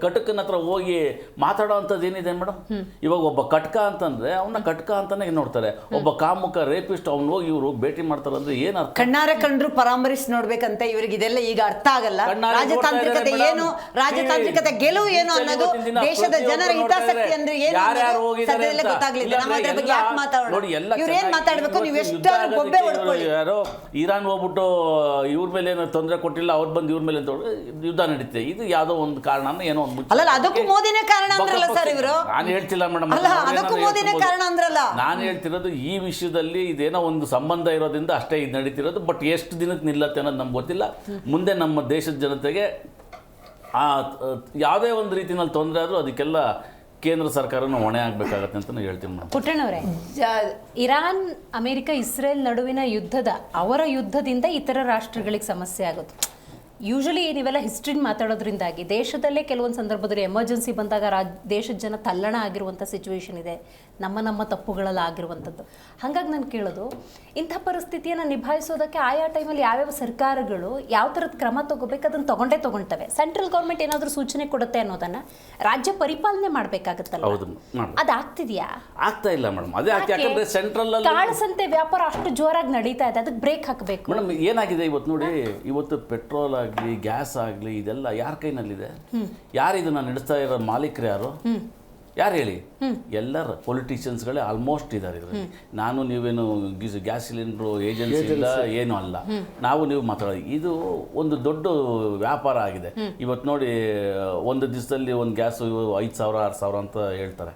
ಕಟಕನ ಹತ್ರ ಹೋಗಿ ಮಾತಾಡೋ ಅಂಥದ್ದು ಏನಿದೆ ಮೇಡಮ್? ಇವಾಗ ಒಬ್ಬ ಕಟಕ ಅಂತಂದ್ರೆ ಅವನ್ನ ಕಟಕ ಅಂತಾನೆ ನೋಡ್ತಾರೆ. ಒಬ್ಬ ಕಾಮುಕ ರೇಪಿಸ್ಟ್ ಅವ್ನು ಹೋಗಿ ಇವರು ಭೇಟಿ ಮಾಡ್ತಾರೆ ಅಂದ್ರೆ ಏನ್ ಅರ್ಥ? ಕಣ್ಣಾರ ಕಂಡ್ರು ಪರಾಮರಿಸಿ ನೋಡ್ಬೇಕಂತ ಇವ್ರಿಗೆ ಇದೆಲ್ಲ ಈಗ ಅರ್ಥ ಆಗಲ್ಲ. ರಾಜತಾಂತ್ರಿಕತೆ ಏನು, ರಾಜತಾಂತ್ರಿಕತೆ ಗೆಲುವು ಏನು ಅನ್ನೋದು, ದೇಶದ ಜನರ ಹಿತಾಸಕ್ತಿ ಅಂದ್ರೆ ಏನು ಸದ್ಯದಲ್ಲೇ ಗೊತ್ತಾಗ್ಲಿಲ್ಲ. ನಮ್ಮ ಅದ್ರ ಬಗ್ಗೆ ಯಾಕೆ ಮಾತಾಡೋಣ? ಇವ್ರು ಏನ್ ಮಾತಾಡ್ಬೇಕು? ನೀವು ಎಷ್ಟು ಬೊಬ್ಬೆ ಹೊಡ್ಕೊಳ್ಳಿ. ಯಾರೋ ಇರಾನ್ ಹೋಗ್ಬಿಟ್ಟು ಇವ್ರ ಮೇಲೆ ಏನೋ ತೊಂದರೆ ಕೊಟ್ಟಿಲ್ಲ, ಅವ್ರು ಬಂದು ಇವ್ರ ಮೇಲೆ ಯುದ್ಧ ನಡೀತಿದೆ. ಇದು ಯಾವ್ದೋ ಒಂದು ಕಾರಣ, ಏನೋ ಒಂದು ಅಲ್ಲ, ಅದಕ್ಕೂ ಮೋದಿನೇ ಕಾರಣ ಅಂದ್ರಲ್ಲ ಸರ್ ಇವರು. ನಾನು ಹೇಳ್ತಿಲ್ಲ ಮೇಡಮ್, ಅದಕ್ಕೂ ಮೋದಿನೇ ಕಾರಣ ಅಂದ್ರಲ್ಲ. ನಾನು ಹೇಳ್ತಿರೋದು ಈ ವಿಷಯದಲ್ಲಿ ಇದೇನೋ ಒಂದು ಸಂಬಂಧ ಇರೋದ್ರಿಂದ ಅಷ್ಟೇ ಇದು ನಡೀತಿರೋದು. ಬಟ್ ಎಷ್ಟು ದಿನಕ್ಕೆ ನಿಲ್ಲತ್ತೆ ಅನ್ನೋದು ನಮ್ಗೆ ಗೊತ್ತಿಲ್ಲ. ಮುಂದೆ ನಮ್ಮ ದೇಶದ ಜನತೆಗೆ ಯಾವುದೇ ಒಂದು ರೀತಿಯಲ್ಲಿ ತೊಂದರೆ ಆದರೂ ಅದಕ್ಕೆಲ್ಲ ಕೇಂದ್ರ ಸರ್ಕಾರನ ಹೊಣೆ ಆಗಬೇಕಾಗತ್ತೆ ಅಂತ ಹೇಳ್ತೀನಿ ಮೇಡಮ್. ಪುಟ್ಟಣ್ಣವರೇ, ಇರಾನ್, ಅಮೆರಿಕ, ಇಸ್ರೇಲ್ ನಡುವಿನ ಅವರ ಯುದ್ಧದಿಂದ ಇತರ ರಾಷ್ಟ್ರಗಳಿಗೆ ಸಮಸ್ಯೆ ಆಗುತ್ತೆ. ಯೂಶಲಿ ನೀವೆಲ್ಲ ಹಿಸ್ಟ್ರಿನ ಮಾತಾಡೋದ್ರಿಂದಾಗಿ ದೇಶದಲ್ಲೇ ಕೆಲವೊಂದು ಸಂದರ್ಭದಲ್ಲಿ ಎಮರ್ಜೆನ್ಸಿ ಬಂದಾಗ ದೇಶದ ಜನ ತಲ್ಲಣ ಆಗಿರುವಂಥ ಸಿಚುವೇಶನ್ ಇದೆ, ನಮ್ಮ ತಪ್ಪುಗಳಲ್ಲಿ ಆಗಿರುವಂಥದ್ದು. ಹಾಗಾಗಿ ನಾನು ಕೇಳೋದು, ಇಂಥ ಪರಿಸ್ಥಿತಿಯನ್ನು ನಿಭಾಯಿಸೋದಕ್ಕೆ ಆಯಾ ಟೈಮಲ್ಲಿ ಯಾವ್ಯಾವ ಸರ್ಕಾರಗಳು ಯಾವ ಥರದ ಕ್ರಮ ತಗೋಬೇಕು ಅದನ್ನು ತಗೊಳ್ತವೆ. ಸೆಂಟ್ರಲ್ ಗೌರ್ಮೆಂಟ್ ಏನಾದರೂ ಸೂಚನೆ ಕೊಡುತ್ತೆ ಅನ್ನೋದನ್ನು ರಾಜ್ಯ ಪರಿಪಾಲನೆ ಮಾಡಬೇಕಾಗುತ್ತಲ್ಲ, ಅದಾಗ್ತಿದೆಯಾ? ಆಗ್ತಾ ಇಲ್ಲ ಮೇಡಮ್. ಅದೇ ಯಾಕಂದ್ರೆ ಸೆಂಟ್ರಲ್ ಕಾಳಸಂತೆ ವ್ಯಾಪಾರ ಅಷ್ಟು ಜೋರಾಗಿ ನಡೀತಾ ಇದೆ, ಅದಕ್ಕೆ ಬ್ರೇಕ್ ಹಾಕಬೇಕು ಮೇಡಮ್. ಏನಾಗಿದೆ ಇವತ್ತು ನೋಡಿ, ಇವತ್ತು ಪೆಟ್ರೋಲ್ ಆಗಲಿ, ಗ್ಯಾಸ್ ಆಗಲಿ, ಇದೆಲ್ಲ ಯಾರ ಕೈನಲ್ಲಿದೆ? ಯಾರು ಇದನ್ನ ನಡೆಸ್ತಾ ಇರೋ ಮಾಲೀಕರು ಯಾರು? ಯಾರು ಹೇಳಿ? ಎಲ್ಲರ ಪೊಲಿಟಿಷಿಯನ್ಸ್ಗಳೇ ಆಲ್ಮೋಸ್ಟ್ ಇದ್ದಾರೆ ಇದರಲ್ಲಿ. ನಾನು ನೀವೇನು ಗ್ಯಾಸ್ ಸಿಲಿಂಡ್ರು ಏಜೆನ್ಸಿ ಇಲ್ಲ ಏನೂ ಅಲ್ಲ, ನಾವು ನೀವು ಮಾತಾಡೋದು. ಇದು ಒಂದು ದೊಡ್ಡ ವ್ಯಾಪಾರ ಆಗಿದೆ. ಇವತ್ತು ನೋಡಿ, ಒಂದು ದಿವಸದಲ್ಲಿ ಒಂದು ಗ್ಯಾಸು 5,000 6,000 ಅಂತ ಹೇಳ್ತಾರೆ.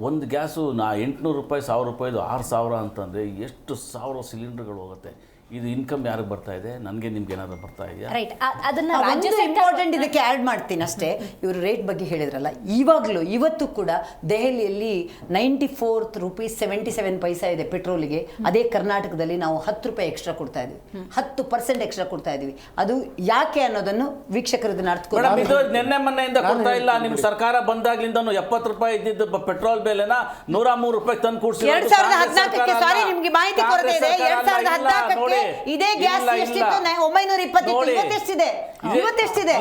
ಒಂದು ಗ್ಯಾಸು 800 ರೂಪಾಯಿ 1,000 ರೂಪಾಯಿದು 6,000 ಅಂತಂದರೆ ಎಷ್ಟು ಸಾವಿರ ಸಿಲಿಂಡರ್ಗಳು ಹೋಗುತ್ತೆ. ಇದು ಇನ್ಕಮ್ ಯಾರಿಗೆ ಬರ್ತಾ ಇದೆ? ನನಗೆ ನಿಮ್ಗೆ ಏನಾದರೂ ಬರ್ತಾ ಇದೆಯಾ? ರೈಟ್. ಅದನ್ನ ರಾಜ್ಯ ಒಂದು ಇಂಪಾರ್ಟೆಂಟ್ ಇದಕ್ಕೆ ಆ್ಯಡ್ ಮಾಡ್ತೀನಿ ಅಷ್ಟೇ. ಇವರು ರೇಟ್ ಬಗ್ಗೆ ಹೇಳಿದ್ರಲ್ಲ, ಇವಾಗಲೂ ಇವತ್ತು ಕೂಡ ದೆಹಲಿಯಲ್ಲಿ 94 ರೂಪೀಸ್ 77 ಪೈಸಾ ಇದೆ ಪೆಟ್ರೋಲಿಗೆ. ಅದೇ ಕರ್ನಾಟಕದಲ್ಲಿ ನಾವು 10 ರೂಪಾಯಿ ಎಕ್ಸ್ಟ್ರಾ ಕೊಡ್ತಾ ಇದ್ವಿ, 10% ಎಕ್ಸ್ಟ್ರಾ ಕೊಡ್ತಾ ಇದೀವಿ. ಅದು ಯಾಕೆ ಅನ್ನೋದನ್ನು ವೀಕ್ಷಕರು ಇದನ್ನ ಮೇಡಮ್, ಇದು ನಿನ್ನೆ ಮೊನ್ನೆಯಿಂದ ಕೊಡ್ತಾ ಇಲ್ಲ. ನಿಮ್ಮ ಸರ್ಕಾರ ಬಂದಾಗ್ಲಿಂದ 70 ರೂಪಾಯಿ ಇದ್ದಿದ್ದು ಪೆಟ್ರೋಲ್ ಬೆಲೆನ 103 ರೂಪಾಯಿ ತಂದು ಕೂಡಿಸಿ 2014ಕ್ಕೆ, ಸಾರಿ ನಿಮ್ಗೆ ಮಾಹಿತಿ ಕೊರತೆ ಇದೆ, 2014ಕ್ಕೆ ಇದೇ ಗ್ಯಾಸ್ ಎಷ್ಟಿತ್ತು? 920 ಇವತ್ತೆಷ್ಟಿದೆ?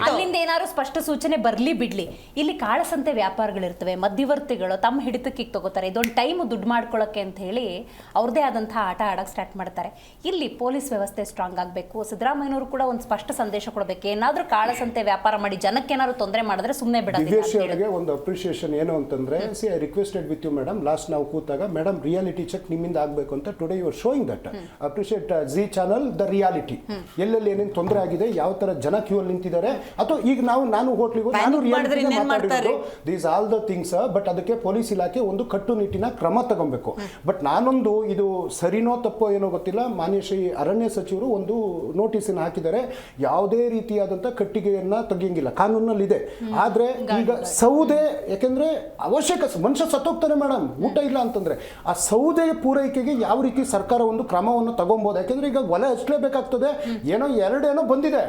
ಅಲ್ಲಿಂದ ಏನಾದ್ರು ಸ್ಪಷ್ಟ ಸೂಚನೆ ಬರ್ಲಿ ಬಿಡ್ಲಿ, ಇಲ್ಲಿ ಕಾಳಸಂತೆ ವ್ಯಾಪಾರಗಳಿರ್ತವೆ, ಮಧ್ಯವರ್ತಿಗಳು ತಮ್ಮ ಹಿಡಿತಕ್ಕೆ ತಗೋತಾರೆ. ಇದೊಂದು ಟೈಮ್ ದುಡ್ಡು ಮಾಡ್ಕೊಳ್ಳೋಕೆ ಅಂತ ಹೇಳಿ ಅವ್ರದೇ ಆದಂತಹ ಆಟ ಆಡಕ್ಕೆ ಸ್ಟಾರ್ಟ್ ಮಾಡ್ತಾರೆ. ಇಲ್ಲಿ ಪೊಲೀಸ್ ವ್ಯವಸ್ಥೆ ಸ್ಟ್ರಾಂಗ್ ಆಗಬೇಕು. ಸಿದ್ದರಾಮಯ್ಯನವರು ಕೂಡ ಒಂದು ಸ್ಪಷ್ಟ ಸಂದೇಶ ಕೊಡಬೇಕು. ಏನಾದ್ರೂ ಕಾಳಸಂತೆ ವ್ಯಾಪಾರ ಮಾಡಿ ಜನಕ್ಕೆ ಏನಾದ್ರು ತೊಂದರೆ ಮಾಡಿದ್ರೆ ಸುಮ್ಮನೆ ಬಿಡೋದಿಲ್ಲ. ಒಂದು ಅಪ್ರಿಸಿಯೇಷನ್ ಏನು ಅಂತಂದ್ರೆ, I requested with you madam, last ನಾವು ಕೂತಾಗ ಮೇಡಮ್ ರಿಯಾಲಿಟಿ ಚೆಕ್ ನಿಮ್ಮಿಂದ ಆಗಬೇಕು ಅಂತ. Today you are showing that. Appreciate Zee channel the reality. ಎಲ್ಲೆಲ್ಲಿ ಏನೇನು ತೊಂದರೆ ಆಗಿದೆ, ಯಾವ ತರ ಜನ ಕ್ಯೂ ಅಲ್ಲಿ ನಿಂತಿದ್ದಾರೆ, ಅಥವಾ ಈಗ ನಾನು ಹೋಟ್ಲಿಗೆ ನಾನು ರಿಯಾಲಿಟಿ ಮಾತಾಡಿರೋದು, these all the things. But ಅದಕ್ಕೆ ಪೊಲೀಸ್ ಇಲಾಖೆ ಒಂದು ಕಟ್ಟುನಿಟ್ಟಿನ ಕ್ರಮ ತಗೊಬೇಕು. ಬಟ್ ನಾನೊಂದು, ಇದು ಸರಿನೋ ತಪ್ಪೋ ಏನೋ ಗೊತ್ತಿಲ್ಲ, ಮಾನ್ಯ ಶ್ರೀ ಅರಣ್ಯ ಸಚಿವರು ಒಂದು ನೋಟಿಸ್ ಹಾಕಿದ್ದಾರೆ, ಯಾವುದೇ ರೀತಿಯಾದಂತ ಕಟ್ಟಿಗೆಯನ್ನ ತೆಗಿಯಂಗಿಲ್ಲ, ಕಾನೂನಲ್ಲಿ ಇದೆ. ಆದ್ರೆ ಈಗ ಸೌದೆ, ಯಾಕೆಂದ್ರೆ ಅವಶ್ಯಕ, ಮನುಷ್ಯ ಸತ್ತೋಗ್ತಾನೆ ಮೇಡಮ್ ಊಟ ಇಲ್ಲ ಅಂತಂದ್ರೆ, ಆ ಸೌದೆ ಪೂರೈಕೆಗೆ ಯಾವ ರೀತಿ ಸರ್ಕಾರ ಒಂದು ಕ್ರಮವನ್ನು ತಗೊಬಹುದು. ಯಾಕೆಂದ್ರೆ ಈಗ ಒಲೆ ಹಚ್ಚಲೇಬೇಕಾಗ್ತದೆ. ಏನೋ ಎರಡೇನೋ ಬಂದಿದೆ,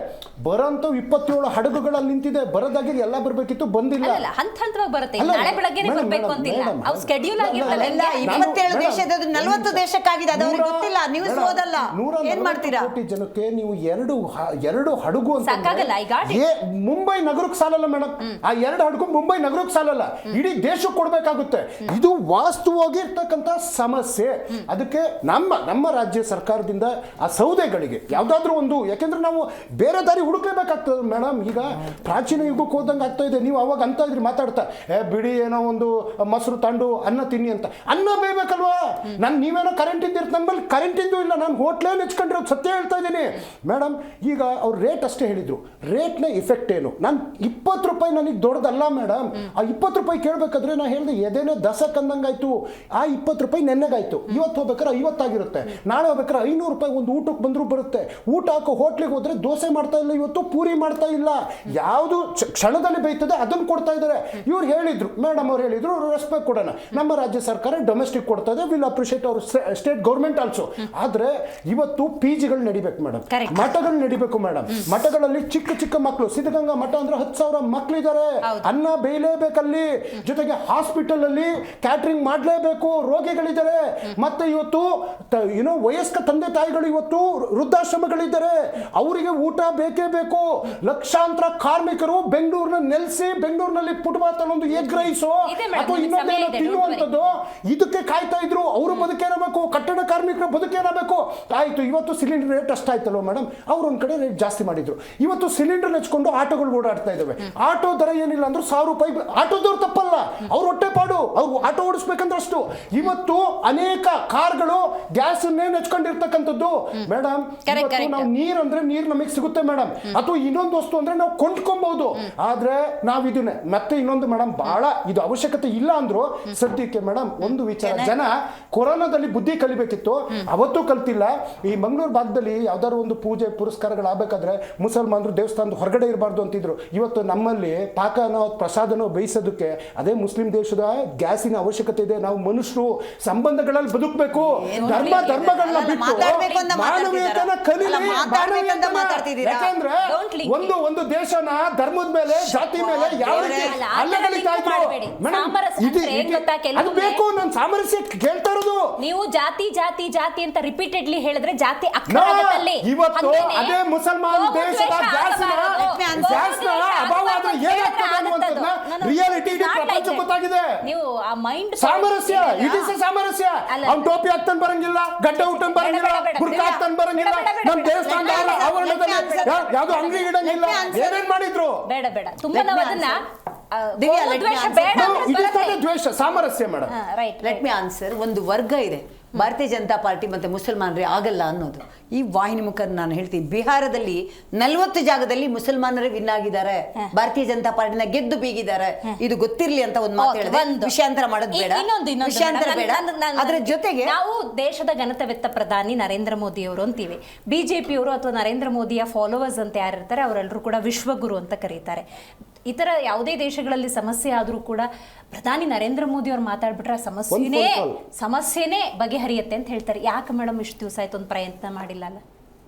ಬರೋಂತ 27 ಹಡಗುಗಳಲ್ಲಿ ನಿಂತಿದೆ. ಬರೋದಾಗಿ ಎಲ್ಲ ಬರ್ಬೇಕಿತ್ತು, ಬಂದಿಲ್ಲ. ಹಂತ ಹಂತವಾಗಿ ಬರುತ್ತೆ. ನಾಳೆ ಬೆಳಗ್ಗೆ ಬರ್ಬೇಕು ಅಂತಿಲ್ಲ, ಅವು ಸ್ಕೆಡ್ಯೂಲ್ ಆಗಿರ್ತವೆ. 27 ದೇಶದ 40 ದೇಶಕ್ಕಾಗಿದೆ, ಅದು ಅವ್ರಿಗೆ ಗೊತ್ತಿಲ್ಲ. ನ್ಯೂಸ್ ಓದಲ್ಲ, ಏನ್ ಮಾಡ್ತೀರಾ? ಕೋಟಿ ಜನಕ್ಕೆ ನೀವು ಎರಡು ಹಡಗು ಅಂತ ಸಾಕಾಗಲ್ಲ. ಮುಂಬೈ ನಗರಕ್ಕೆ ಸಾಲಲ್ಲ ಮೇಡಮ್. ಆ 2 ಹಡಗು ಮುಂಬೈ ನಗರಕ್ಕೆ ಸಾಲಲ್ಲ, ಇಡೀ ದೇಶಕ್ಕೆ ಕೊಡ್ಬೇಕಾಗುತ್ತೆ. ಇದು ವಾಸ್ತವವಾಗಿ ಇರ್ತಕ್ಕಂಥ ಸಮಸ್ಯೆ. ಅದಕ್ಕೆ ನಮ್ಮ ರಾಜ್ಯ ಸರ್ಕಾರದಿಂದ ಆ ಸೌದೆಗಳಿಗೆ ಯಾವ್ದಾದ್ರು ಒಂದು, ಯಾಕೆಂದ್ರೆ ನಾವು ಬೇರೆ ದಾರಿ ಹುಡುಕ್ಲೇಬೇಕಾಗ್ತದೆ ಮೇಡಮ್. ಈಗ ಪ್ರಾಚೀನ ಯುಗಕ್ಕೆ ಹೋದಂಗೆ ಆಗ್ತಾ ಇದೆ. ನೀವು ಅವಾಗ ಅಂತ ಇದ್ರಿ ಮಾತಾಡ್ತಾ, ಬಿಡಿ ಏನೋ ಒಂದು ಮೊಸರು ತಂಡು ಅನ್ನ ತಿನ್ನಿ ಅಂತ. ಅನ್ನ ಬೇಯ್ಬೇಕಲ್ವಾ? ನೀವೇನೋ ಕರೆಂಟ್ ಇದ್ದಿರ್ತ, ನಮ್ಮಲ್ಲಿ ಕರೆಂಟ್ ಇಂದು ಇಲ್ಲ. ನಾನು ಹೋಟ್ಲೇ ನೆಚ್ಕೊಂಡಿರೋದು ಸತ್ಯ ಹೇಳ್ತಾ ಇದ್ದೀನಿ ಮೇಡಮ್. ಈಗ ಅವ್ರು ರೇಟ್ ಅಷ್ಟೇ ಹೇಳಿದ್ರು, ರೇಟ್ನ ಇಫೆಕ್ಟ್ ಏನು? ನಾನು 20 ರೂಪಾಯಿ ನನಗೆ ದೊಡ್ಡದಲ್ಲ ಮೇಡಮ್. ಆ 20 ರೂಪಾಯಿ ಕೇಳಬೇಕಾದ್ರೆ ನಾ ಹೇಳಿದೆ ಎದೇನೋ ದಸಕ್ಕಂದಂಗಾಯ್ತು. ಆ 20 ರೂಪಾಯಿ ನೆನ್ನೆಗಾಯ್ತು, ಇವತ್ತು ಹೋಗ್ಬೇಕಾದ್ರೆ 50 ಆಗಿರುತ್ತೆ, ನಾಳೆ ಹೋಗ್ಬೇಕಾದ್ರೆ 500 ರೂಪಾಯಿ ಒಂದು ಊಟಕ್ಕೆ ಬಂದರೂ ಬರುತ್ತೆ. ಊಟ ಹಾಕೋ ಹೋಟ್ಲಿಗೆ ಹೋದ್ರೆ ದೋಸೆ ಮಾಡ್ತಾ ಇಲ್ಲ, ಇವತ್ತು ಪೂರಿ ಮಾಡ್ತಾ ಇಲ್ಲ. ಯಾವುದು ಕ್ಷಣದಲ್ಲಿ ಬೇಯ್ತದೆ ಅದನ್ನು ಕೊಡ್ತಾ ಇದ್ದಾರೆ. ಇವ್ರು ಹೇಳಿದ್ರು, ಮೇಡಮ್ ಅವ್ರು ಹೇಳಿದ್ರು, ರೆಸ್ಪೆಕ್ಟ್ ಕೊಡೋಣ, ನಮ್ಮ ರಾಜ್ಯ ಸರ್ಕಾರ ಡೊಮೆಸ್ಟಿಕ್ ಕೊಡ್ತಾ ಇದೆ, ವಿಲ್ ಅಪ್ರಿಷಿಯೇಟ್ ಅವ್ರ ಸ್ಟೇಟ್ ಗೌರ್ಮೆಂಟ್ ಆಲ್ಸೋ. ಆದ್ರೆ ಇವತ್ತು PGಗಳು ನಡಿಬೇಕು ಮೇಡಮ್, ಮಠಗಳು ನಡಿಬೇಕು ಮೇಡಮ್. ಮಠಗಳಲ್ಲಿ ಚಿಕ್ಕ ಚಿಕ್ಕ ಮಕ್ಕಳು, ಸಿದ್ಧಗಂಗಾ ಮಠ ಅಂದ್ರೆ 10,000 ಮಕ್ಕಳಿದ್ದಾರೆ. ಅನ್ನ ಬೇಯಲೇಬೇಕಲ್ಲಿ. ಜೊತೆಗೆ ಹಾಸ್ಪಿಟಲ್ ಅಲ್ಲಿ ಕ್ಯಾಟ್ರಿಂಗ್ ಮಾಡಲೇಬೇಕು, ರೋಗಿಗಳಿದ್ದಾರೆ. ಮತ್ತೆ ಇವತ್ತು ವಯಸ್ಕ ತಂದೆ ತಾಯಿಗಳು, ಇವತ್ತು ವೃದ್ಧಾಶ್ರಮಗಳಿದ್ದಾರೆ, ಅವರಿಗೆ ಊಟ ಬೇಕೇ ಬೇಕು. ಲಕ್ಷಾಂತರ ಕಾರ್ಮಿಕರು ಬೆಂಗಳೂರಿನ ನೆಲೆಸಿ, ಬೆಂಗಳೂರಿನಲ್ಲಿ ಫುಟ್ಪಾತ್ ಒಂದು ಎಗ್ ರೈಸು ಅಥವಾ ಇನ್ನೊಂದೇನೋ ತಿನ್ನುವಂಥದ್ದು, ಇದಕ್ಕೆ ಕಾಯ್ತಾ ಇದ್ರು. ಅವರು ಬದುಕೇನಬೇಕು, ಕಟ್ಟಡ ಕಾರ್ಮಿಕರ ಬದುಕೇನಬೇಕು. ಆಯ್ತು, ಇವತ್ತು ಸಿಲಿಂಡರ್ ರೇಟ್ ಅಷ್ಟಾಯ್ತಲ್ವ ಮೇಡಮ್, ಅವ್ರು ಒಂದ್ ಕಡೆ ರೇಟ್ ಜಾಸ್ತಿ ಮಾಡಿದ್ರು. ಇವತ್ತು ಸಿಲಿಂಡರ್ ನೆಚ್ಕೊಂಡು ಆಟೋಗಳು ಓಡಾಡ್ತಾ ಇದಾವೆ. ಆಟೋ ದರ ಏನಿಲ್ಲ ಅಂದ್ರೆ 1,000 ರೂಪಾಯಿ. ಆಟೋದವ್ರು ತಪ್ಪಲ್ಲ, ಅವ್ರು ಹೊಟ್ಟೆ ಪಾಡು, ಅವ್ರು ಆಟೋ ಓಡಿಸ್ಬೇಕಂದ್ರೆ ಅಷ್ಟು. ಇವತ್ತು ಅನೇಕ ಕಾರ್ಗಳು ಗ್ಯಾಸ್ ನೆಚ್ಕೊಂಡಿರ್ತಕ್ಕಂಥದ್ದು ಮೇಡಮ್. ನಾವು ನೀರ್ ಅಂದ್ರೆ ನೀರ್ ನಮಗೆ ಸಿಗುತ್ತೆ ಮೇಡಮ್, ಅಥವಾ ಇನ್ನೊಂದು ವಸ್ತು ಅಂದ್ರೆ ನಾವು ಕೊಂಡ್ಕೊಬಹುದು. ಆದ್ರೆ ನಾವು ಇದನ್ನೇ ಮತ್ತೆ ಇನ್ನೊಂದು ಮೇಡಮ್, ಬಹಳ ಇದು ಅವಶ್ಯಕತೆ ಇಲ್ಲ ಅಂದ್ರು ಸದ್ಯಕ್ಕೆ ಮೇಡಮ್ ಒಂದು ವಿಚಾರ, ಜನ ಕೊರೋನಾದಲ್ಲಿ ಬುದ್ಧಿ ಕಲಿಬೇಕಿತ್ತು, ಅವತ್ತು ಕಲ್ತಿಲ್ಲ. ಈ ಮಂಗಳೂರು ಭಾಗದಲ್ಲಿ ಯಾವ್ದಾದ್ರು ಒಂದು ಪೂಜೆ ಪುರಸ್ಕಾರಗಳಾಗಬೇಕಾದ್ರೆ ಮುಸಲ್ಮಾನರು ದೇವಸ್ಥಾನದ ಹೊರಗಡೆ ಇರಬಾರ್ದು ಅಂತಿದ್ರು. ಇವತ್ತು ನಮ್ಮಲ್ಲಿ ಪಾಕನೋ ಪ್ರಸಾದನೋ ಬೇಯಿಸೋದಕ್ಕೆ ಅದೇ ಮುಸ್ಲಿಂ ದೇಶದ ಗ್ಯಾಸಿನ ಅವಶ್ಯಕತೆ ಇದೆ. ನಾವು ಮನುಷ್ಯರು ಸಂಬಂಧಗಳಲ್ಲಿ ಬದುಕಬೇಕು, ಧರ್ಮಗಳನ್ನ ಬಿಟ್ಟು ಮಾನವೀಯತೆನ ಕಲೀಲಿ. ಯಾಕಂದ್ರೆ ಒಂದು ದೇಶನ ಧರ್ಮದ ಮೇಲೆ, ಜಾತಿ ಮೇಲೆ ಯಾವ ರೀತಿ ಅಲ್ಲಗಳಿತಾ ಇದ್ರು ಮೇಡಮ್. ಅಂದ್ರೆ ಏನ್ ಗೊತ್ತಾ, ಅದು ಕೆಲವೊಮ್ಮೆ ಬೇಕು. ನಾನು ಸಾಮರಸ್ಯ ಕೇಳ್ತಾ ಇರೋದು. ನೀವು ಜಾತಿ ಜಾತಿ ಜಾತಿ ಅಂತ ರಿಪೀಟೆಡ್ಲಿ ಹೇಳಿದ್ರೆ ಜಾತಿ ನಾ ಅಕ್ಷರದಲ್ಲಿ ಇವತ್ತು ಅದೇ ಮುಸಲ್ಮಾನ್ ದೇಶದ ಗ್ಯಾಸ್ನ ಅಭಾವ ಆದ್ರೆ ಏನಾಗ್ತದೆ ಅನ್ನುವಂಥದ್ದನ್ನ ರಿಯಾಲಿಟಿ ಇಡೀ ಪ್ರಪಂಚ ಗೊತ್ತಾಗಿದೆ. ನೀವು ಆ ಮೈಂಡ್ ಸಾಮರಸ್ಯ, ಇಟ್ ಇಸ್ ಸಾಮರಸ್ಯ. ಅವ್ನು ಟೋಪಿ ಹಾಕ್ತಾನೆ ಬರಂಗಿಲ್ಲ, ಗಡ್ಡೆ ಊಟನ್ ಬರಂಗಿಲ್ಲ, ಬುರ್ಕ ಹಾಕ್ತಾನೆ ಬರಂಗಿಲ್ಲ, ನಮ್ ದೇವಸ್ಥಾನದ ಆವರಣದಲ್ಲಿ ಯಾವ್ದು ಅಂಗಡಿ ಇಡಂಗಿಲ್ಲ, ಏನೇನ್ ಮಾಡಿದ್ರು. ಬೇಡ ಬೇಡ ತುಂಬಾ ನಾವು ಅದನ್ನ ದಿವ್ಯಾ, let me ದ್ವೇಷ answer. ಬೇಡ No, it is not a ದ್ವೇಷ, ಸಾಮರಸ್ಯ madam. Right. Let me answer. ಒಂದು ವರ್ಗ ಇದೆ ಭಾರತೀಯ ಜನತಾ ಪಾರ್ಟಿ ಮತ್ತೆ ಮುಸಲ್ಮಾನರೇ ಆಗಲ್ಲ ಅನ್ನೋದು. ಈ ವಾಹಿನಿ ಮುಖ ನಾನು ಹೇಳ್ತೀನಿ, ಬಿಹಾರದಲ್ಲಿ 40 ಜಾಗದಲ್ಲಿ ಮುಸಲ್ಮಾನರೇ ವಿನ್ ಆಗಿದ್ದಾರೆ, ಭಾರತೀಯ ಜನತಾ ಪಾರ್ಟಿನ ಗೆದ್ದು ಬೀಗಿದ್ದಾರೆ. ಇದು ಗೊತ್ತಿರ್ಲಿ ಅಂತ ಒಂದು ಮಾತು ಹೇಳಿದೆ. ವಿಷಯಾಂತರ ಮಾಡೋದು ಬೇಡ, ವಿಷಯಾಂತರ ಬೇಡ. ಅದರ ಜೊತೆಗೆ ನಾವು ದೇಶದ ಘನತೆವೆತ್ತ ಪ್ರಧಾನಿ ನರೇಂದ್ರ ಮೋದಿ ಅವರು ಅಂತೀವಿ. ಬಿಜೆಪಿಯವರು ಅಥವಾ ನರೇಂದ್ರ ಮೋದಿಯ ಫಾಲೋವರ್ಸ್ ಅಂತ ಯಾರಿರ್ತಾರೆ ಅವರೆಲ್ಲರೂ ಕೂಡ ವಿಶ್ವಗುರು ಅಂತ ಕರೀತಾರೆ. ಇತರ ಯಾವುದೇ ದೇಶಗಳಲ್ಲಿ ಸಮಸ್ಯೆ ಆದರೂ ಕೂಡ ಪ್ರಧಾನಿ ನರೇಂದ್ರ ಮೋದಿ ಅವ್ರು ಮಾತಾಡ್ಬಿಟ್ರೆ ಸಮಸ್ಯೆನೇ ಬಗೆಹರಿಯುತ್ತೆ ಅಂತ ಹೇಳ್ತಾರೆ. ಯಾಕೆ ಮೇಡಮ್ ಇಷ್ಟು ದಿವಸ ಆಯ್ತು ಒಂದು ಪ್ರಯತ್ನ ಮಾಡಿಲ್ಲ ಅಲ್ಲ?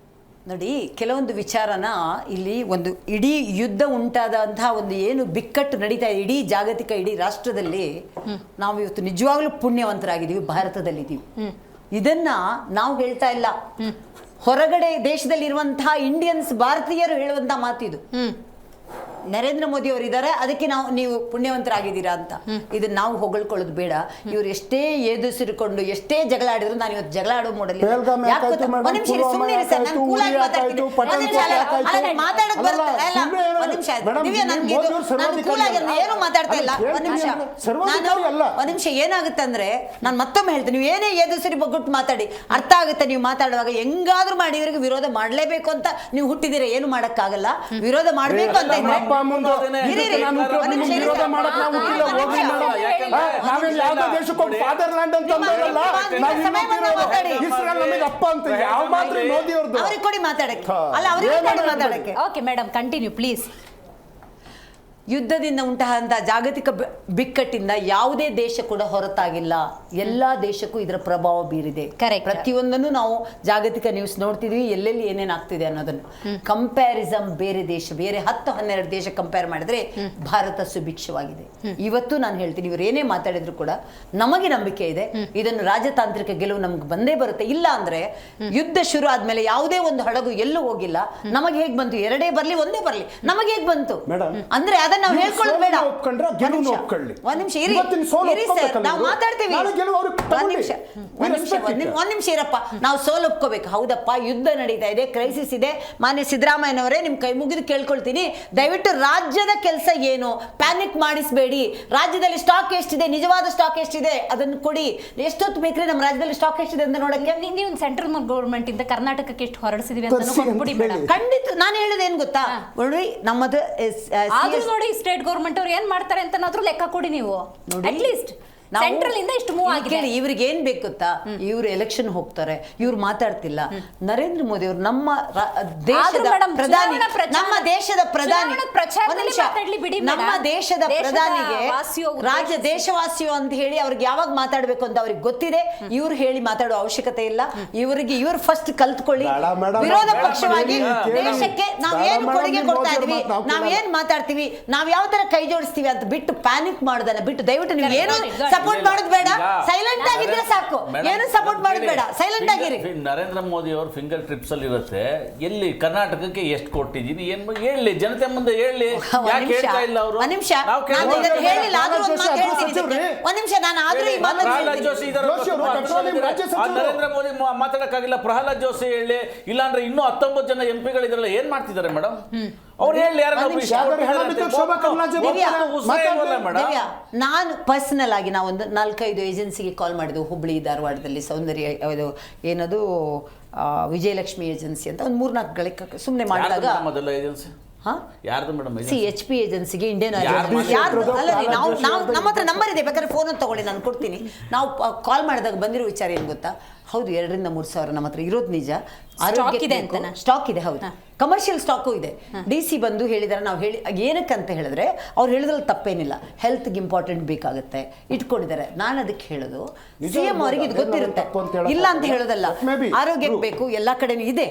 ನೋಡಿ, ಕೆಲವೊಂದು ವಿಚಾರನ ಇಲ್ಲಿ ಒಂದು ಇಡೀ ಯುದ್ಧ ಉಂಟಾದಂತಹ ಒಂದು ಏನು ಬಿಕ್ಕಟ್ಟು ನಡೀತಾ ಇದೆ ಇಡೀ ಜಾಗತಿಕ ಇಡೀ ರಾಷ್ಟ್ರದಲ್ಲಿ, ನಾವು ಇವತ್ತು ನಿಜವಾಗ್ಲೂ ಪುಣ್ಯವಂತರಾಗಿದ್ದೀವಿ, ಭಾರತದಲ್ಲಿದ್ದೀವಿ. ಇದನ್ನ ನಾವು ಹೇಳ್ತಾ ಇಲ್ಲ, ಹೊರಗಡೆ ದೇಶದಲ್ಲಿ ಇರುವಂತಹ ಇಂಡಿಯನ್ಸ್, ಭಾರತೀಯರು ಹೇಳುವಂತಹ ಮಾತಿದು. ನರೇಂದ್ರ ಮೋದಿ ಅವರು ಇದ್ದಾರೆ, ಅದಕ್ಕೆ ನೀವು ಪುಣ್ಯವಂತರಾಗಿದ್ದೀರಾ ಅಂತ. ಇದನ್ನ ನಾವು ಹೊಗಳ್ಕೊಳ್ಳೋದು ಬೇಡ. ಇವ್ರು ಎಷ್ಟೇ ಎದುರಿಸಿಕೊಂಡು ಎಷ್ಟೇ ಜಗಳ ಆಡಿದ್ರು, ನಾನು ಇವತ್ತು ಜಗಳ ಆಡೋ ಮೂಡಲ್ಲಿ ಏನು ಮಾತಾಡ್ತಾ ಇಲ್ಲ. ಒಂದ್ ನಿಮಿಷ ಏನಾಗುತ್ತೆ ಅಂದ್ರೆ, ನಾನು ಮತ್ತೊಮ್ಮೆ ಹೇಳ್ತೀನಿ, ನೀವು ಏನೇ ಎದುರಿಸಿ ಬಗ್ಗುಟ್ಟು ಮಾತಾಡಿ, ಅರ್ಥ ಆಗುತ್ತೆ. ನೀವು ಮಾತಾಡುವಾಗ ಹೆಂಗಾದ್ರೂ ಮಾಡಿ ಇವರಿಗೆ ವಿರೋಧ ಮಾಡ್ಲೇಬೇಕು ಅಂತ ನೀವು ಹುಟ್ಟಿದಿರ, ಏನು ಮಾಡಕ್ಕಾಗಲ್ಲ. ವಿರೋಧ ಮಾಡ್ಬೇಕು ಅಂತ ಇದ್ರೆ ಅವ್ರಿಗೆ ಕೊಡಿ ಮಾತಾಡಕ್ಕೆ. ಅಲ್ಲ, ಅವ್ರಿಗೆ ಮಾತಾಡಕ್ಕೆ. Okay madam, continue please. ಯುದ್ಧದಿಂದ ಉಂಟಾದಂತಹ ಜಾಗತಿಕ ಬಿಕ್ಕಟ್ಟಿಂದ ಯಾವುದೇ ದೇಶ ಕೂಡ ಹೊರತಾಗಿಲ್ಲ. ಎಲ್ಲಾ ದೇಶಕ್ಕೂ ಇದರ ಪ್ರಭಾವ ಬೀರಿದೆ. ಪ್ರತಿಯೊಂದನ್ನು ನಾವು ಜಾಗತಿಕ ನ್ಯೂಸ್ ನೋಡ್ತಿದ್ವಿ, ಎಲ್ಲೆಲ್ಲಿ ಏನೇನ್ ಆಗ್ತಿದೆ ಅನ್ನೋದನ್ನು. ಕಂಪ್ಯಾರಿಸಮ್ ಬೇರೆ ದೇಶ, ಬೇರೆ 10-12 ದೇಶ ಕಂಪೇರ್ ಮಾಡಿದ್ರೆ ಭಾರತ ಸುಭಿಕ್ಷವಾಗಿದೆ. ಇವತ್ತು ನಾನು ಹೇಳ್ತೀನಿ, ಇವ್ರು ಏನೇ ಮಾತಾಡಿದ್ರು ಕೂಡ ನಮಗೆ ನಂಬಿಕೆ ಇದೆ, ಇದನ್ನು ರಾಜತಾಂತ್ರಿಕ ಗೆಲುವು ನಮ್ಗೆ ಬಂದೇ ಬರುತ್ತೆ. ಇಲ್ಲ ಅಂದ್ರೆ ಯುದ್ಧ ಶುರು ಆದ್ಮೇಲೆ ಯಾವುದೇ ಒಂದು ಹಡಗು ಎಲ್ಲೂ ಹೋಗಿಲ್ಲ. ನಮಗೆ ಹೇಗ್ ಬಂತು? 2 ಬರ್ಲಿ 1 ಬರ್ಲಿ, ನಮಗೆ ಹೇಗ್ ಬಂತು ಅಂದ್ರೆ ನಾವು ಹೇಳ್ಕೊಳ್ಳೋದು ಬೇಡ. ಒಂದ್ ನಿಮಿಷ ಇರಿ ಸರ್, ನಾವು ಮಾತಾಡ್ತೀವಿ. ಒಂದ್ ನಿಮಿಷ ಇರಪ್ಪ, ನಾವು ಸೋಲು ಒಪ್ಕೋಬೇಕು. ಹೌದಪ್ಪ, ಯುದ್ಧ ನಡೀತಾ ಇದೆ, ಕ್ರೈಸಿಸ್ ಇದೆ. ಮಾನ್ಯ ಸಿದ್ದರಾಮಯ್ಯನವರೇ, ನಿಮ್ ಕೈ ಮುಗಿದು ಕೇಳ್ಕೊಳ್ತೀನಿ, ದಯವಿಟ್ಟು ರಾಜ್ಯದ ಕೆಲಸ ಏನು, ಪ್ಯಾನಿಕ್ ಮಾಡಿಸಬೇಡಿ. ರಾಜ್ಯದಲ್ಲಿ ಸ್ಟಾಕ್ ಎಷ್ಟಿದೆ, ನಿಜವಾದ ಸ್ಟಾಕ್ ಎಷ್ಟಿದೆ ಅದನ್ನು ಕೊಡಿ. ಎಷ್ಟೊತ್ತು ಬೇಕ್ರಿ ನಮ್ಮ ರಾಜ್ಯದಲ್ಲಿ ಸ್ಟಾಕ್ ಎಷ್ಟಿದೆ ಅಂತ ನೋಡಕ್ಕೆ? ನೀವು ಸೆಂಟ್ರಲ್ ಗೌರ್ಮೆಂಟ್ ಇಂದ ಕರ್ನಾಟಕಕ್ಕೆ ಎಷ್ಟು ಹೊರಡಿಸಿದ್ವಿ ಅಂತ ಖಂಡಿತ ನಾನು ಹೇಳೋದು ಏನ್ ಗೊತ್ತಾ, ನೋಡಿ ನಮ್ಮದು ನೋಡಿ ಸ್ಟೇಟ್ ಗೌರ್ಮೆಂಟ್ ಅವ್ರು ಏನ್ ಮಾಡ್ತಾರೆ ಅಂತ ಲೆಕ್ಕ ಕೊಡಿ ನೀವು. ಅಟ್ ಲೀಸ್ಟ್ ಸೆಂಟ್ರಲ್ ಇಂದ ಇಷ್ಟು ಮೂವ್ ಆಗಿದೆ. ಇವ್ರಿಗೆ ಏನ್ ಬೇಕು ಗೊತ್ತಾ, ಇವ್ರು ಎಲೆಕ್ಷನ್ ಹೋಗ್ತಾರೆ, ಇವ್ರು ಮಾತಾಡ್ತಿಲ್ಲ. ನರೇಂದ್ರ ಮೋದಿ ಅವರು ನಮ್ಮ ದೇಶದ ಪ್ರಧಾನಿ, ನಮ್ಮ ದೇಶದ ಪ್ರಧಾನಿ, ನಮ್ಮ ದೇಶದ ಪ್ರಧಾನಿಗೆ ರಾಜ್ಯ ದೇಶವಾಸಿಯು ಅಂತ ಹೇಳಿ ಅವ್ರಿಗೆ ಯಾವಾಗ ಮಾತಾಡ್ಬೇಕು ಅಂತ ಅವ್ರಿಗೆ ಗೊತ್ತಿದೆ. ಇವ್ರು ಹೇಳಿ ಮಾತಾಡೋ ಅವಶ್ಯಕತೆ ಇಲ್ಲ. ಇವರಿಗೆ ಇವ್ರು ಫಸ್ಟ್ ಕಲ್ತ್ಕೊಳ್ಳಿ. ವಿರೋಧ ಪಕ್ಷವಾಗಿ ದೇಶಕ್ಕೆ ನಾವ್ ಏನ್ ಕೊಡುಗೆ ಕೊಡ್ತಾ ಇದೀವಿ, ನಾವ್ ಏನ್ ಮಾತಾಡ್ತೀವಿ, ನಾವ್ ಯಾವ ತರ ಕೈ ಜೋಡಿಸ್ತೀವಿ ಅಂತ ಬಿಟ್ಟು ಪ್ಯಾನಿಕ್ ಮಾಡೋದನ್ನ ಬಿಟ್ಟು ದಯವಿಟ್ಟು ನೀವು ಏನು ಸಪೋರ್ಟ್ ಮಾಡೋದು ಬೇಡ, ಸೈಲೆಂಟ್ ಆಗಿದ್ರೆ ಸಾಕು. ಏನು ಸಪೋರ್ಟ್ ಮಾಡೋದು ಬೇಡ, ಸೈಲೆಂಟ್ ಆಗಿರಿ. ನರೇಂದ್ರ ಮೋದಿ ಅವರು ಫಿಂಗರ್ ಟ್ರಿಪ್ಸ್ ಅಲ್ಲಿ ಇರುತ್ತೆ. ಎಲ್ಲಿ ಕರ್ನಾಟಕಕ್ಕೆ ಎಷ್ಟು ಕೊಟ್ಟಿದ್ದೀನಿ ಏನು ಹೇಳಿ, ಜನತೆ ಮುಂದೆ ಹೇಳಿ. ಯಾಕೆ ಹೇಳ್ತಾ ಇಲ್ಲ ಅವರು? ಒಂದ್ ನಿಮಿಷ, ನಾನು ಇದನ್ನ ಹೇಳಿಲ್ಲ, ಆದ್ರೂ ಒಂದು ಮಾತು ಹೇಳ್ತೀನಿ. ಒಂದ್ ನಿಮಿಷ, ನಾನು ಆದ್ರೂ ಈ ಮಾತು ಪ್ರಹ್ಲಾದ್ ಜೋಶಿ ನರೇಂದ್ರ ಮೋದಿ ಮಾತಾಡಕ್ಕಾಗಿಲ್ಲ. ಪ್ರಹ್ಲಾದ್ ಜೋಶಿ ಹೇಳಿ, ಇಲ್ಲಾಂದ್ರೆ ಇನ್ನೂ 19 ಜನ MP ಗಳಿದ್ರಲ್ಲ, ಏನ್ ಮಾಡ್ತಿದ್ದಾರೆ ಮೇಡಮ್? ಅವ್ರು ಹೇಳಿ. ನಾನು ಪರ್ಸನಲ್ ಆಗಿ ನಾವೊಂದು 4-5 ಏಜೆನ್ಸಿಗೆ ಕಾಲ್ ಮಾಡಿದ್ವು. ಹುಬ್ಳಿ ಧಾರವಾಡದಲ್ಲಿ ಸೌಂದರ್ಯ ಏನದು ವಿಜಯಲಕ್ಷ್ಮಿ ಏಜೆನ್ಸಿ ಅಂತ ಒಂದು 3-4 ಸುಮ್ಮನೆ ಮಾಡಿದಾಗ HP ಏಜೆನ್ಸಿಗೆ ಇಂಡಿಯನ್ ನಮ್ಮ ಹತ್ರ ನಂಬರ್ ಇದೆ, ಬೇಕಾದ್ರೆ ಫೋನ್ ತಗೊಳ್ಳಿ, ನಾನು ಕೊಡ್ತೀನಿ. ನಾವು ಕಾಲ್ ಮಾಡಿದಾಗ ಬಂದಿರೋ ವಿಚಾರ ಏನು ಗೊತ್ತಾ, ಹೌದು 2-3 ಸಾವಿರ ನಮ್ಮ ಹತ್ರ ಇರೋದು ನಿಜ. ಸ್ಟಾಕ್ ಇದೆ, ಹೌದು, ಕಮರ್ಷಿಯಲ್ ಸ್ಟಾಕು ಇದೆ. DC ಬಂದು ಹೇಳಿದಾರೆ. ನಾವು ಹೇಳಿ ಏನಕ್ಕಂತ ಹೇಳಿದ್ರೆ, ಅವ್ರು ಹೇಳಿದ್ರಲ್ಲಿ ತಪ್ಪೇನಿಲ್ಲ, ಹೆಲ್ತ್ಗೆ ಇಂಪಾರ್ಟೆಂಟ್ ಬೇಕಾಗುತ್ತೆ, ಇಟ್ಕೊಂಡಿದ್ದಾರೆ. ನಾನು ಅದಕ್ಕೆ ಹೇಳೋದು, CM ಅವರಿಗೆ ಇದು ಗೊತ್ತಿರುತ್ತೆ, ಇಲ್ಲ ಅಂತ ಹೇಳೋದಲ್ಲ. ಆರೋಗ್ಯಕ್ಕೆ ಬೇಕು, ಎಲ್ಲ ಕಡೆನೂ ಇದೆ.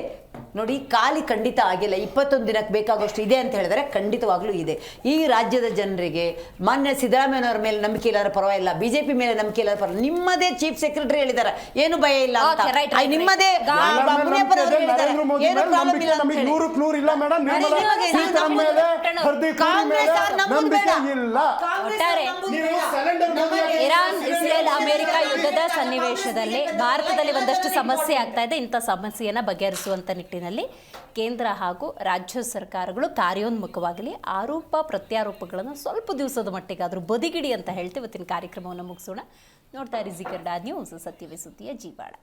ನೋಡಿ ಖಾಲಿ ಖಂಡಿತ ಆಗಿಲ್ಲ. 21 ದಿನಕ್ಕೆ ಬೇಕಾಗೋಷ್ಟು ಇದೆ ಅಂತ ಹೇಳಿದರೆ ಖಂಡಿತವಾಗ್ಲೂ ಇದೆ. ಈ ರಾಜ್ಯದ ಜನರಿಗೆ ಮಾನ್ಯ ಸಿದ್ದರಾಮಯ್ಯನವರ ಮೇಲೆ ನಂಬಿಕೆ ಇಲ್ಲರ ಪರವಾಗಿಲ್ಲ, ಬಿಜೆಪಿ ಮೇಲೆ ನಂಬಿಕೆ ಇಲ್ಲರ ಪರವಾಗಿಲ್ಲ. ನಿಮ್ಮದೇ ಚೀಫ್ ಸೆಕ್ರೆಟರಿ ಹೇಳಿದ್ದಾರೆ ಏನು ಭಯ ಇಲ್ಲ ಅಂತ. Okay, right. ನಿಮ್ಮದೇ ಮುನಿಯಪ್ಪನವರು ಹೇಳಿದ್ದಾರೆ ಏನು ಪ್ರಾಬ್ಲಮ್ ಇಲ್ಲ ಅಂತ ಹೇಳಿ. ಕಾಂಗ್ರೆಸ್ ಅವ್ರು ನಮ್ಮದು ಬೇಡ. ಒಟ್ಟಾರೆ ಇರಾನ್ ಇಸ್ರೇಲ್ ಅಮೆರಿಕ ಯುದ್ಧದ ಸನ್ನಿವೇಶದಲ್ಲಿ ಭಾರತದಲ್ಲಿ ಒಂದಷ್ಟು ಸಮಸ್ಯೆ ಆಗ್ತಾ ಇದೆ. ಇಂಥ ಸಮಸ್ಯೆಯನ್ನ ಬಗೆಹರಿಸುವಂತ ನಿಟ್ಟಿನಲ್ಲಿ ಕೇಂದ್ರ ಹಾಗೂ ರಾಜ್ಯ ಸರ್ಕಾರಗಳು ಕಾರ್ಯೋನ್ಮುಖವಾಗಲಿ, ಆರೋಪ ಪ್ರತ್ಯಾರೋಪಗಳನ್ನು ಸ್ವಲ್ಪ ದಿವಸದ ಮಟ್ಟಿಗಾದರೂ ಬದಿಗಿಡಿ ಅಂತ ಹೇಳ್ತೀವಿ. ಇವತ್ತಿನ ಕಾರ್ಯಕ್ರಮವನ್ನು ಮುಗಿಸೋಣ. ನೋಡ್ತಾ ಇರಿ ಜಿ ಕನ್ನಡ ನ್ಯೂಸ್, ಸತ್ಯವೇ ಸುದ್ದಿಯ ಜೀವಾಳ.